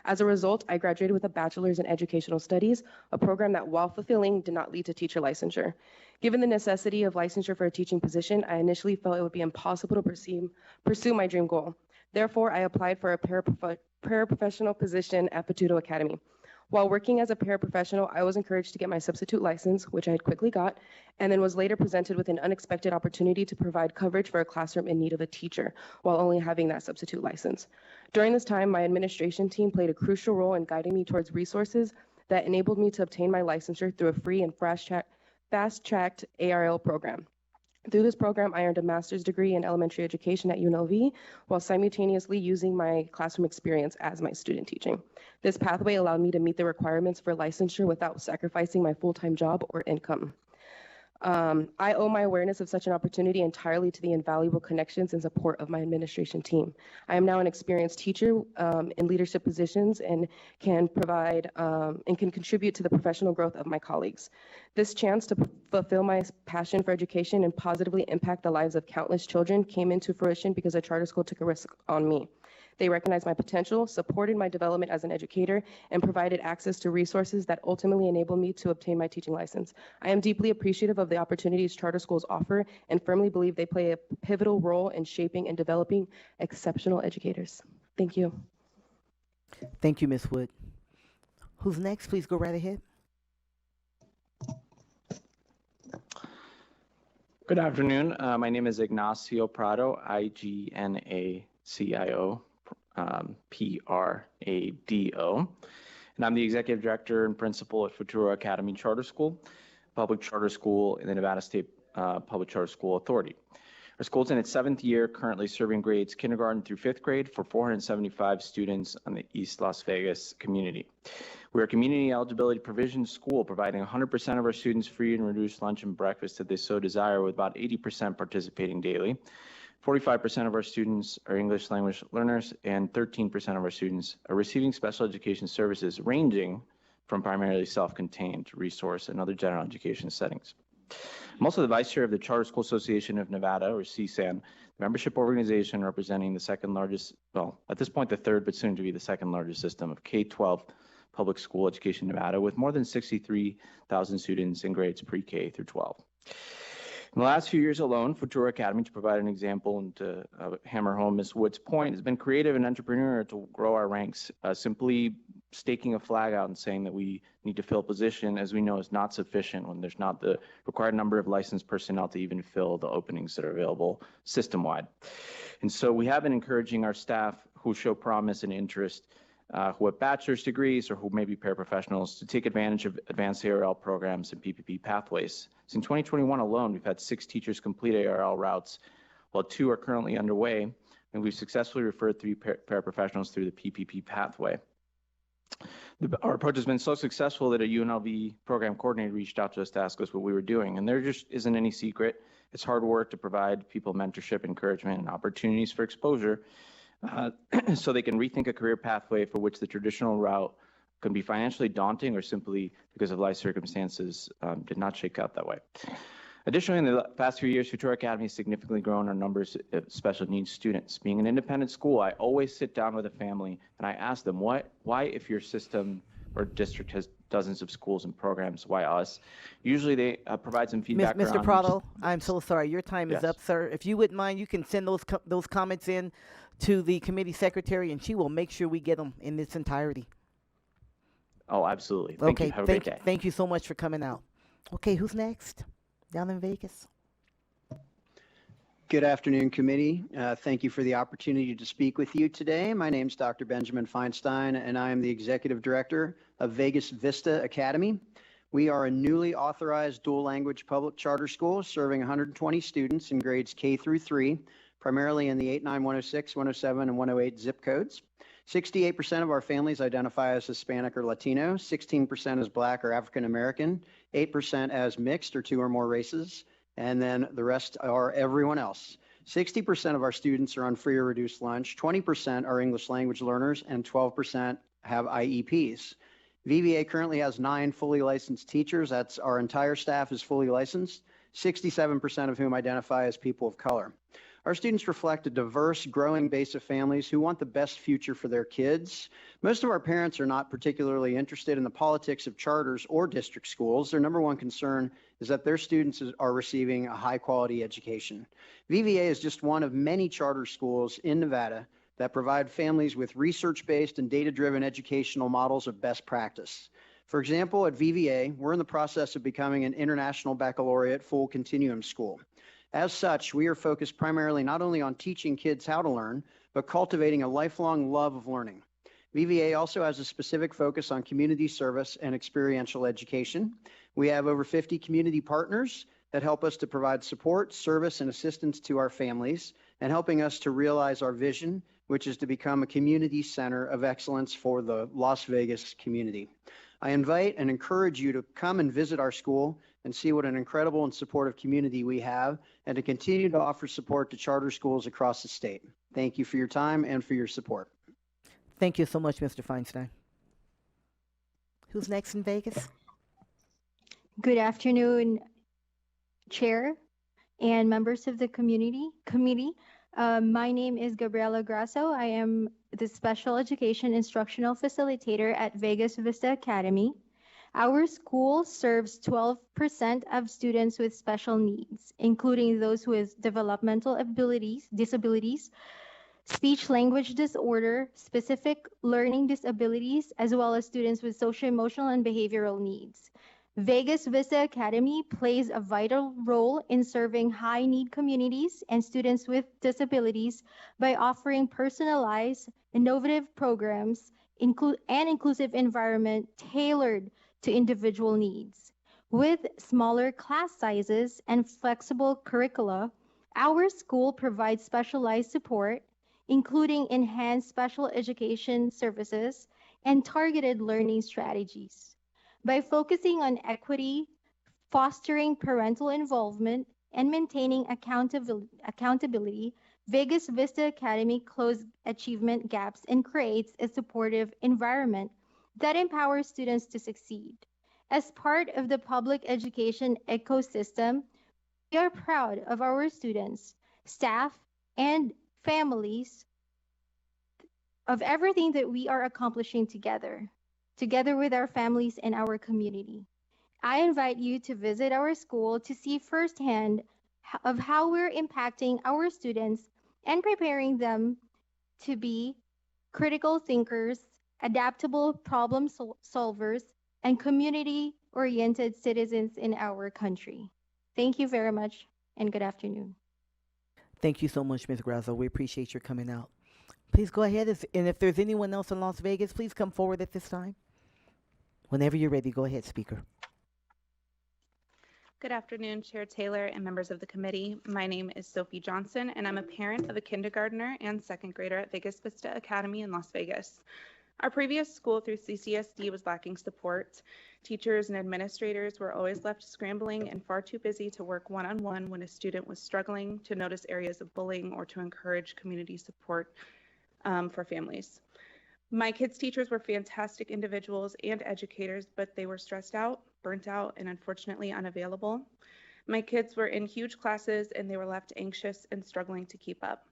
As a result, I graduated with a bachelor's in educational studies, a program that, while fulfilling, did not lead to teacher licensure. Given the necessity of licensure for a teaching position, I initially felt it would be impossible to pursue my dream goal. Therefore, I applied for a paraprofessional position at Fathudo Academy. While working as a paraprofessional, I was encouraged to get my substitute license, which I had quickly got, and then was later presented with an unexpected opportunity to provide coverage for a classroom in need of a teacher, while only having that substitute license. During this time, my administration team played a crucial role in guiding me towards resources that enabled me to obtain my licensure through a free and fast-tracked ARL program. Through this program, I earned a master's degree in elementary education at UNLV, while simultaneously using my classroom experience as my student teaching. This pathway allowed me to meet the requirements for licensure without sacrificing my full-time job or income. I owe my awareness of such an opportunity entirely to the invaluable connections and support of my administration team. I am now an experienced teacher in leadership positions and can provide and can contribute to the professional growth of my colleagues. This chance to fulfill my passion for education and positively impact the lives of countless children came into fruition because a charter school took a risk on me. They recognized my potential, supported my development as an educator, and provided access to resources that ultimately enabled me to obtain my teaching license. I am deeply appreciative of the opportunities charter schools offer and firmly believe they play a pivotal role in shaping and developing exceptional educators. Thank you. Thank you, Ms. Wood. Who's next? Please go right ahead. Good afternoon. My name is Ignacio Prado, IGNACIO, PRADO, and I'm the Executive Director and Principal at Futuro Academy Charter School, public charter school in the Nevada State Public Charter School Authority. Our school's in its 7th year, currently serving grades kindergarten through 5th grade for 475 students on the East Las Vegas community. We're a community eligibility provision school, providing 100% of our students free and reduced lunch and breakfast if they so desire, with about 80% participating daily. 45% of our students are English language learners, and 13% of our students are receiving special education services ranging from primarily self-contained resource and other general education settings. I'm also the Vice Chair of the Charter School Association of Nevada, or CSAN, the membership organization representing the second largest, well, at this point the third, but soon to be the second largest system of K-12 public school education in Nevada, with more than 63,000 students in grades pre-K through 12. In the last few years alone, Futuro Academy, to provide an example and to hammer home Ms. Wood's point, has been creative and entrepreneurial to grow our ranks. Simply staking a flag out and saying that we need to fill a position, as we know, is not sufficient when there's not the required number of licensed personnel to even fill the openings that are available system-wide. And so we have been encouraging our staff who show promise and interest, who have bachelor's degrees or who may be paraprofessionals, to take advantage of advanced ARL programs and PPP pathways. So in 2021 alone, we've had 6 teachers complete ARL routes, while 2 are currently underway, and we've successfully referred 3 paraprofessionals through the PPP pathway. Our approach has been so successful that a UNLV program coordinator reached out to us to ask us what we were doing, and there just isn't any secret. It's hard work to provide people mentorship, encouragement, and opportunities for exposure so they can rethink a career pathway for which the traditional route can be financially daunting or simply because of life circumstances did not shake out that way. Additionally, in the past few years, Futuro Academy has significantly grown our numbers of special needs students. Being an independent school, I always sit down with a family and I ask them, why if your system or district has dozens of schools and programs, why us? Usually they provide some feedback. Mr. Prado, I'm so sorry. Your time is up, sir. If you wouldn't mind, you can send those comments in to the committee secretary, and she will make sure we get them in its entirety. Oh, absolutely. Thank you. Have a great day. Thank you so much for coming out. Okay, who's next? Down in Vegas. Good afternoon, committee. Thank you for the opportunity to speak with you today. My name is Dr. Benjamin Feinstein, and I am the Executive Director of Vegas Vista Academy. We are a newly authorized dual language public charter school serving 120 students in grades K through 3, primarily in the 89106, 107, and 108 zip codes. 68% of our families identify as Hispanic or Latino, 16% as Black or African American, 8% as mixed or 2 or more races, and then the rest are everyone else. 60% of our students are on free or reduced lunch, 20% are English language learners, and 12% have IEPs. VVA currently has 9 fully licensed teachers. That's our entire staff is fully licensed, 67% of whom identify as people of color. Our students reflect a diverse, growing base of families who want the best future for their kids. Most of our parents are not particularly interested in the politics of charters or district schools. Their number one concern is that their students are receiving a high-quality education. VVA is just one of many charter schools in Nevada that provide families with research-based and data-driven educational models of best practice. For example, at VVA, we're in the process of becoming an international baccalaureate full continuum school. As such, we are focused primarily not only on teaching kids how to learn, but cultivating a lifelong love of learning. VVA also has a specific focus on community service and experiential education. We have over 50 community partners that help us to provide support, service, and assistance to our families, and helping us to realize our vision, which is to become a community center of excellence for the Las Vegas community. I invite and encourage you to come and visit our school and see what an incredible and supportive community we have, and to continue to offer support to charter schools across the state. Thank you for your time and for your support. Thank you so much, Mr. Feinstein. Who's next in Vegas? Good afternoon, Chair and members of the committee. My name is Gabriela Grasso. I am the Special Education Instructional Facilitator at Vegas Vista Academy. Our school serves 12% of students with special needs, including those with developmental disabilities, speech language disorder, specific learning disabilities, as well as students with social, emotional, and behavioral needs. Vegas Vista Academy plays a vital role in serving high-need communities and students with disabilities by offering personalized, innovative programs and inclusive environment tailored to individual needs. With smaller class sizes and flexible curricula, our school provides specialized support, including enhanced special education services and targeted learning strategies. By focusing on equity, fostering parental involvement, and maintaining accountability, Vegas Vista Academy closes achievement gaps and creates a supportive environment that empowers students to succeed. As part of the public education ecosystem, we are proud of our students, staff, and families, of everything that we are accomplishing together with our families and our community. I invite you to visit our school to see firsthand of how we're impacting our students and preparing them to be critical thinkers, adaptable problem solvers, and community-oriented citizens in our country. Thank you very much, and good afternoon. Thank you so much, Ms. Grasso. We appreciate your coming out. Please go ahead, and if there's anyone else in Las Vegas, please come forward at this time. Whenever you're ready, go ahead, speaker. Good afternoon, Chair Taylor and members of the committee. My name is Sophie Johnson, and I'm a parent of a kindergartner and second grader at Vegas Vista Academy in Las Vegas. Our previous school through CCSD was lacking support. Teachers and administrators were always left scrambling and far too busy to work one-on-one when a student was struggling, to notice areas of bullying, or to encourage community support for families. My kids' teachers were fantastic individuals and educators, but they were stressed out, burnt out, and unfortunately unavailable. My kids were in huge classes and they were left anxious and struggling to keep up.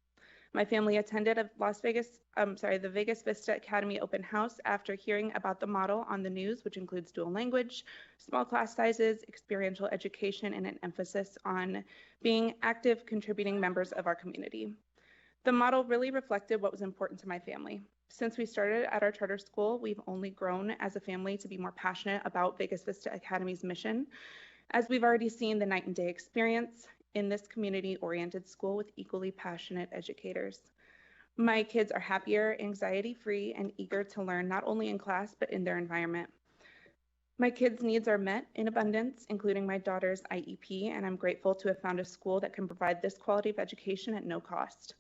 My family attended the Vegas Vista Academy open house after hearing about the model on the news, which includes dual language, small class sizes, experiential education, and an emphasis on being active, contributing members of our community. The model really reflected what was important to my family. Since we started at our charter school, we've only grown as a family to be more passionate about Vegas Vista Academy's mission, as we've already seen the night and day experience in this community-oriented school with equally passionate educators. My kids are happier, anxiety-free, and eager to learn not only in class, but in their environment. My kids' needs are met in abundance, including my daughter's IEP, and I'm grateful to have found a school that can provide this quality of education at no cost.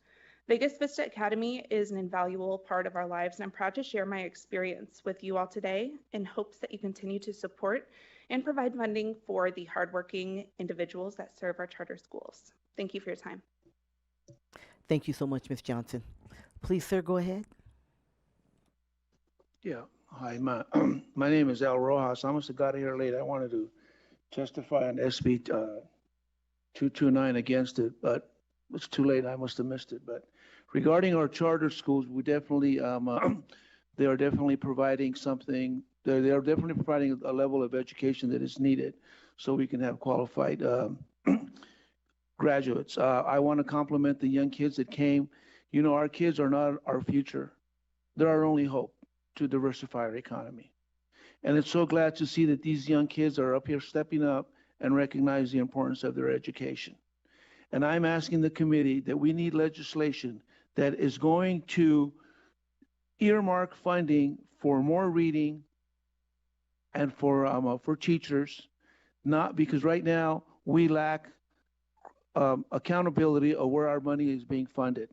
Vegas Vista Academy is an invaluable part of our lives, and I'm proud to share my experience with you all today in hopes that you continue to support and provide funding for the hardworking individuals that serve our charter schools. Thank you for your time. Thank you so much, Ms. Johnson. Please, sir, go ahead. Yeah, hi, my name is Al Rojas. I must have got here late. I wanted to testify on SB 229 against it, but it's too late. I must have missed it. But regarding our charter schools, we definitely, they are definitely providing something. They are definitely providing a level of education that is needed so we can have qualified graduates. I want to compliment the young kids that came. You know, our kids are not our future. They're our only hope to diversify our economy. And it's so glad to see that these young kids are up here stepping up and recognize the importance of their education. And I'm asking the committee that we need legislation that is going to earmark funding for more reading and for teachers, not because right now we lack accountability of where our money is being funded.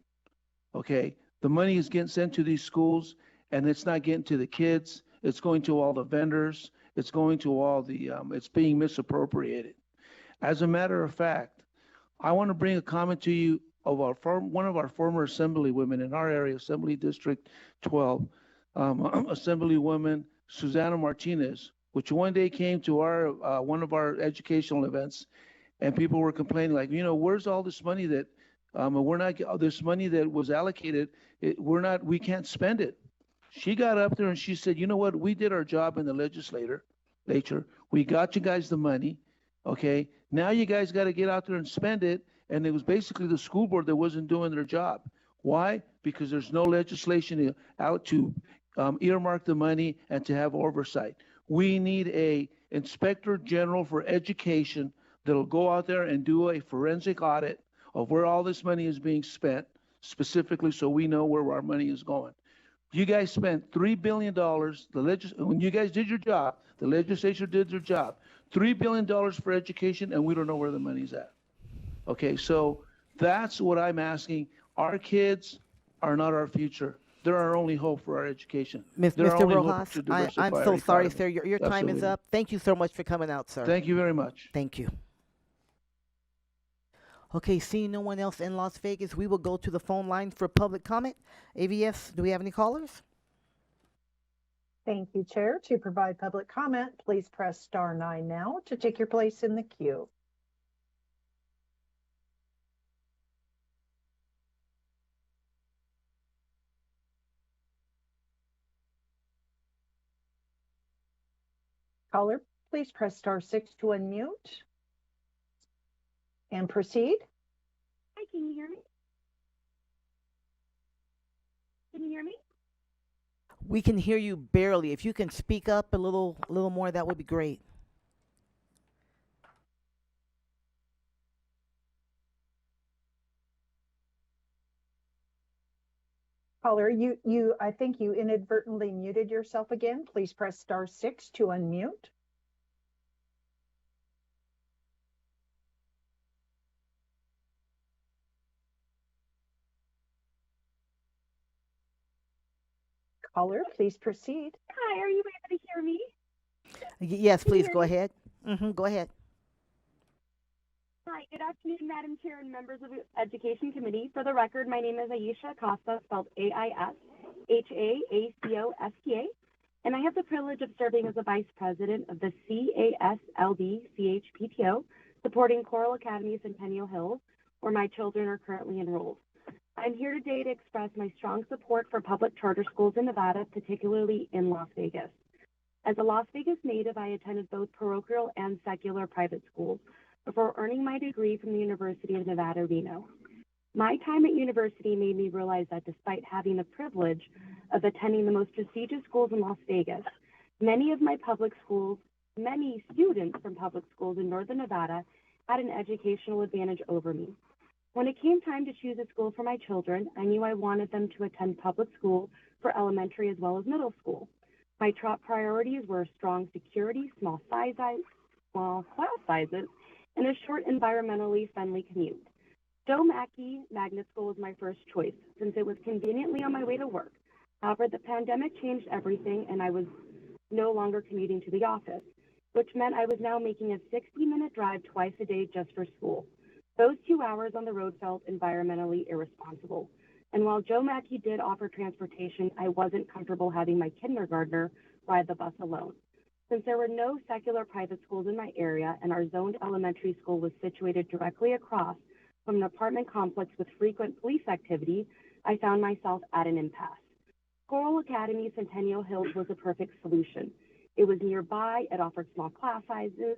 Okay, the money is getting sent to these schools and it's not getting to the kids. It's going to all the vendors. It's going to all the, it's being misappropriated. As a matter of fact, I want to bring a comment to you of one of our former assemblywomen in our area, Assembly District 12, Assemblywoman Susana Martinez, which one day came to our one of our educational events, and people were complaining like, where's all this money that we're not this money that was allocated? We can't spend it. She got up there and she said, you know what? We did our job in the legislature. We got you guys the money. Okay. Now you guys got to get out there and spend it. And it was basically the school board that wasn't doing their job. Why? Because there's no legislation out to earmark the money and to have oversight. We need a inspector general for education that'll go out there and do a forensic audit of where all this money is being spent, specifically so we know where our money is going. You guys spent $3 billion. When you guys did your job, the legislature did their job. $3 billion for education, and we don't know where the money's at. Okay, so that's what I'm asking. Our kids are not our future. They're our only hope for our education. Mr. Rojas, I'm so sorry, sir. Your time is up. Thank you so much for coming out, sir. Thank you very much. Thank you. Okay, seeing no one else in Las Vegas, we will go to the phone line for public comment. AVS, do we have any callers? Thank you, Chair. To provide public comment, please press *9 now to take your place in the queue. Caller, please press *6 to unmute and proceed. Hi, can you hear me? Can you hear me? We can hear you barely. If you can speak up a little more, that would be great. Caller, I think you inadvertently muted yourself again. Please press *6 to unmute. Caller, please proceed. Hi, are you able to hear me? Yes, please go ahead. Go ahead. Hi, good afternoon, Madam Chair and members of the Education Committee. For the record, my name is Aisha Acosta, spelled AISHAACOSTA, and I have the privilege of serving as the Vice President of the CASLD CHPTO, supporting Coral Academy Centennial Hills, where my children are currently enrolled. I'm here today to express my strong support for public charter schools in Nevada, particularly in Las Vegas. As a Las Vegas native, I attended both parochial and secular private schools before earning my degree from the University of Nevada, Reno. My time at university made me realize that despite having the privilege of attending the most prestigious schools in Las Vegas, many students from public schools in Northern Nevada had an educational advantage over me. When it came time to choose a school for my children, I knew I wanted them to attend public school for elementary as well as middle school. My top priorities were strong security, small class sizes, and a short, environmentally friendly commute. Joe Mackey Magnet School was my first choice, since it was conveniently on my way to work. However, the pandemic changed everything, and I was no longer commuting to the office, which meant I was now making a 60-minute drive twice a day just for school. Those 2 hours on the road felt environmentally irresponsible. And while Joe Mackey did offer transportation, I wasn't comfortable having my kindergartner ride the bus alone. Since there were no secular private schools in my area and our zoned elementary school was situated directly across from an apartment complex with frequent police activity, I found myself at an impasse. Coral Academy Centennial Hills was a perfect solution. It was nearby, it offered small class sizes,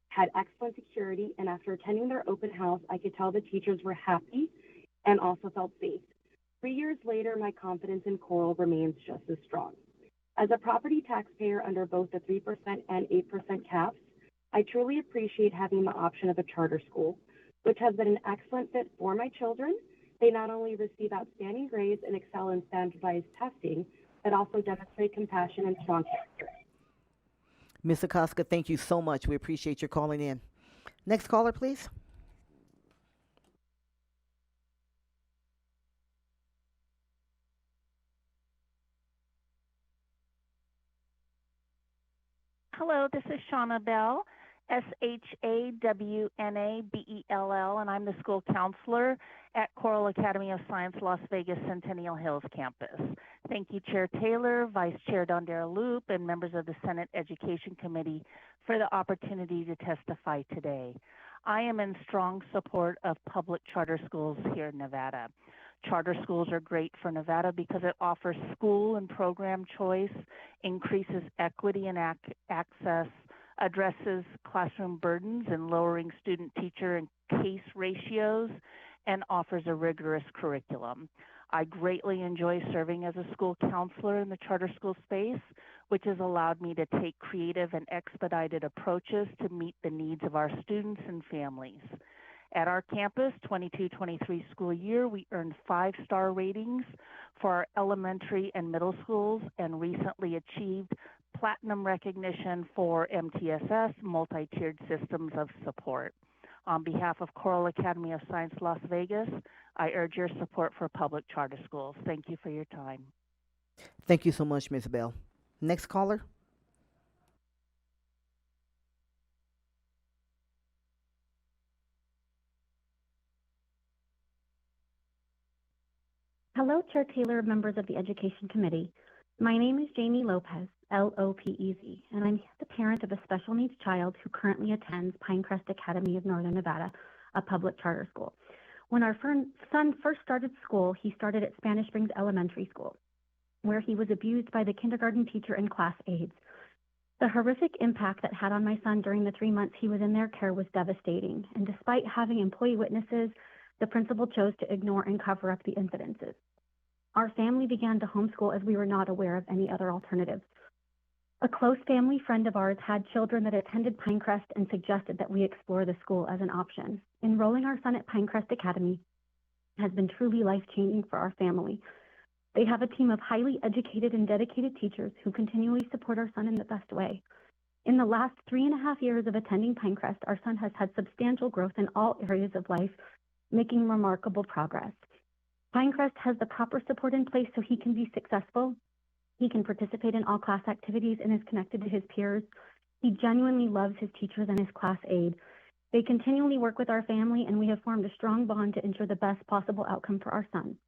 had excellent security, and after attending their open house, I could tell the teachers were happy and also felt safe. 3 years later, my confidence in Coral remains just as strong. As a property taxpayer under both the 3% and 8% caps, I truly appreciate having the option of a charter school, which has been an excellent fit for my children. They not only receive outstanding grades and excel in standardized testing, but also demonstrate compassion and strong character. Ms. Acosta, thank you so much. We appreciate your calling in. Next caller, please. Hello, this is Shauna Bell, SHAWNABELL, and I'm the school counselor at Coral Academy of Science Las Vegas Centennial Hills campus. Thank you, Chair Taylor, Vice Chair Dondera Loop, and members of the Senate Education Committee for the opportunity to testify today. I am in strong support of public charter schools here in Nevada. Charter schools are great for Nevada because it offers school and program choice, increases equity and access, addresses classroom burdens and lowering student teacher and case ratios, and offers a rigorous curriculum. I greatly enjoy serving as a school counselor in the charter school space, which has allowed me to take creative and expedited approaches to meet the needs of our students and families. At our campus, 22-23 school year, we earned 5-star ratings for our elementary and middle schools and recently achieved platinum recognition for MTSS, multi-tiered systems of support. On behalf of Coral Academy of Science Las Vegas, I urge your support for public charter schools. Thank you for your time. Thank you so much, Ms. Bell. Next caller. Hello, Chair Taylor, members of the Education Committee. My name is Jamie Lopez, Lopez, and I'm the parent of a special needs child who currently attends Pinecrest Academy of Northern Nevada, a public charter school. When our son first started school, he started at Spanish Springs Elementary School, where he was abused by the kindergarten teacher and class aides. The horrific impact that had on my son during the 3 months he was in their care was devastating, and despite having employee witnesses, the principal chose to ignore and cover up the incidences. Our family began to homeschool as we were not aware of any other alternatives. A close family friend of ours had children that attended Pinecrest and suggested that we explore the school as an option. Enrolling our son at Pinecrest Academy has been truly life-changing for our family. They have a team of highly educated and dedicated teachers who continually support our son in the best way. In the last 3.5 years of attending Pinecrest, our son has had substantial growth in all areas of life, making remarkable progress. Pinecrest has the proper support in place so he can be successful. He can participate in all class activities and is connected to his peers. He genuinely loves his teachers and his class aide. They continually work with our family, and we have formed a strong bond to ensure the best possible outcome for our son.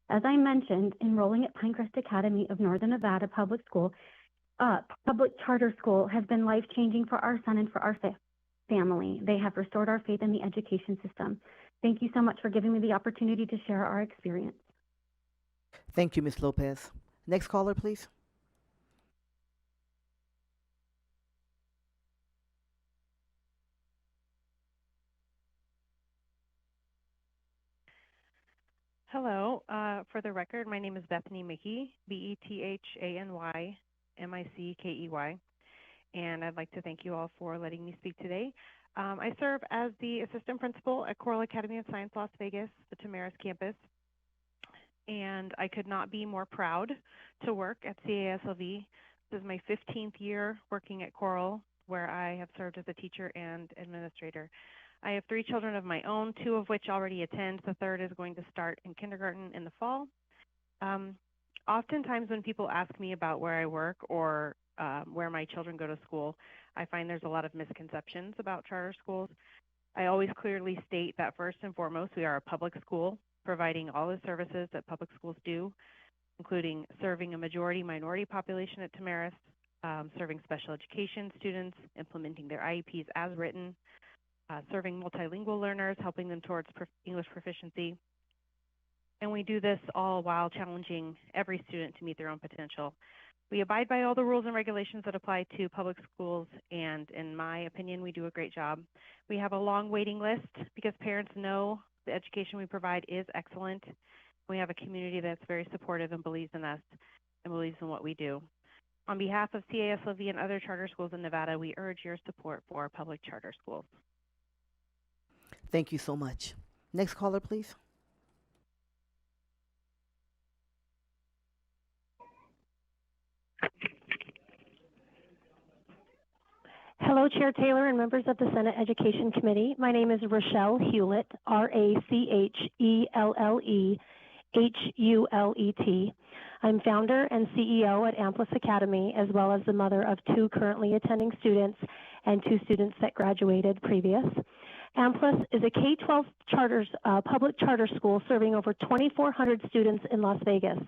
As I mentioned, enrolling at Pinecrest Academy of Northern Nevada Public Charter School has been life-changing for our son and for our family. They have restored our faith in the education system. Thank you so much for giving me the opportunity to share our experience. Thank you, Ms. Lopez. Next caller, please. Hello. For the record, my name is Bethany Mickey, BETHANYMICKEY, and I'd like to thank you all for letting me speak today. I serve as the assistant principal at Coral Academy of Science Las Vegas, the Tamaris campus, and I could not be more proud to work at CASLV. This is my 15th year working at Coral, where I have served as a teacher and administrator. I have 3 children of my own, 2 of which already attend. The third is going to start in kindergarten in the fall. Oftentimes when people ask me about where I work or where my children go to school, I find there's a lot of misconceptions about charter schools. I always clearly state that first and foremost, we are a public school providing all the services that public schools do, including serving a majority-minority population at Tamaris, serving special education students, implementing their IEPs as written, serving multilingual learners, helping them towards English proficiency. And we do this all while challenging every student to meet their own potential. We abide by all the rules and regulations that apply to public schools, and in my opinion, we do a great job. We have a long waiting list because parents know the education we provide is excellent. We have a community that's very supportive and believes in us and believes in what we do. On behalf of CASLV and other charter schools in Nevada, we urge your support for public charter schools. Thank you so much. Next caller, please. Hello, Chair Taylor and members of the Senate Education Committee. My name is Rochelle Hewlett, Rachelle, Hulet. I'm founder and CEO at Amplis Academy, as well as the mother of 2 currently attending students and 2 students that graduated previous. Amplis is a K-12 public charter school serving over 2,400 students in Las Vegas.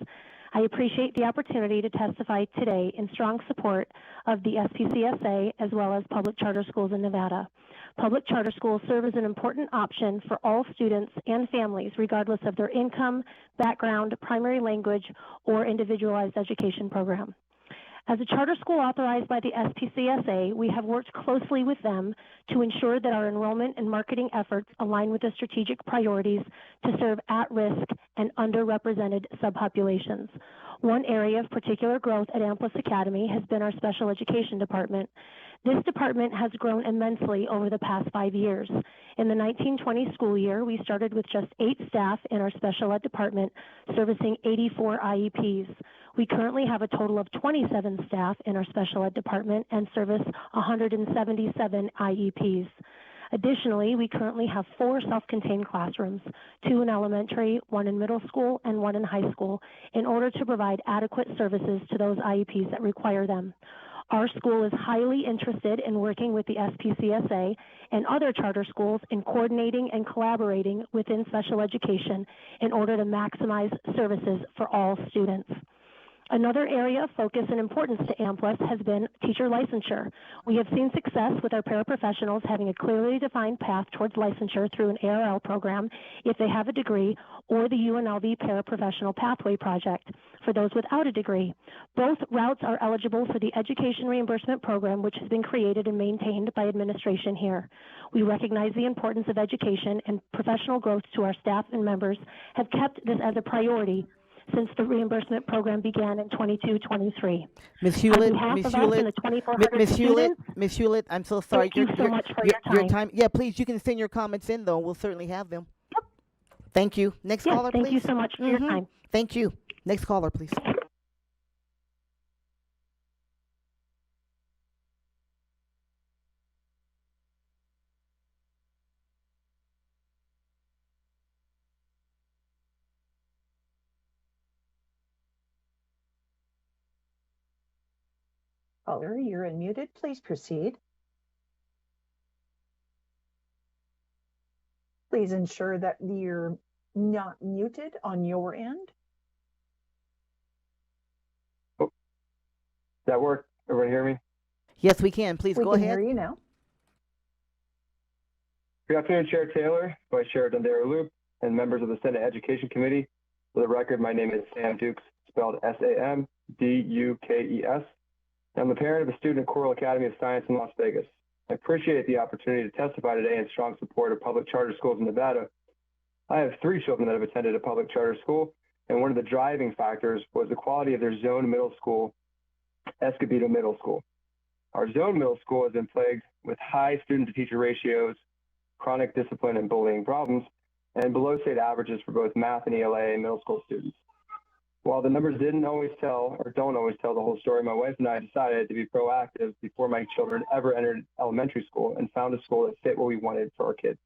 I appreciate the opportunity to testify today in strong support of the SPCSA as well as public charter schools in Nevada. Public charter schools serve as an important option for all students and families, regardless of their income, background, primary language, or individualized education program. As a charter school authorized by the SPCSA, we have worked closely with them to ensure that our enrollment and marketing efforts align with the strategic priorities to serve at-risk and underrepresented subpopulations. One area of particular growth at Amplis Academy has been our special education department. This department has grown immensely over the past 5 years. In the 1920 school year, we started with just 8 staff in our special ed department, servicing 84 IEPs. We currently have a total of 27 staff in our special ed department and service 177 IEPs. Additionally, we currently have 4 self-contained classrooms, 2 in elementary, 1 in middle school, and 1 in high school, in order to provide adequate services to those IEPs that require them. Our school is highly interested in working with the SPCSA and other charter schools in coordinating and collaborating within special education in order to maximize services for all students. Another area of focus and importance to Amplis has been teacher licensure. We have seen success with our paraprofessionals having a clearly defined path towards licensure through an ARL program if they have a degree, or the UNLV Paraprofessional Pathway Project for those without a degree. Both routes are eligible for the Education Reimbursement Program, which has been created and maintained by administration here. We recognize the importance of education, and professional growth to our staff and members have kept this as a priority since the reimbursement program began in 22-23. Ms. Hewlett, Ms. Hewlett, I'm so sorry. Thank you so much for your time. Yeah, please, you can send your comments in, though. We'll certainly have them. Yep. Thank you. Next Yes, caller, please. thank you so much for your time. Thank you. Next caller, please. Caller, you're unmuted. Please proceed. Please ensure that you're not muted on your end. Does that work? Everyone hear me? Yes, we can. Please go ahead. We can hear you now. Good afternoon, Chair Taylor, Vice Chair Dondero Loop, and members of the Senate Education Committee. For the record, my name is Sam Dukes, spelled S-A-M-D-U-K-E-S. I'm the parent of a student at Coral Academy of Science in Las Vegas. I appreciate the opportunity to testify today in strong support of public charter schools in Nevada. I have 3 children that have attended a public charter school, and one of the driving factors was the quality of their zone middle school, Escobedo Middle School. Our zone middle school has been plagued with high student-to-teacher ratios, chronic discipline and bullying problems, and below state averages for both math and ELA middle school students. While the numbers don't always tell the whole story, my wife and I decided to be proactive before my children ever entered elementary school and found a school that fit what we wanted for our kids.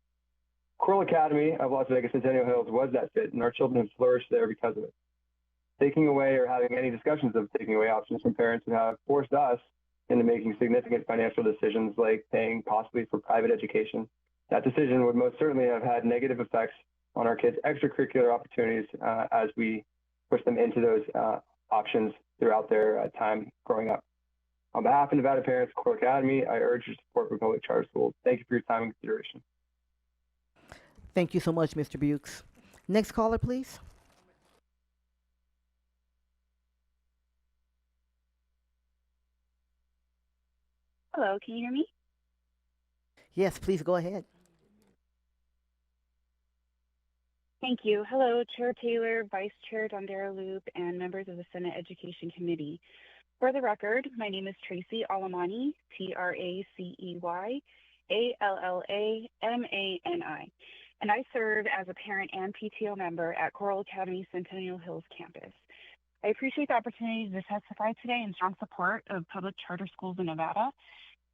Coral Academy of Las Vegas Centennial Hills was that fit, and our children have flourished there because of it. Taking away or having any discussions of taking away options from parents would have forced us into making significant financial decisions like paying possibly for private education. That decision would most certainly have had negative effects on our kids' extracurricular opportunities as we push them into those options throughout their time growing up. On behalf of Nevada parents, Coral Academy, I urge your support for public charter schools. Thank you for your time and consideration. Thank you so much, Mr. Bukes. Next caller, please. Hello, can you hear me? Yes, please go ahead. Thank you. Hello, Chair Taylor, Vice Chair Dondero Loop, and members of the Senate Education Committee. For the record, my name is Tracy Alamani, Tracy-Allamani, and I serve as a parent and PTO member at Coral Academy Centennial Hills campus. I appreciate the opportunity to testify today in strong support of public charter schools in Nevada.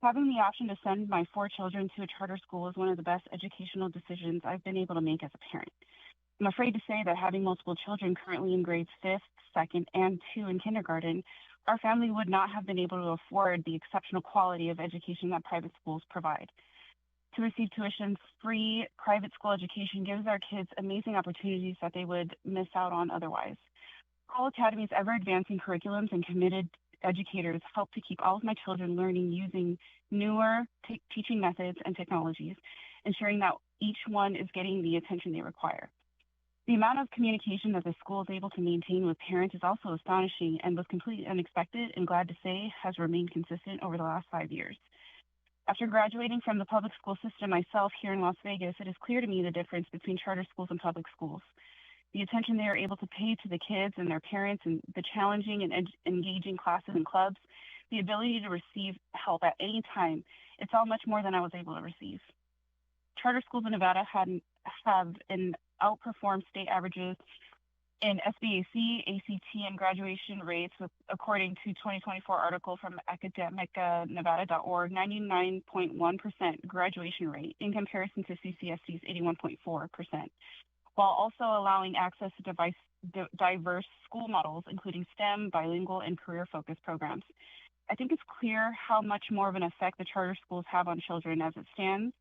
Having the option to send my 4 children to a charter school is one of the best educational decisions I've been able to make as a parent. I'm afraid to say that having multiple children currently in grades 5th, 2nd, and 2 in kindergarten, our family would not have been able to afford the exceptional quality of education that private schools provide. To receive tuition-free private school education gives our kids amazing opportunities that they would miss out on otherwise. Coral Academy's ever-advancing curriculums and committed educators help to keep all of my children learning using newer teaching methods and technologies, ensuring that each one is getting the attention they require. The amount of communication that the school is able to maintain with parents is also astonishing and was completely unexpected, and glad to say has remained consistent over the last 5 years. After graduating from the public school system myself here in Las Vegas, it is clear to me the difference between charter schools and public schools. The attention they are able to pay to the kids and their parents, and the challenging and engaging classes and clubs, the ability to receive help at any time, it's all much more than I was able to receive. Charter schools in Nevada have outperformed state averages in SBAC, ACT, and graduation rates, according to 2024 article from academicnevada.org, 99.1% graduation rate in comparison to CCSD's 81.4%, while also allowing access to diverse school models, including STEM, bilingual, and career-focused programs. I think it's clear how much more of an effect the charter schools have on children as it stands.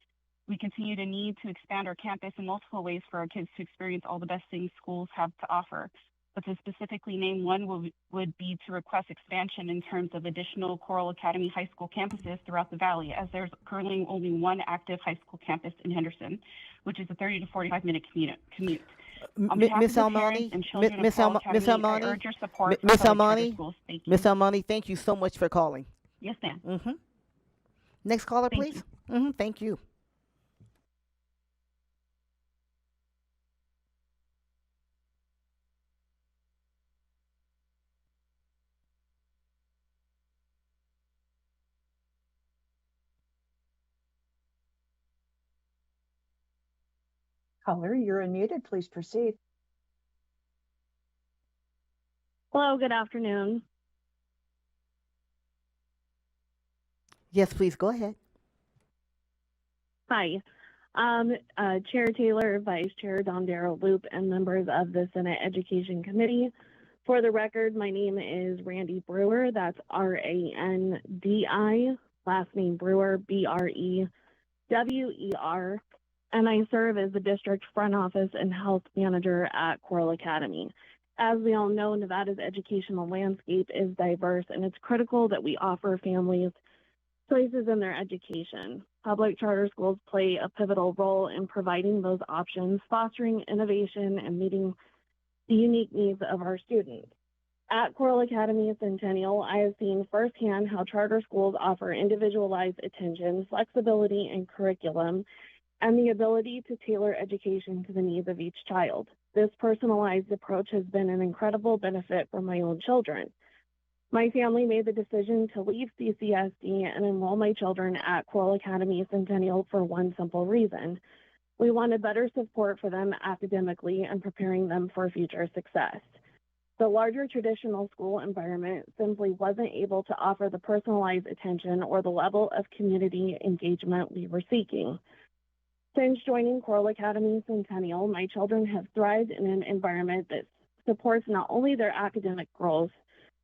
We continue to need to expand our campus in multiple ways for our kids to experience all the best things schools have to offer. But to specifically name one would be to request expansion in terms of additional Coral Academy high school campuses throughout the valley, as there's currently only one active high school campus in Henderson, which is a 30 to 45-minute commute. Miss Almani, Miss Almani, Miss Almani, Miss Almani, thank you so much for calling. Yes, ma'am. Mm-hmm. Next caller, please. Mm-hmm. Thank you. Caller, you're unmuted. Please proceed. Hello, good afternoon. Yes, please go ahead. Hi. Chair Taylor, Vice Chair Dondero Loop, and members of the Senate Education Committee. For the record, my name is Randy Brewer. That's R-A-N-D-I, last name Brewer, B-R-E-W-E-R, and I serve as the district front office and health manager at Coral Academy. As we all know, Nevada's educational landscape is diverse, and it's critical that we offer families choices in their education. Public charter schools play a pivotal role in providing those options, fostering innovation, and meeting the unique needs of our students. At Coral Academy Centennial, I have seen firsthand how charter schools offer individualized attention, flexibility in curriculum, and the ability to tailor education to the needs of each child. This personalized approach has been an incredible benefit for my own children. My family made the decision to leave CCSD and enroll my children at Coral Academy Centennial for one simple reason. We wanted better support for them academically and preparing them for future success. The larger traditional school environment simply wasn't able to offer the personalized attention or the level of community engagement we were seeking. Since joining Coral Academy Centennial, my children have thrived in an environment that supports not only their academic growth,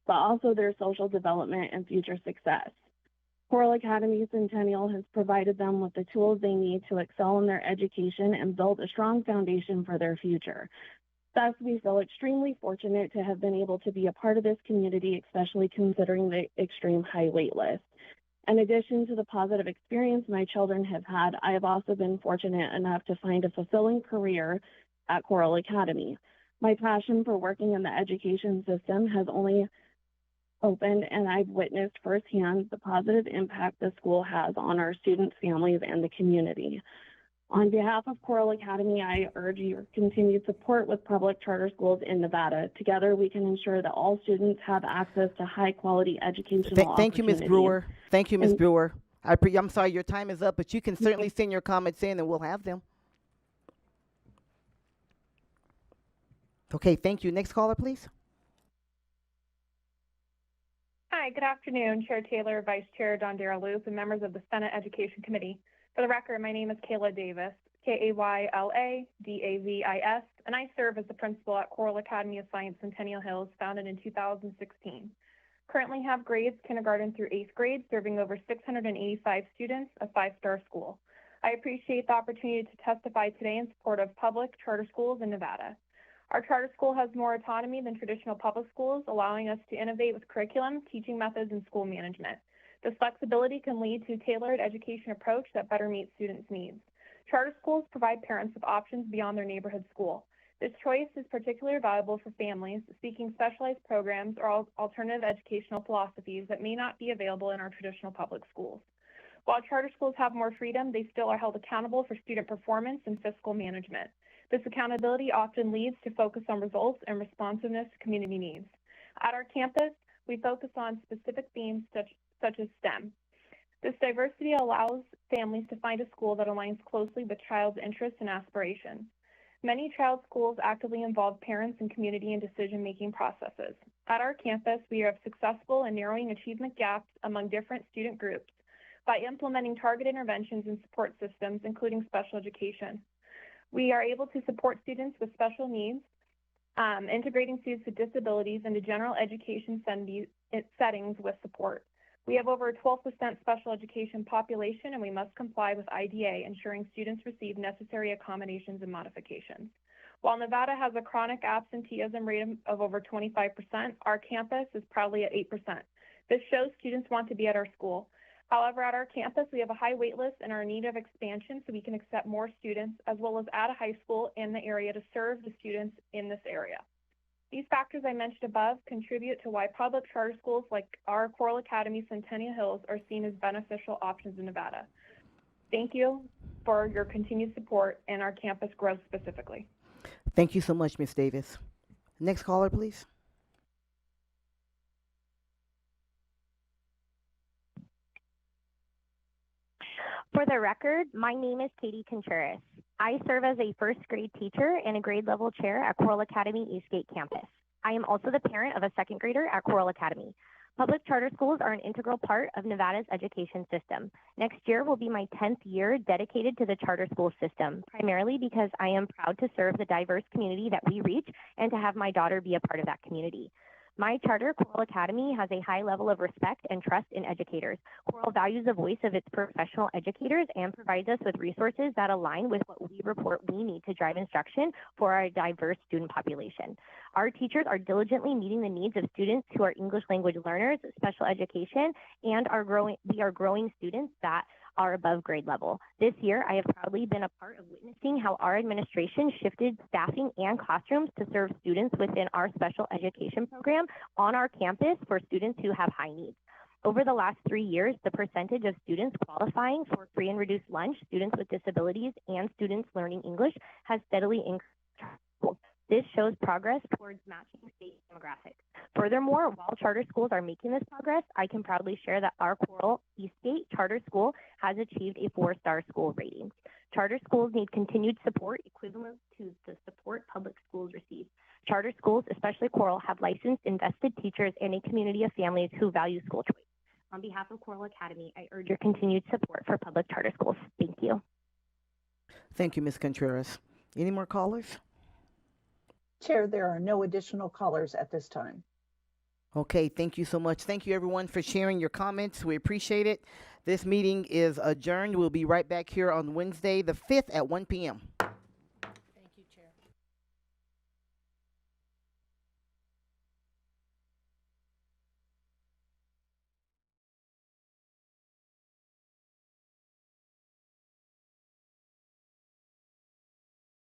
but also their social development and future success. Coral Academy Centennial has provided them with the tools they need to excel in their education and build a strong foundation for their future. Thus, we feel extremely fortunate to have been able to be a part of this community, especially considering the extreme high wait list. In addition to the positive experience my children have had, I have also been fortunate enough to find a fulfilling career at Coral Academy. My passion for working in the education system has only opened, and I've witnessed firsthand the positive impact the school has on our students, families, and the community. On behalf of Coral Academy, I urge your continued support with public charter schools in Nevada. Together, we can ensure that all students have access to high-quality educational Thank you, Ms. Brewer. Thank you, Ms. And- Brewer. I'm sorry your time is up, but you can certainly send your comments in and we'll have them. Okay, thank you. Next caller, please. Hi, good afternoon, Chair Taylor, Vice Chair Dondero Loop, and members of the Senate Education Committee. For the record, my name is Kayla Davis, Kayla and I serve as the principal at Coral Academy of Science Centennial Hills, founded in 2016. Currently have grades kindergarten through 8th grade, serving over 685 students, a 5-star school. I appreciate the opportunity to testify today in support of public charter schools in Nevada. Our charter school has more autonomy than traditional public schools, allowing us to innovate with curriculum, teaching methods, and school management. This flexibility can lead to a tailored education approach that better meets students' needs. Charter schools provide parents with options beyond their neighborhood school. This choice is particularly valuable for families seeking specialized programs or alternative educational philosophies that may not be available in our traditional public schools. While charter schools have more freedom, they still are held accountable for student performance and fiscal management. This accountability often leads to focus on results and responsiveness to community needs. At our campus, we focus on specific themes such as STEM. This diversity allows families to find a school that aligns closely with child's interests and aspirations. Many child schools actively involve parents and community in decision-making processes. At our campus, we are successful in narrowing achievement gaps among different student groups by implementing target interventions and support systems, including special education. We are able to support students with special needs, integrating students with disabilities into general education settings with support. We have over a 12% special education population, and we must comply with IDA, ensuring students receive necessary accommodations and modifications. While Nevada has a chronic absenteeism rate of over 25%, our campus is proudly at 8%. This shows students want to be at our school. However, at our campus, we have a high wait list and are in need of expansion so we can accept more students, as well as add a high school in the area to serve the students in this area. These factors I mentioned above contribute to why public charter schools like our Coral Academy Centennial Hills are seen as beneficial options in Nevada. Thank you for your continued support and our campus growth specifically. Thank you so much, Ms. Davis. Next caller, please. For the record, my name is Katie Contreras. I serve as a first grade teacher and a grade level chair at Coral Academy Eastgate campus. I am also the parent of a second grader at Coral Academy. Public charter schools are an integral part of Nevada's education system. Next year will be my 10th year dedicated to the charter school system, primarily because I am proud to serve the diverse community that we reach and to have my daughter be a part of that community. My charter, Coral Academy, has a high level of respect and trust in educators. Coral values the voice of its professional educators and provides us with resources that align with what we report we need to drive instruction for our diverse student population. Our teachers are diligently meeting the needs of students who are English language learners, special education, and we are growing students that are above grade level. This year, I have proudly been a part of witnessing how our administration shifted staffing and classrooms to serve students within our special education program on our campus for students who have high needs. Over the last 3 years, the percentage of students qualifying for free and reduced lunch, students with disabilities, and students learning English has steadily increased. This shows progress towards matching state demographics. Furthermore, while charter schools are making this progress, I can proudly share that our Coral Eastgate Charter School has achieved a 4-star school rating. Charter schools need continued support equivalent to the support public schools receive. Charter schools, especially Coral, have licensed, invested teachers and a community of families who value school choice. On behalf of Coral Academy, I urge your continued support for public charter schools. Thank you. Thank you, Ms. Contreras. Any more callers? Chair, there are no additional callers at this time. Okay, thank you so much. Thank you, everyone, for sharing your comments. We appreciate it. This meeting is adjourned. We'll be right back here on Wednesday, the 5th at 1 p.m.